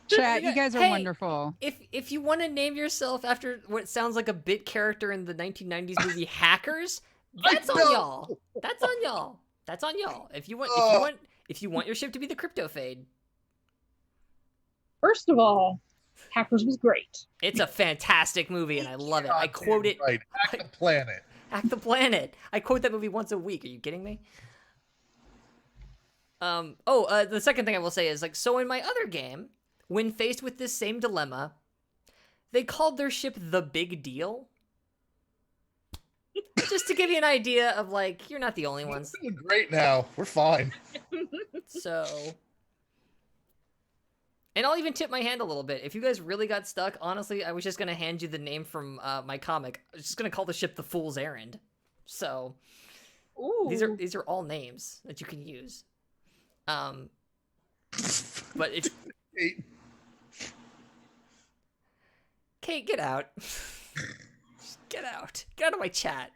Chat, you guys are Hey, wonderful. If you want to name yourself after what sounds like a bit character in the 1990s movie Hackers, that's on y'all. That's on y'all. That's on y'all. If you want your ship to be the Crypto Fade. First of all, Hackers was great. It's a fantastic movie and I love it. I quote it. Right, Hack the Planet. Hack the Planet. I quote that movie once a week. Are you kidding me? The second thing I will say is, like, so in my other game, when faced with this same dilemma, they called their ship the Big Deal. Just to give you an idea of, like, you're not the only ones. We're doing great now. We're fine. So... And I'll even tip my hand a little bit. If you guys really got stuck, honestly, I was just going to hand you the name from my comic. I was just going to call the ship the Fool's Errand. So, Ooh. these are all names that you can use. But it's... Kate, get out. Get out. Get out of my chat.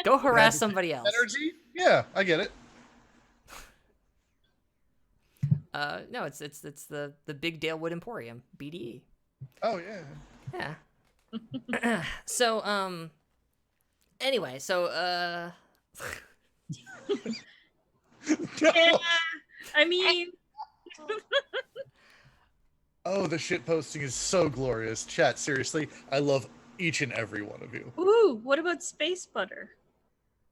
Go harass somebody else. Energy? Yeah, I get it. No, it's the Big Dalewood Emporium, BDE. Oh yeah. Yeah. So anyway, so Yeah, I mean, Oh, the shit posting is so glorious. Chat, seriously, I love each and every one of you. ooh, what about Space Butter?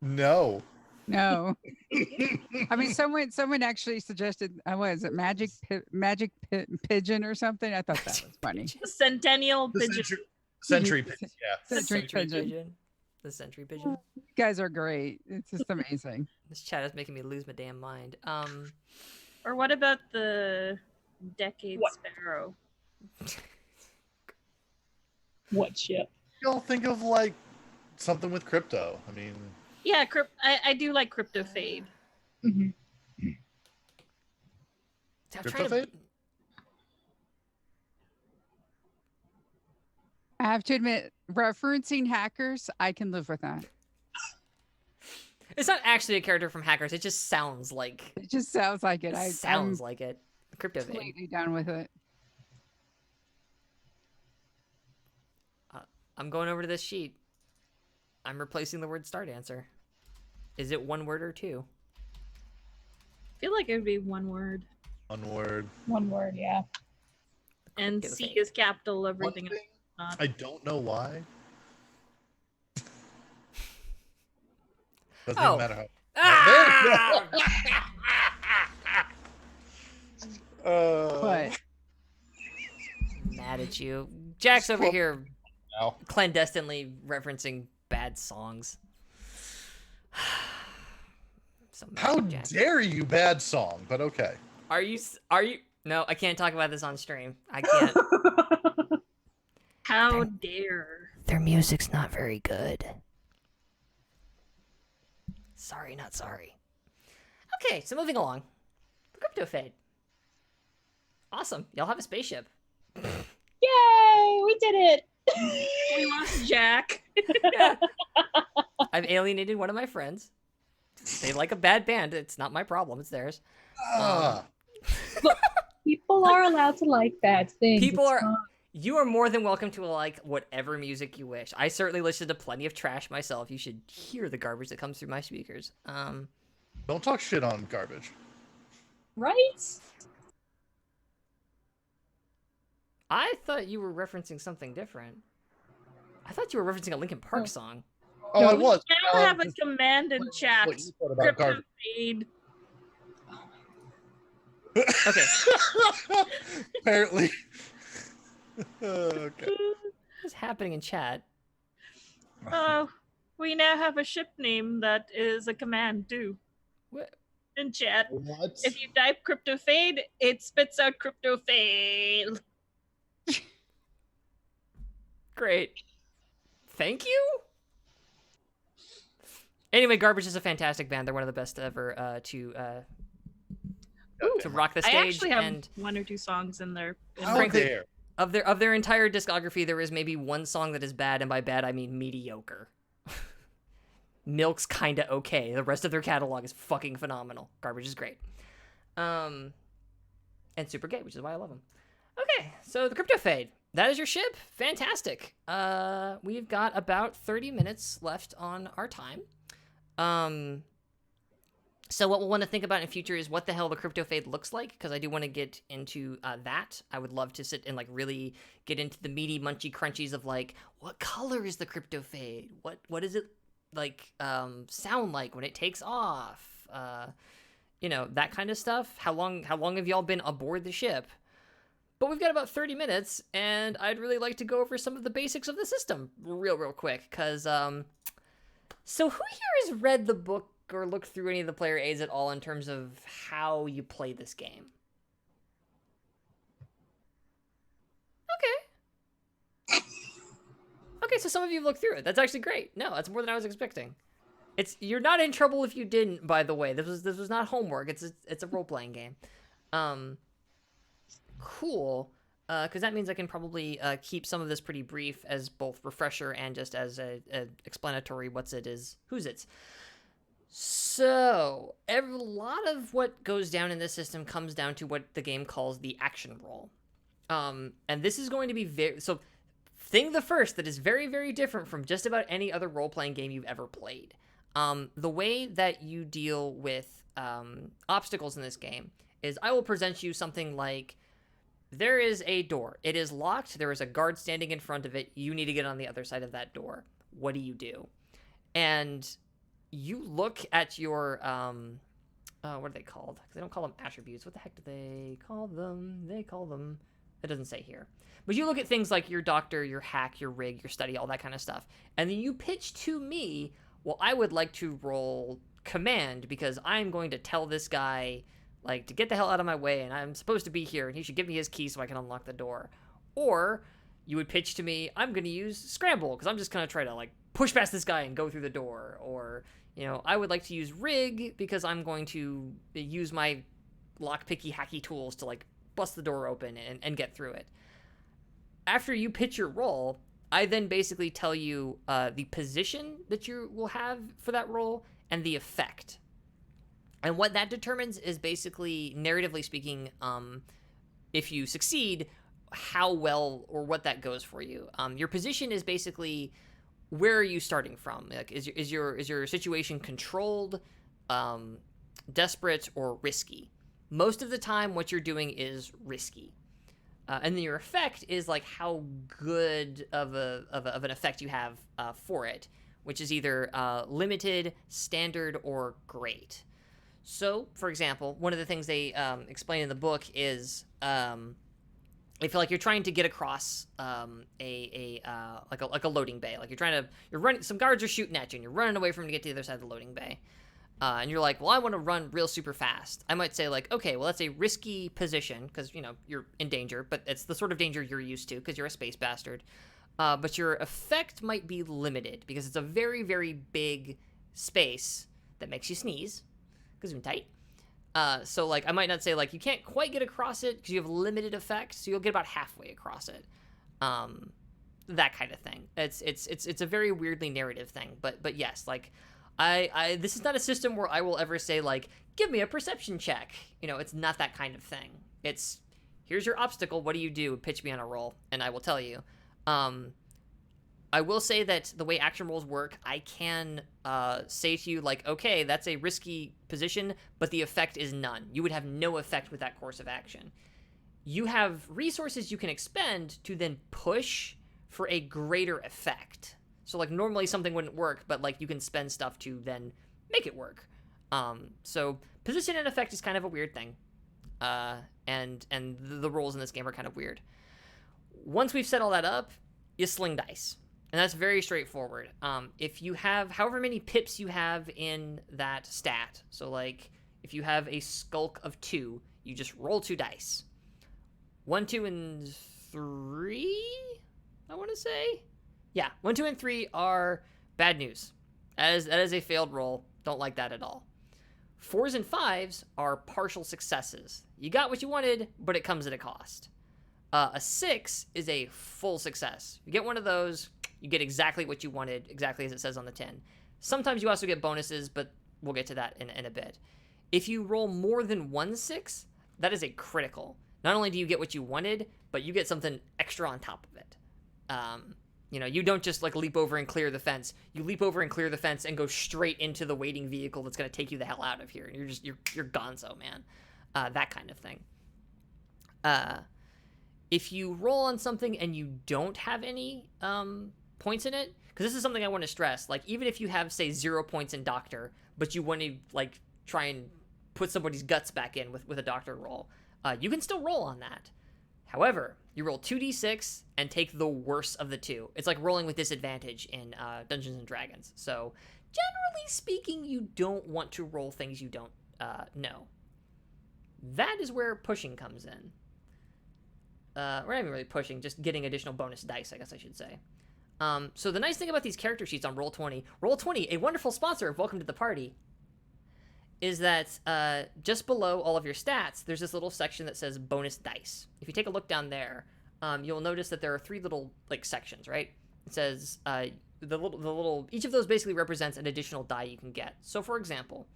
No. No. I mean, someone actually suggested, what is it, magic pigeon or something? I thought that was funny. Centennial The Pigeon. Century Pigeon, yeah. Century pigeon. The Century Pigeon. You guys are great. It's just amazing. This chat is making me lose my damn mind. Or what about the Decade Sparrow? What ship? Y'all think of like something with crypto. I mean, Yeah, I do like Crypto Fade. Mm-hmm. I'm Crypto trying to... Fade? I have to admit, referencing Hackers, I can live with that. It's not actually a character from Hackers. It just sounds like... It just sounds like it. sounds I'm like it. Crypto Fade. completely down with it. I'm going over to this sheet. I'm replacing the word Star Dancer. Is it one word or two? feel like it would be one word. One word. One word, yeah. And Crypto C fade. is capital, One everything else thing, is not. I don't know why. Doesn't Oh. even matter how. Ah! But Mad at you. Jack's over Stop. here Ow. clandestinely referencing bad songs. So mad How at Jack. dare you, bad song, but okay. Are you? No, I can't talk about this on stream. I can't. How dare. Their music's not very good. Sorry, not sorry. Okay, so moving along. The Crypto Fade. Awesome. Y'all have a spaceship. Yay! We did it! We lost Jack. I've alienated one of my friends. They like a bad band. It's not my problem. It's theirs. Ah, People are allowed to like bad things. People It's are. fine. You are more than welcome to like whatever music you wish. I certainly listen to plenty of trash myself. You should hear the garbage that comes through my speakers. don't talk shit on garbage. Right? I thought you were referencing something different. I thought you were referencing a Linkin Park song. Oh, No, I we was. Now have a command in chat. What you thought about Crypto garbage. fade. Okay. Apparently. Okay. What's happening in chat? Oh, we now have a ship name that is a command too. What? In chat. What? If you type crypto fade, it spits out crypto fail. Great. Thank you? Anyway, Garbage is a fantastic band. They're one of the best ever to rock the stage. I actually have and one or two songs in there. How frankly- dare. of their entire discography, there is maybe one song that is bad, and by bad I mean mediocre. Milk's kinda okay. The rest of their catalog is fucking phenomenal. Garbage is great. And super gay, which is why I love them. Okay, so the Crypto Fade. That is your ship. Fantastic. We've got about 30 minutes left on our time. So what we'll want to think about in future is what the hell the Crypto Fade looks like, because I do want to get into that. I would love to sit and like really get into the meaty, munchy crunchies of like, what color is the Crypto Fade? What does it like sound like when it takes off? You know, that kind of stuff. How long have y'all been aboard the ship? But we've got about 30 minutes, and I'd really like to go over some of the basics of the system real quick, because, so who here has read the book or looked through any of the player aids at all in terms of how you play this game? Okay. Okay, so some of you have looked through it. That's actually great. No, that's more than I was expecting. You're not in trouble if you didn't, by the way. This was not homework. It's a role-playing game. Cool, because that means I can probably keep some of this pretty brief as both refresher and just as a explanatory what's it is, who's it's. So, a lot of what goes down in this system comes down to what the game calls the action roll. And this is going to be thing the first that is very, very different from just about any other role-playing game you've ever played. The way that you deal with obstacles in this game is I will present you something like, there is a door. It is locked. There is a guard standing in front of it. You need to get on the other side of that door. What do? And you look at your, what are they called? Because they don't call them attributes. What the heck do they call them? It doesn't say here. But you look at things like your doctor, your hack, your rig, your study, all that kind of stuff. And then you pitch to me, well, I would like to roll command because I'm going to tell this guy, like, to get the hell out of my way, and I'm supposed to be here, and he should give me his key so I can unlock the door. Or you would pitch to me, I'm going to use scramble, because I'm just going to try to, like, push past this guy and go through the door. Or, you know, I would like to use rig, because I'm going to use my lockpicky, hacky tools to, like, bust the door open and get through it. After you pitch your roll, I then basically tell you the position that you will have for that roll and the effect. And what that determines is basically, narratively speaking, if you succeed, how well or what that goes for you. Your position is basically, where are you starting from? Like, is your situation controlled? desperate, or risky. Most of the time, what you're doing is risky. And then your effect is like how good of an effect you have for it, which is either limited, standard, or great. So, for example, one of the things they explain in the book is if like you're trying to get across like a loading bay, like you're running, some guards are shooting at you, and you're running away from them to get to the other side of the loading bay. And you're like, well, I want to run real super fast. I might say like, okay, well, that's a risky position because, you know, you're in danger, but it's the sort of danger you're used to because you're a space bastard. But your effect might be limited because it's a very, very big space that makes you sneeze because you're tight. So like, I might not say like, you can't quite get across it because you have limited effect. So you'll get about halfway across it. That kind of thing. It's a very weirdly narrative thing, but yes, like, this is not a system where I will ever say, like, give me a perception check. You know, it's not that kind of thing. It's, here's your obstacle, what do you do? Pitch me on a roll, and I will tell you. I will say that the way action rolls work, I can say to you, like, okay, that's a risky position, but the effect is none. You would have no effect with that course of action. You have resources you can expend to then push for a greater effect. So, like, normally something wouldn't work, but, like, you can spend stuff to then make it work. So, position and effect is kind of a weird thing. And the rolls in this game are kind of weird. Once we've set all that up, you sling dice. And that's very straightforward. If you have however many pips you have in that stat, so, like, if you have a skulk of 2, you just roll 2 dice. 1, 2, and 3, I want to say? Yeah, 1, 2, and 3 are bad news. That is a failed roll. Don't like that at all. 4s and 5s are partial successes. You got what you wanted, but it comes at a cost. A 6 is a full success. You get one of those, you get exactly what you wanted, exactly as it says on the tin. Sometimes you also get bonuses, but we'll get to that in a bit. If you roll more than 1 6, that is a critical. Not only do you get what you wanted, but you get something extra on top of it. You know, you don't just, like, leap over and clear the fence. You leap over and clear the fence and go straight into the waiting vehicle that's going to take you the hell out of here. And you're gonzo, man. That kind of thing. If you roll on something and you don't have any points in it, because this is something I want to stress, like, even if you have, say, 0 points in Doctor, but you want to, like, try and put somebody's guts back in with a Doctor roll, you can still roll on that. However, you roll 2d6 and take the worst of the 2. It's like rolling with disadvantage in Dungeons and Dragons. So, generally speaking, you don't want to roll things you don't know. That is where pushing comes in. We're not even really pushing, just getting additional bonus dice, I guess I should say. So the nice thing about these character sheets on Roll20, Roll20, a wonderful sponsor of Welcome to the Party, is that just below all of your stats, there's this little section that says bonus dice. If you take a look down there, you'll notice that there are 3 little, like, sections, right? It says the little each of those basically represents an additional die you can get. So, for example,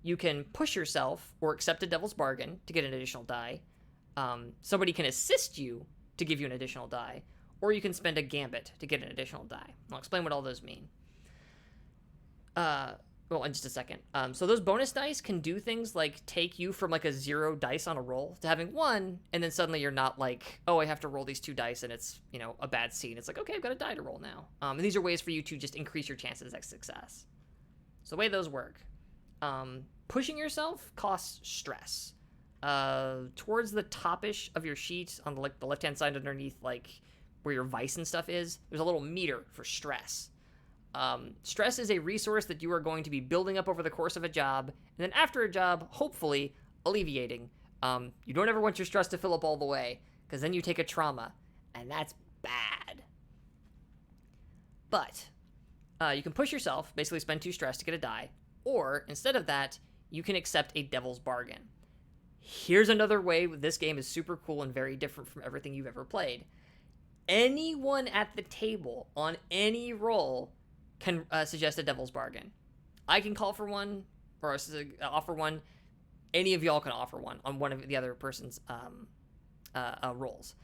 you can push yourself or accept a devil's bargain to get an additional die. Somebody can assist you to give you an additional die, or you can spend a gambit to get an additional die. I'll explain what all those mean. Well, in just a second. So those bonus dice can do things like take you from, like, a 0 dice on a roll to having 1, and then suddenly you're not like, oh, I have to roll these 2 dice, and it's, you know, a bad scene. It's like, okay, I've got a die to roll now. And these are ways for you to just increase your chances of success. So the way those work, pushing yourself costs stress. Towards the top-ish of your sheet, on the left-hand side underneath, like, where your vice and stuff is, there's a little meter for stress. Stress is a resource that you are going to be building up over the course of a job, and then after a job, hopefully, alleviating. You don't ever want your stress to fill up all the way, because then you take a trauma, and that's bad. But, you can push yourself, basically spend 2 stress to get a die, or, instead of that, you can accept a devil's bargain. Here's another way this game is super cool and very different from everything you've ever played. Anyone at the table, on any roll, can suggest a devil's bargain. I can call for one, or offer one. Any of y'all can offer one on one of the other person's rolls.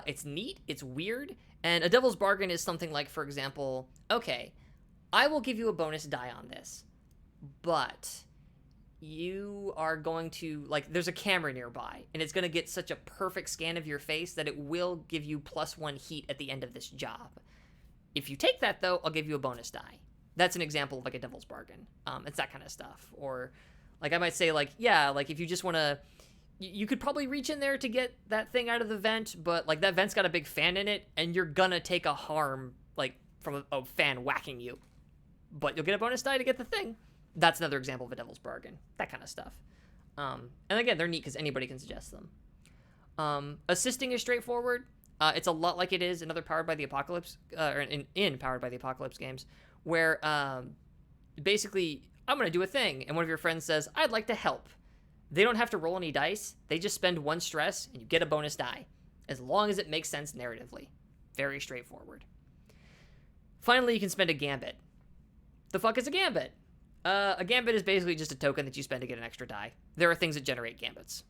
It's neat, it's weird, and a devil's bargain is something like, for example, okay, I will give you a bonus die on this, but you are going to, like, there's a camera nearby, and it's going to get such a perfect scan of your face that it will give you +1 heat at the end of this job. If you take that, though, I'll give you a bonus die. That's an example of, like, a devil's bargain. It's that kind of stuff. Or, like, I might say, like, yeah, like, if you just want to, you could probably reach in there to get that thing out of the vent, but, like, that vent's got a big fan in it, and you're gonna take a harm, like, from a fan whacking you. But you'll get a bonus die to get the thing. That's another example of a devil's bargain. That kind of stuff. And again, they're neat because anybody can suggest them. Assisting is straightforward. It's a lot like it is in other Powered by the Apocalypse, or in Powered by the Apocalypse games, where basically, I'm going to do a thing, and one of your friends says, I'd like to help. They don't have to roll any dice. They just spend 1 stress, and you get a bonus die, as long as it makes sense narratively. Very straightforward. Finally, you can spend a gambit. The fuck is a gambit? A gambit is basically just a token that you spend to get an extra die. There are things that generate gambits.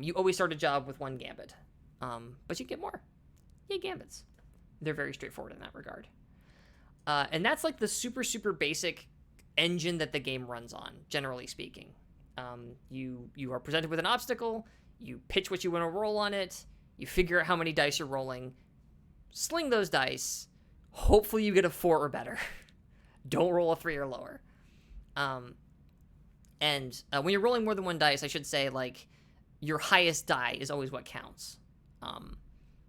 You always start a job with 1 gambit, but you get more. Yay, gambits. They're very straightforward in that regard. And that's like the super, super basic engine that the game runs on, generally speaking. You are presented with an obstacle, you pitch what you want to roll on it, you figure out how many dice you're rolling, sling those dice, hopefully you get a 4 or better. Don't roll a 3 or lower. And when you're rolling more than 1 dice, I should say, like, your highest die is always what counts.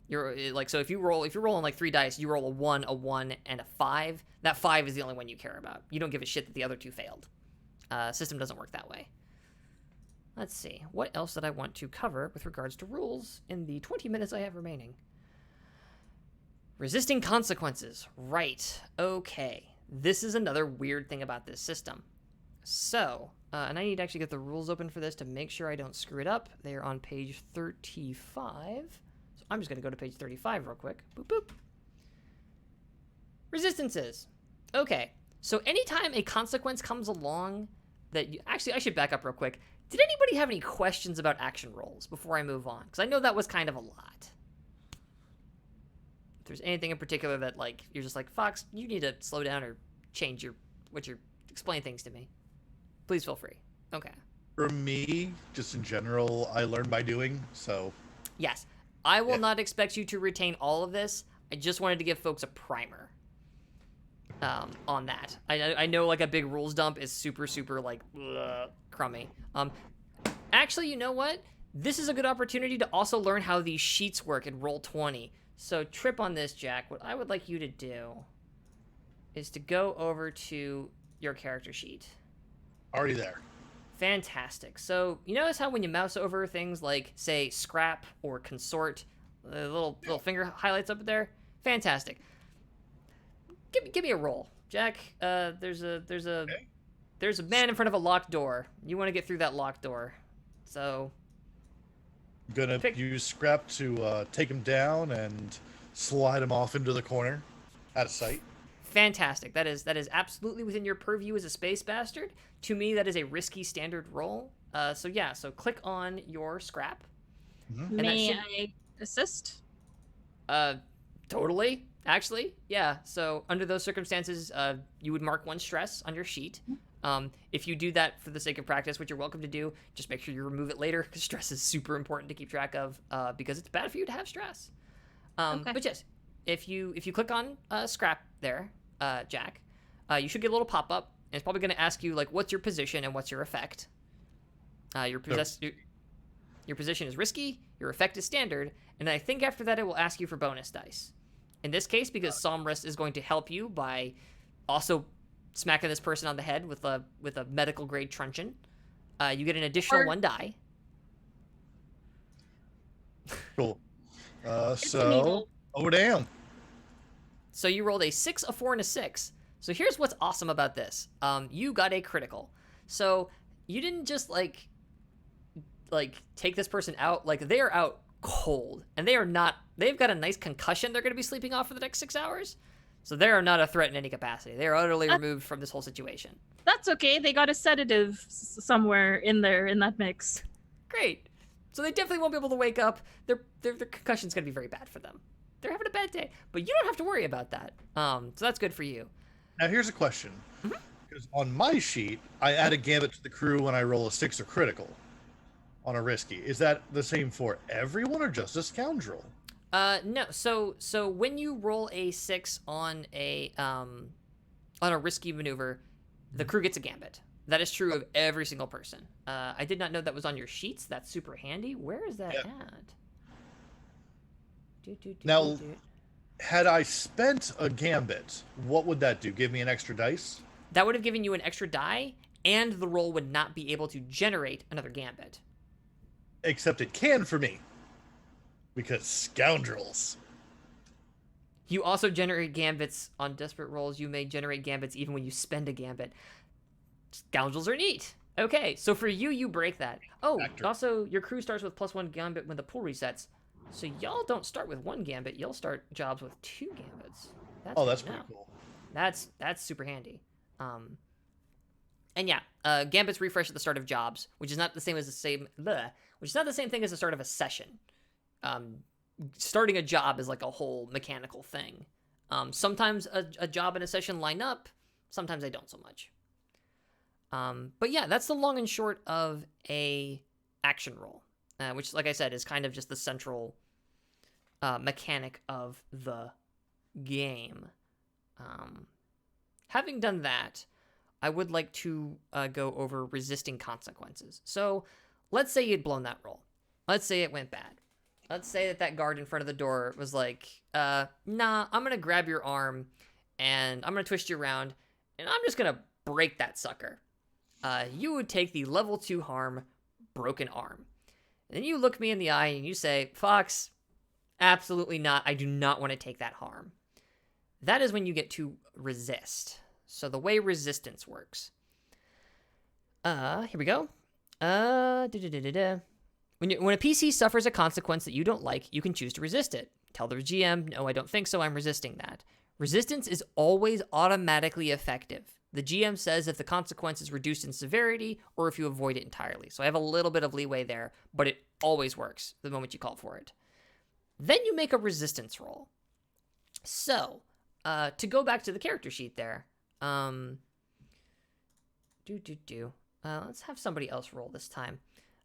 You're like, so if you're rolling like 3 dice, you roll a 1, and a 5. That 5 is the only one you care about. You don't give a shit that the other 2 failed. System doesn't work that way. Let's see. What else did I want to cover with regards to rules in the 20 minutes I have remaining? Resisting consequences. Right. Okay. This is another weird thing about this system. So, and I need to actually get the rules open for this to make sure I don't screw it up. They are on page 35. So I'm just going to go to page 35 real quick. Boop, boop. Resistances. Okay. So anytime a consequence comes along that you... Actually, I should back up real quick. Did anybody have any questions about action rolls before I move on? Because I know that was kind of a lot. If there's anything in particular that, like, you're just like, Fox, you need to slow down or change explain things to me, please feel free. Okay. For me, just in general, I learn by doing, so... Yes. I will not expect you to retain all of this. I just wanted to give folks a primer on that. I know, like, a big rules dump is super, super, like, crummy. Actually, you know what? This is a good opportunity to also learn how these sheets work in Roll20. So trip on this, Jack. What I would like you to do is to go over to your character sheet. Already there. Fantastic. So you notice how when you mouse over things like, say, scrap or consort, the little finger highlights up there? Fantastic. Give me a roll, Jack. There's a man in front of a locked door. You want to get through that locked door. So I'm gonna use scrap to take him down and slide him off into the corner, out of sight. Fantastic. That is absolutely within your purview as a space bastard. To me, that is a risky standard roll. So click on your scrap. Mm-hmm. May I assist? Totally. Actually, yeah. So under those circumstances, you would mark 1 stress on your sheet. If you do that for the sake of practice, which you're welcome to do, just make sure you remove it later, because stress is super important to keep track of, because it's bad for you to have stress. Okay. But yes, if you click on scrap there, Jack, you should get a little pop-up, and it's probably going to ask you, like, what's your position and what's your effect. Your position is risky, your effect is standard, and I think after that it will ask you for bonus dice. In this case, because Somrus is going to help you by also smacking this person on the head with a medical grade truncheon, you get an additional 1 die. Cool. So, oh damn. So you rolled a 6, a 4, and a 6. So here's what's awesome about this. You got a critical. So you didn't just like take this person out. Like, they are out cold, and they've got a nice concussion they're going to be sleeping off for the next 6 hours. So they are not a threat in any capacity. They are utterly removed from this whole situation. That's okay. They got a sedative somewhere in there in that mix. Great. So they definitely won't be able to wake up. Their concussion's going to be very bad for them. They're having a bad day, but you don't have to worry about that. So that's good for you. Now here's a question. Mm-hmm. Because on my sheet, I add a gambit to the crew when I roll a 6 or critical on a risky. Is that the same for everyone or just a scoundrel? No. So when you roll a 6 on a risky maneuver, the crew gets a gambit. That is true of every single person. I did not know that was on your sheets. That's super handy. Where is that at? Now, had I spent a gambit, what would that do? Give me an extra dice? That would have given you an extra die, and the roll would not be able to generate another gambit. Except it can for me. Because scoundrels. You also generate gambits on desperate rolls. You may generate gambits even when you spend a gambit. Scoundrels are neat. Okay, so for you, you break that. Oh, also, your crew starts with +1 gambit when the pool resets. So y'all don't start with 1 gambit. You'll start jobs with 2 gambits. That's pretty cool. That's super handy. And yeah, gambits refresh at the start of jobs, which is not the same thing as the start of a session. Starting a job is like a whole mechanical thing. Sometimes a job and a session line up. Sometimes they don't so much. But yeah, that's the long and short of a action roll, which, like I said, is kind of just the central mechanic of the game. Having done that, I would like to go over resisting consequences. So let's say you'd blown that roll. Let's say it went bad. Let's say that guard in front of the door was like, nah, I'm going to grab your arm and I'm going to twist you around and I'm just going to break that sucker. You would take the level 2 harm, broken arm. And then you look me in the eye and you say, Fox, absolutely not. I do not want to take that harm. That is when you get to resist. So the way resistance works. Here we go. When a PC suffers a consequence that you don't like, you can choose to resist it. Tell the GM, no, I don't think so, I'm resisting that. Resistance is always automatically effective. The GM says if the consequence is reduced in severity or if you avoid it entirely. So I have a little bit of leeway there, but it always works the moment you call for it. Then you make a resistance roll. So, to go back to the character sheet there, let's have somebody else roll this time.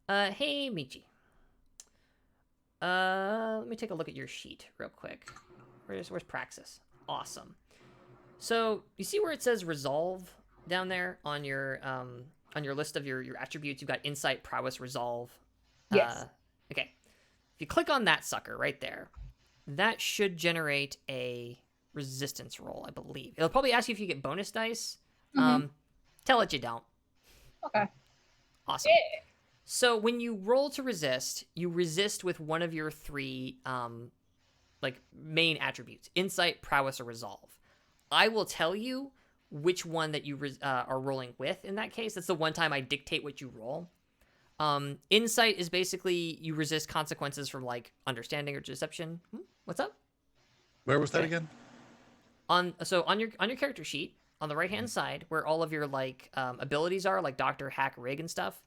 Hey, Michi. Let me take a look at your sheet real quick. Where's Praxis? Awesome. So you see where it says resolve down there on your list of your attributes? You've got insight, prowess, resolve. Yes. Okay. If you click on that sucker right there, that should generate a resistance roll, I believe. It'll probably ask you if you get bonus dice. Tell it you don't. Okay. Awesome. Yeah. So when you roll to resist, you resist with one of your 3 main attributes: insight, prowess, or resolve. I will tell you which one that you are rolling with in that case. That's the one time I dictate what you roll. Insight is basically you resist consequences from like understanding or deception. What's up? Where was that again? On your character sheet on the right hand side, where all of your abilities are, like Doctor, Hack, Rig, and stuff.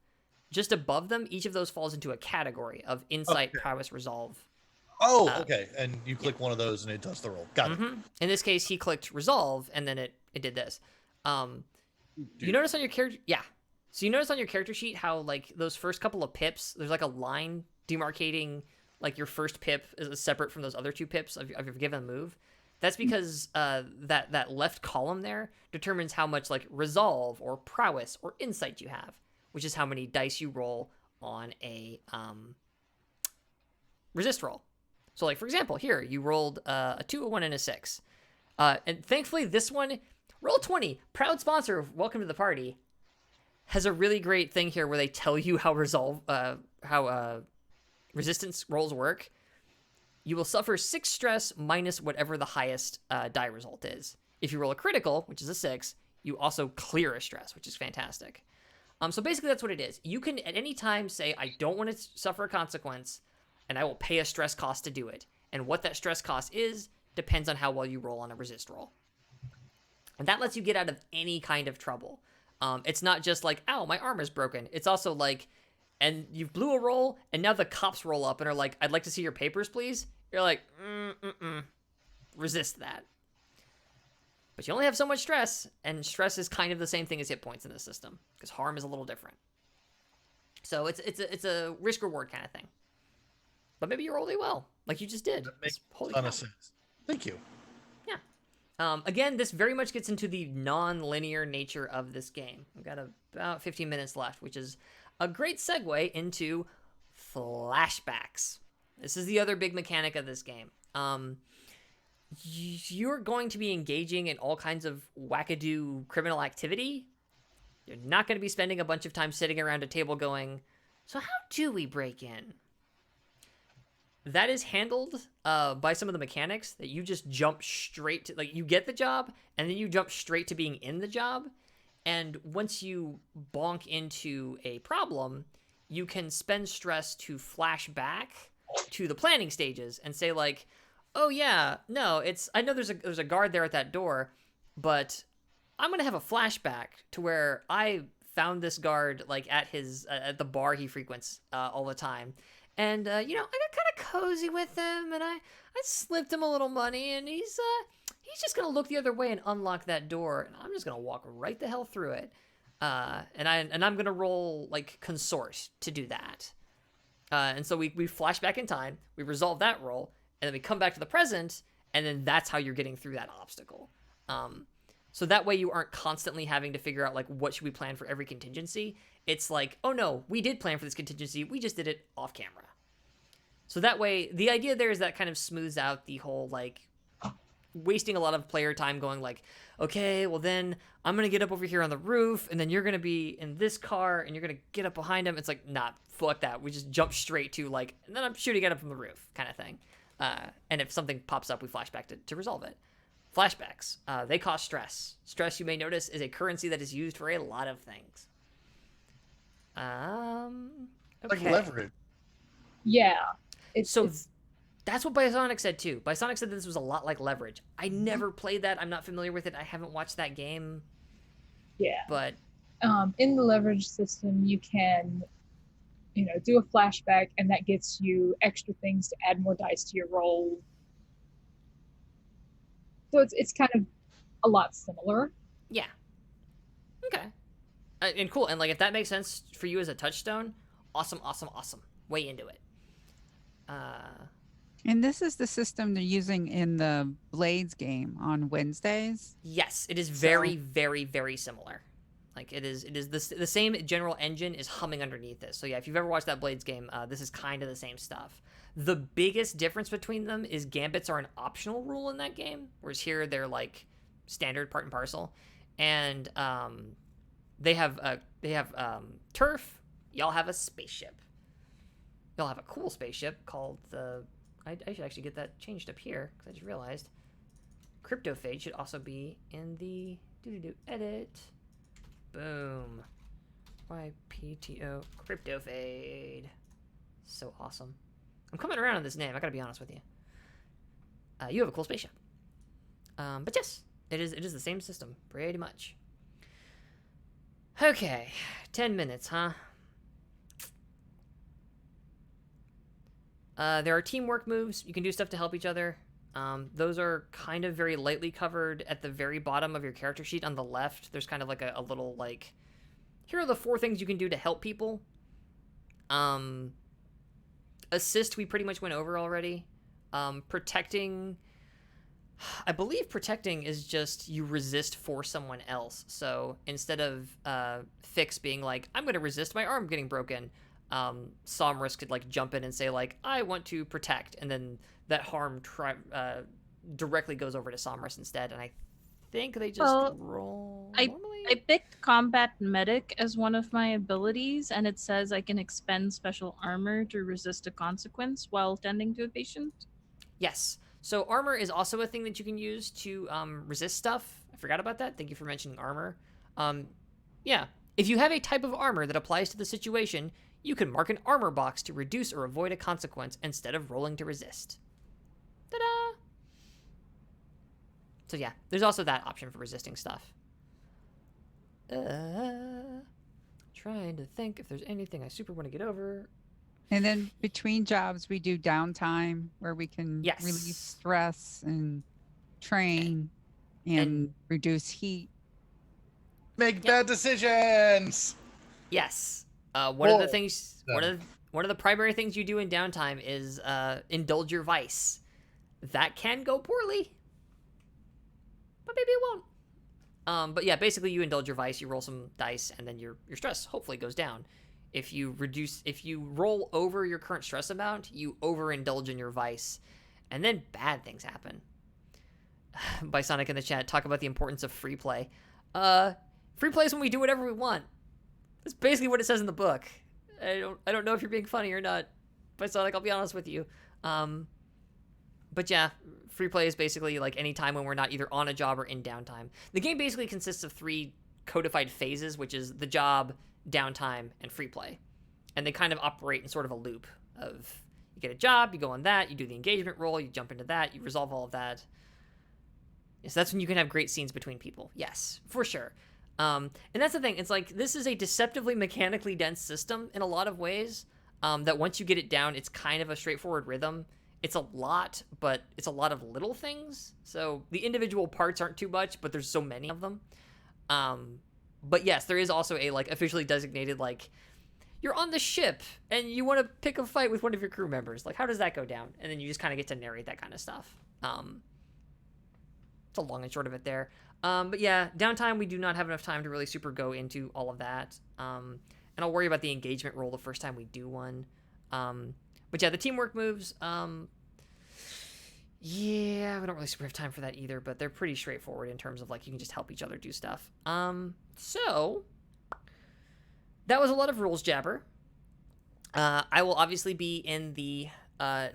Just above them, each of those falls into a category of insight, prowess, resolve. Oh, okay. And you click one of those and it does the roll. Got it. In this case, he clicked resolve and then it did this. You notice on your character, so you notice on your character sheet how like those first couple of pips, there's like a line demarcating like your first pip is separate from those other 2 pips of your given move. That's because that left column there determines how much like resolve or prowess or insight you have, which is how many dice you roll on a resist roll. So like, for example, here, you rolled a 2, a 1, and a 6. And thankfully, this one, roll 20, proud sponsor of Welcome to the Party, has a really great thing here where they tell you how resistance rolls work. You will suffer 6 stress minus whatever the highest die result is. If you roll a critical, which is a 6, you also clear a stress, which is fantastic. So basically, that's what it is. You can, at any time, say, I don't want to suffer a consequence, and I will pay a stress cost to do it. And what that stress cost is depends on how well you roll on a resist roll. And that lets you get out of any kind of trouble. It's not just like, ow, my arm is broken. It's also like, and you blew a roll, and now the cops roll up and are like, I'd like to see your papers, please. You're like, resist that. But you only have so much stress, and stress is kind of the same thing as hit points in this system, because harm is a little different. So it's a risk reward kind of thing. But maybe you rolled it well, like you just did. That makes Holy a ton cow. of sense. Thank you. Again, this very much gets into the non-linear nature of this game. We've got about 15 minutes left, which is a great segue into flashbacks. This is the other big mechanic of this game. You're going to be engaging in all kinds of wackadoo criminal activity. You're not going to be spending a bunch of time sitting around a table going, so how do we break in? That is handled by some of the mechanics that you just jump straight to, like, you get the job and then you jump straight to being in the job. And once you bonk into a problem, you can spend stress to flash back to the planning stages and say, like, oh yeah, no, I know there's a guard there at that door, but I'm going to have a flashback to where I found this guard, like, at the bar he frequents all the time. And, I got kind of cozy with him, and I slipped him a little money, and he's just going to look the other way and unlock that door, and I'm just going to walk right the hell through it. And I'm going to roll, like, consort to do that. And so we flash back in time, we resolve that roll, and then we come back to the present, and then that's how you're getting through that obstacle. So that way you aren't constantly having to figure out, like, what should we plan for every contingency. It's like, oh no, we did plan for this contingency, we just did it off camera. So that way, the idea there is that kind of smooths out the whole, like, wasting a lot of player time going like, okay, well then I'm going to get up over here on the roof, and then you're going to be in this car, and you're going to get up behind him. It's like, nah, fuck that. We just jump straight to, like, and then I'm shooting at him from the roof kind of thing. And if something pops up, we flash back to resolve it. Flashbacks, they cause stress. Stress, you may notice, is a currency that is used for a lot of things. Like Okay. leverage. Yeah. So that's what Bisonic said too. Bisonic said that this was a lot like Leverage. I never played that. I'm not familiar with it. I haven't watched that game. Yeah. But in the leverage system, you can, do a flashback, and that gets you extra things to add more dice to your roll. So it's kind of a lot similar. yeah. Okay. And cool. And like, if that makes sense for you as a touchstone, awesome. Way into it. And this is the system they're using in the Blades game on Wednesdays. Yes, it is very, very, very similar. Like, it is the same general engine is humming underneath this. So yeah, if you've ever watched that Blades game, this is kind of the same stuff. The biggest difference between them is gambits are an optional rule in that game, whereas here they're like standard, part and parcel. And they have turf. Y'all have a spaceship. Y'all have a cool spaceship called the... I should actually get that changed up here, because I just realized. Cryptophage should also be in the edit. Boom. YPTO Cryptophade. So awesome. I'm coming around on this name, I gotta be honest with you. You have a cool spaceship. But yes, it is the same system, pretty much. Okay, 10 minutes, huh? There are teamwork moves. You can do stuff to help each other. Those are kind of very lightly covered at the very bottom of your character sheet on the left. There's kind of like a little, like, here are the 4 things you can do to help people. Assist, we pretty much went over already. Protecting, I believe protecting is just you resist for someone else. So instead of Fix being like, I'm going to resist my arm getting broken, Somrus could like jump in and say like, I want to protect, and then that harm directly goes over to Somrus instead. And I think they just roll normally. I picked Combat Medic as one of my abilities, and it says I can expend special armor to resist a consequence while tending to a patient. Yes. So armor is also a thing that you can use to resist stuff. I forgot about that. Thank you for mentioning armor. Yeah. If you have a type of armor that applies to the situation, you can mark an armor box to reduce or avoid a consequence instead of rolling to resist. Ta-da! So yeah, there's also that option for resisting stuff. Trying to think if there's anything I super want to get over. And then between jobs, we do downtime where we can Yes. relieve stress and train. and reduce heat. Make bad decisions. Yes. One of the Well, things, yeah. one of the primary things you do in downtime is indulge your vice. That can go poorly, but maybe it won't. But yeah, basically you indulge your vice, you roll some dice, and then your stress hopefully goes down. If you roll over your current stress amount, you overindulge in your vice, and then bad things happen. By Sonic in the chat, talk about the importance of free play. Free play is when we do whatever we want. That's basically what it says in the book. I don't know if you're being funny or not, by Sonic, I'll be honest with you. But yeah, free play is basically like any time when we're not either on a job or in downtime. The game basically consists of 3 codified phases, which is the job, downtime, and free play. And they kind of operate in sort of a loop of you get a job, you go on that, you do the engagement roll, you jump into that, you resolve all of that. So that's when you can have great scenes between people. Yes, for sure. And that's the thing. It's like this is a deceptively mechanically dense system in a lot of ways. That once you get it down, it's kind of a straightforward rhythm. It's a lot, but it's a lot of little things. So the individual parts aren't too much, but there's so many of them. But yes, there is also a like officially designated like you're on the ship and you want to pick a fight with one of your crew members. Like how does that go down? And then you just kind of get to narrate that kind of stuff. It's a long and short of it there. But yeah, downtime, we do not have enough time to really super go into all of that. And I'll worry about the engagement roll the first time we do one. But yeah, the teamwork moves, yeah, we don't really super have time for that either, but they're pretty straightforward in terms of like you can just help each other do stuff. So that was a lot of rules jabber. I will obviously be in the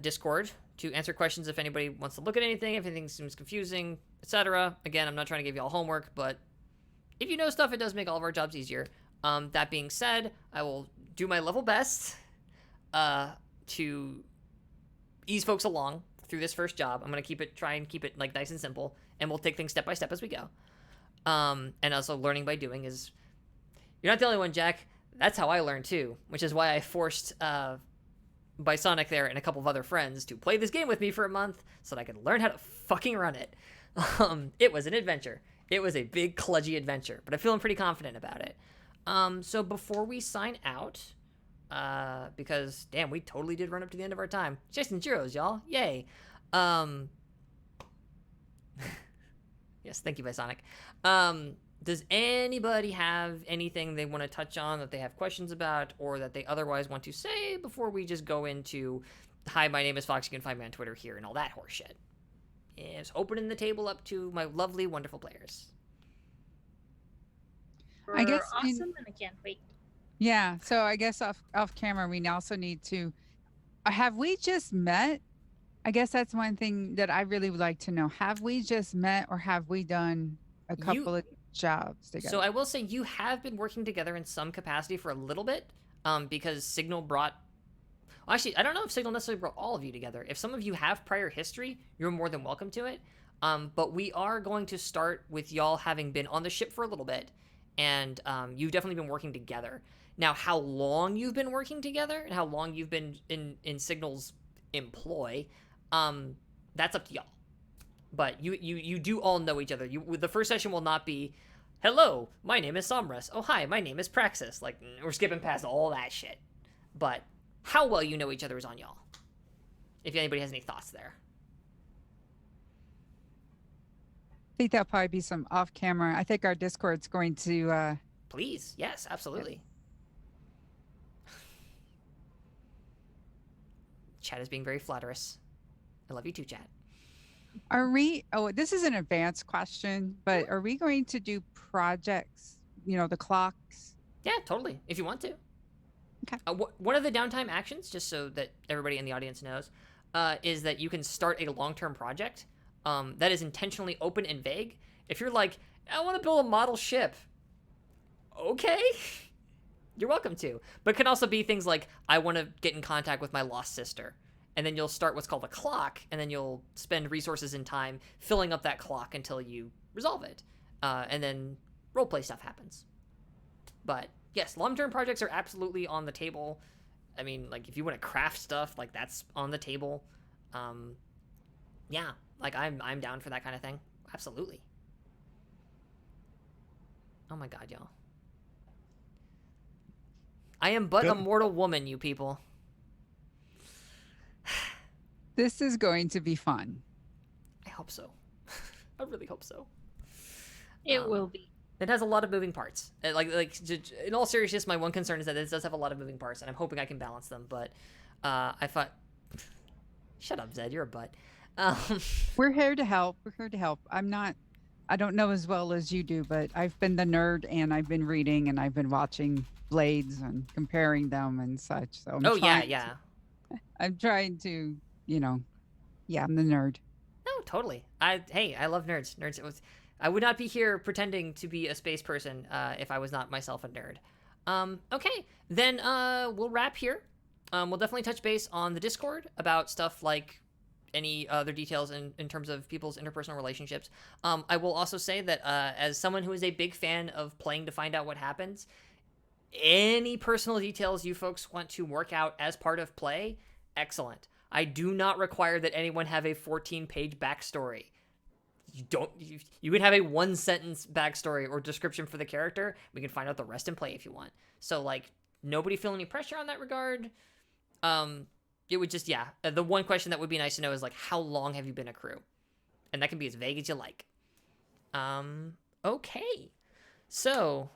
Discord to answer questions if anybody wants to look at anything, if anything seems confusing, etc. Again, I'm not trying to give you all homework, but if you know stuff, it does make all of our jobs easier. That being said, I will do my level best to ease folks along through this first job. I'm going to try and keep it like nice and simple, and we'll take things step by step as we go. And also learning by doing is, you're not the only one, Jack. That's how I learned too, which is why I forced by Sonic there and a couple of other friends to play this game with me for a month so that I could learn how to fucking run it. It was an adventure. It was a big, kludgy adventure, but I'm feeling pretty confident about it. So before we sign out, because, damn, we totally did run up to the end of our time. Chasing zeros, y'all. Yay. Yes, thank you, by Sonic. Does anybody have anything they want to touch on that they have questions about or that they otherwise want to say before we just go into, hi, my name is Fox, you can find me on Twitter here and all that horse shit? It's opening the table up to my lovely, wonderful players. I guess awesome, and I can't wait. Yeah, so I guess off camera, we also need to, have we just met? I guess that's one thing that I really would like to know. Have we just met or have we done a couple of jobs together? So I will say you have been working together in some capacity for a little bit, because Signal brought, well, actually, I don't know if Signal necessarily brought all of you together. If some of you have prior history, you're more than welcome to it. But we are going to start with y'all having been on the ship for a little bit, and you've definitely been working together. Now, how long you've been working together and how long you've been in Signal's employ, that's up to y'all. But you do all know each other. The first session will not be, hello, my name is Somrus. Oh, hi, my name is Praxis. Like, we're skipping past all that shit. But how well you know each other is on y'all. If anybody has any thoughts there. I think there'll probably be some off camera. I think our Discord's going to... Please, yes, absolutely. Chat is being very flatterous. I love you too, chat. Are we, this is an advanced question, but are we going to do projects, the clocks? Yeah, totally, if you want to. Okay. One of the downtime actions, just so that everybody in the audience knows, is that you can start a long-term project that is intentionally open and vague. If you're like, I want to build a model ship, okay, you're welcome to. But it can also be things like, I want to get in contact with my lost sister. And then you'll start what's called a clock, and then you'll spend resources and time filling up that clock until you resolve it. And then roleplay stuff happens. But yes, long-term projects are absolutely on the table. I mean, like, if you want to craft stuff, like, that's on the table. Yeah, like, I'm down for that kind of thing. Absolutely. Oh my god, y'all. I am but a mortal woman, you people. This is going to be fun. I hope so. I really hope so. It will be. It has a lot of moving parts. In all seriousness, my one concern is that it does have a lot of moving parts, and I'm hoping I can balance them. But I thought, shut up, Zed, you're a butt. We're here to help. We're here to help. I don't know as well as you do, but I've been the nerd, and I've been reading, and I've been watching Blades and comparing them and such. So I'm trying to, I'm the nerd. No, totally. I love nerds. Nerds. I would not be here pretending to be a space person if I was not myself a nerd. Okay, then we'll wrap here. We'll definitely touch base on the Discord about stuff like any other details in terms of people's interpersonal relationships. I will also say that as someone who is a big fan of playing to find out what happens, any personal details you folks want to work out as part of play, excellent. I do not require that anyone have a 14-page backstory. You can have a 1-sentence backstory or description for the character. We can find out the rest in play if you want. So, like, nobody feel any pressure on that regard. It would just, the one question that would be nice to know is, like, how long have you been a crew? And that can be as vague as you like. Okay. So,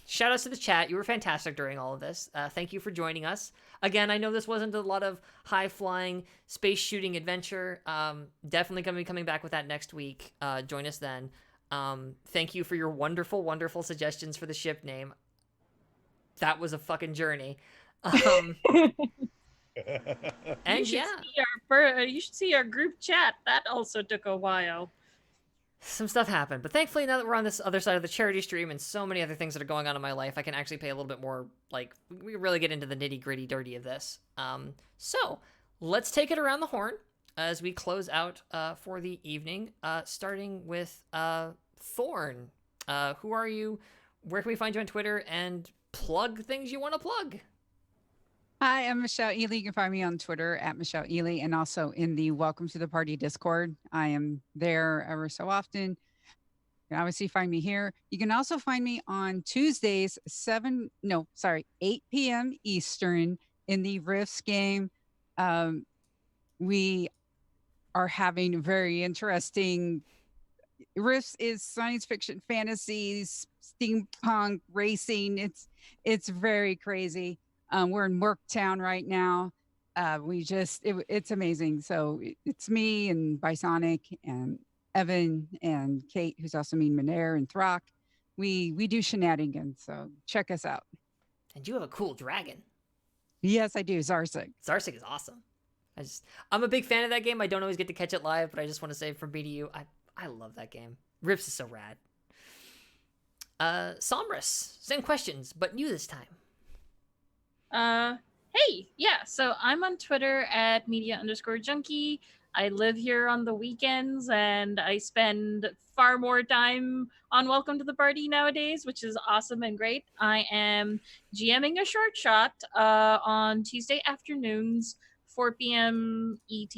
shout outs to the chat. You were fantastic during all of this. Thank you for joining us. Again, I know this wasn't a lot of high-flying space shooting adventure. Definitely going to be coming back with that next week. Join us then. Thank you for your wonderful, wonderful suggestions for the ship name. That was a fucking journey. And you should see our group chat. That also took a while. Some stuff happened, but thankfully now that we're on this other side of the charity stream and so many other things that are going on in my life, I can actually pay a little bit more, like, we really get into the nitty-gritty dirty of this. So let's take it around the horn as we close out for the evening, starting with Thorn. Who are you? Where can we find you on Twitter? And plug things you want to plug. Hi, I'm Michelle Ely. You can find me on Twitter at Michelle Ely and also in the Welcome to the Party Discord. I am there ever so often. You can obviously find me here. You can also find me on Tuesdays, 8 p.m. Eastern in the Rifts game. We are having a very interesting. Rifts is science fiction, fantasy, steampunk, racing. It's very crazy. We're in Worktown right now. It's amazing. So it's me and Bisonic and Evan and Kate, who's also Mean Minair and Throck. We do shenanigans, so check us out. And you have a cool dragon. Yes, I do. Zarsik. Zarsik is awesome. I'm a big fan of that game. I don't always get to catch it live, but I just want to say from me to you, I love that game. Rips is so rad. Sombrus, same questions, but new this time. So I'm on Twitter at media_junkie. I live here on the weekends and I spend far more time on Welcome to the Party nowadays, which is awesome and great. I am GMing a short shot on Tuesday afternoons, 4 p.m. ET,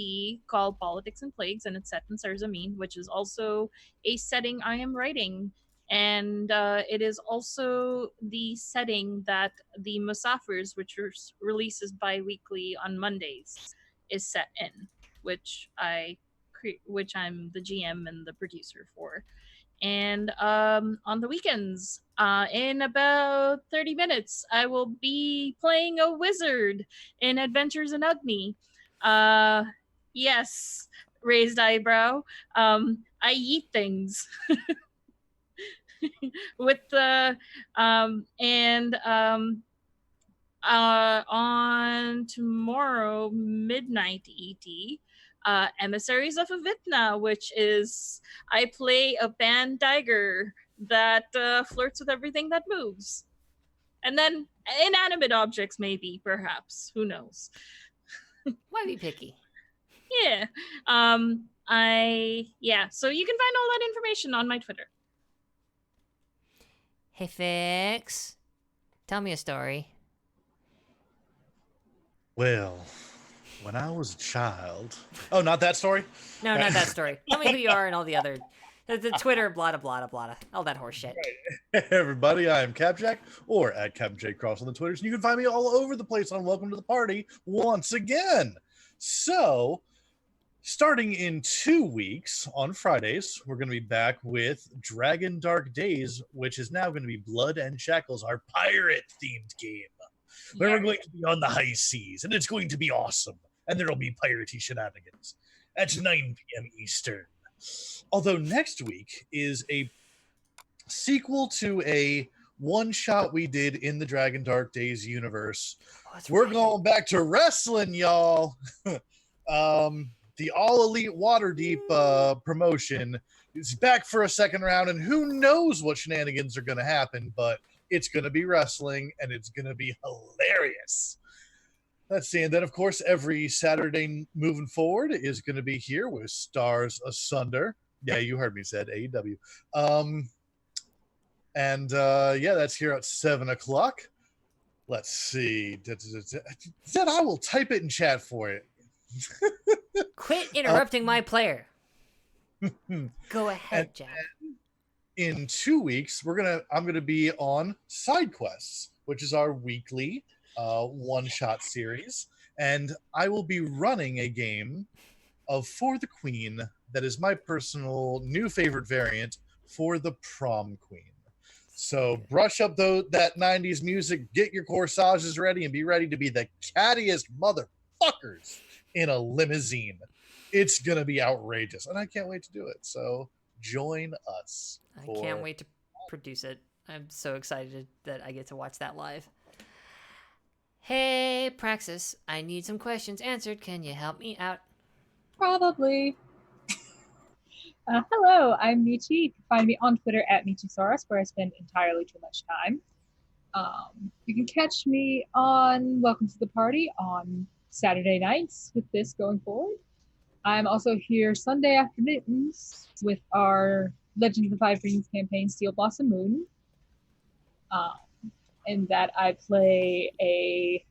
called Politics and Plagues, and it's set in Sarzameen, which is also a setting I am writing. And it is also the setting that the Musafirs, which releases bi-weekly on Mondays, is set in, which I'm the GM and the producer for. And on the weekends, in about 30 minutes, I will be playing a wizard in Adventures in Agni. Yes, raised eyebrow. I eat things. With the on tomorrow midnight ET, Emissaries of Avitna, which is I play a band tiger that flirts with everything that moves, and then inanimate objects, maybe, perhaps, who knows. Why be picky? Yeah. So you can find all that information on my Twitter. Hey, Fix. Tell me a story. Well, when I was a child... Oh, not that story? No, not that story. Tell me who you are and all the other The Twitter, blah, blah, blah, blah, all that horse shit. Hey everybody, I am CapJack, or at CapJCross on the Twitters, and you can find me all over the place on Welcome to the Party once again. So, starting in 2 weeks, on Fridays, we're going to be back with Dragon Dark Days, which is now going to be Blood and Shackles, our pirate-themed game, where we're going to be on the high seas, and it's going to be awesome, and there'll be piratey shenanigans at 9 p.m. Eastern. Although next week is a sequel to a one-shot we did in the Dragon Dark Days universe. We're going back to wrestling, y'all. The All Elite Waterdeep promotion is back for a second round, and who knows what shenanigans are going to happen, but it's going to be wrestling, and it's going to be hilarious. Let's see. And then, of course, every Saturday moving forward is going to be here with Stars Asunder. Yeah, you heard me, said AEW. Yeah, that's here at 7 o'clock. Let's see. Then I will type it in chat for you. Quit interrupting my player. Go ahead, Jack. In 2 weeks, I'm gonna be on Side Quests, which is our weekly one-shot series, and I will be running a game of For the Queen that is my personal new favorite variant for the Prom Queen. So brush up that 90s music, get your corsages ready, and be ready to be the cattiest motherfuckers in a limousine. It's gonna be outrageous, and I can't wait to do it. So join us. I can't wait to produce it. I'm so excited that I get to watch that live. Hey, Praxis, I need some questions answered. Can you help me out? Probably. Hello, I'm Michi. You can find me on Twitter at Michisaurus, where I spend entirely too much time. You can catch me on Welcome to the Party on Saturday nights with this going forward. I'm also here Sunday afternoons with our Legends of the Five Rings campaign, Steel Blossom Moon. In that I play a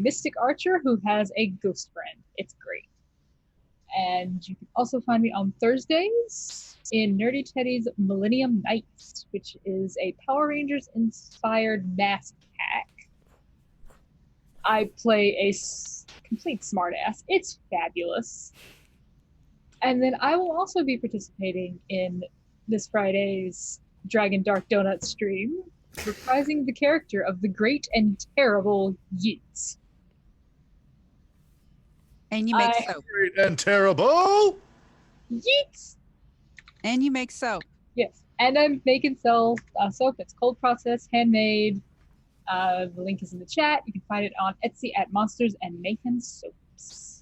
mystic archer who has a ghost friend. It's great. And you can also find me on Thursdays in Nerdy Teddy's Millennium Nights, which is a Power Rangers inspired mask pack. I play a complete smartass. It's fabulous. And then I will also be participating in this Friday's Dragon Dark Donut stream, reprising the character of the great and terrible Yeats. And you make soap. Great and terrible Yeats! And you make soap. Yes. And I'm making soap. It's cold processed, handmade. The link is in the chat. You can find it on Etsy at Monsters and Mayhem Soaps.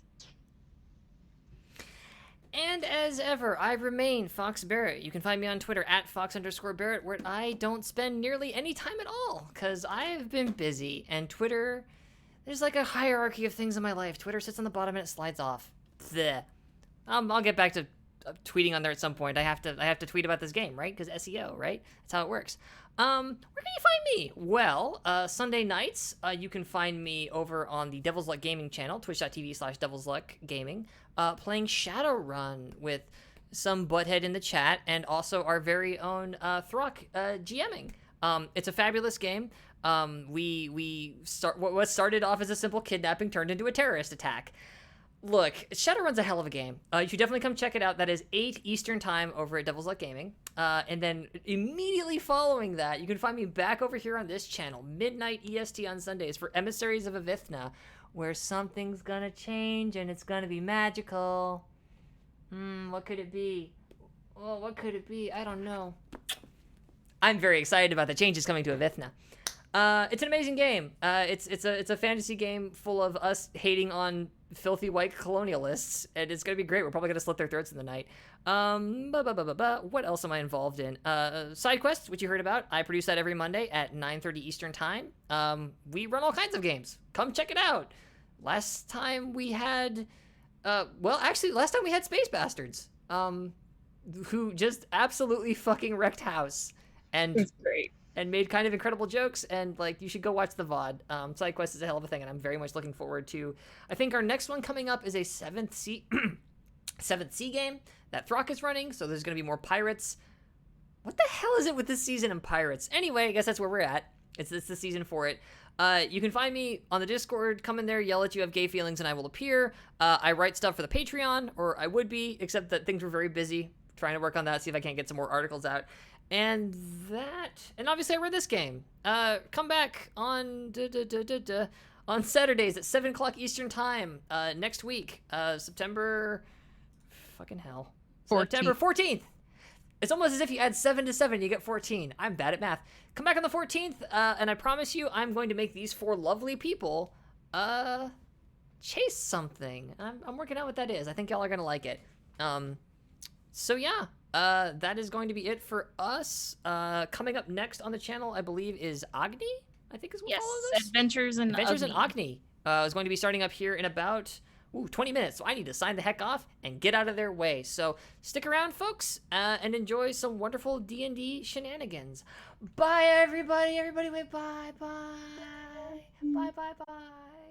And as ever, I remain Fox Barrett. You can find me on Twitter at Fox_Barrett, where I don't spend nearly any time at all, because I've been busy, and Twitter, there's like a hierarchy of things in my life. Twitter sits on the bottom and it slides off. Blech. I'll get back to tweeting on there at some point. I have to tweet about this game, right? Because SEO, right? That's how it works. Where can you find me? Well, Sunday nights, you can find me over on the Devil's Luck Gaming channel, twitch.tv/Devil's Luck Gaming, playing Shadowrun with some butthead in the chat, and also our very own Throck GMing. It's a fabulous game. What started off as a simple kidnapping turned into a terrorist attack. Look, Shadowrun's a hell of a game. You should definitely come check it out. That is 8 Eastern time over at Devil's Luck Gaming. And then immediately following that, you can find me back over here on this channel, midnight EST on Sundays, for Emissaries of Avithna, where something's gonna change and it's gonna be magical. What could it be? Oh, what could it be? I don't know. I'm very excited about the changes coming to Avithna. It's an amazing game. It's a fantasy game full of us hating on filthy white colonialists, and it's gonna be great. We're probably gonna slit their throats in the night. What else am I involved in? Side Quest, which you heard about. I produce that every Monday at 9:30 Eastern time. We run all kinds of games. Come check it out. Last time we had Space Bastards, who just absolutely fucking wrecked house. And It's great. And made kind of incredible jokes, and like, you should go watch the VOD. Side Quest is a hell of a thing, and I'm very much looking forward to. I think our next one coming up is a 7th 7th Sea game that Throck is running, so there's going to be more pirates. What the hell is it with this season and pirates? Anyway, I guess that's where we're at. It's the season for it. You can find me on the Discord. Come in there, yell at you have gay feelings, and I will appear. I write stuff for the Patreon, or I would be, except that things were very busy trying to work on that, see if I can't get some more articles out. And obviously I read this game. Come back on Saturdays at 7 o'clock Eastern Time next week, September 14th. It's almost as if you add 7 to 7, you get 14. I'm bad at math. Come back on the 14th, and I promise you I'm going to make these 4 lovely people chase something. I'm working out what that is. I think y'all are going to like it. So yeah, that is going to be it for us. Coming up next on the channel, I believe, is Agni, I think is what follows us. Adventures in Agni. Is going to be starting up here in about 20 minutes, so I need to sign the heck off and get out of their way. So stick around, folks, and enjoy some wonderful D&D shenanigans. Bye, everybody. Everybody, wait, bye, bye. Bye, bye, bye.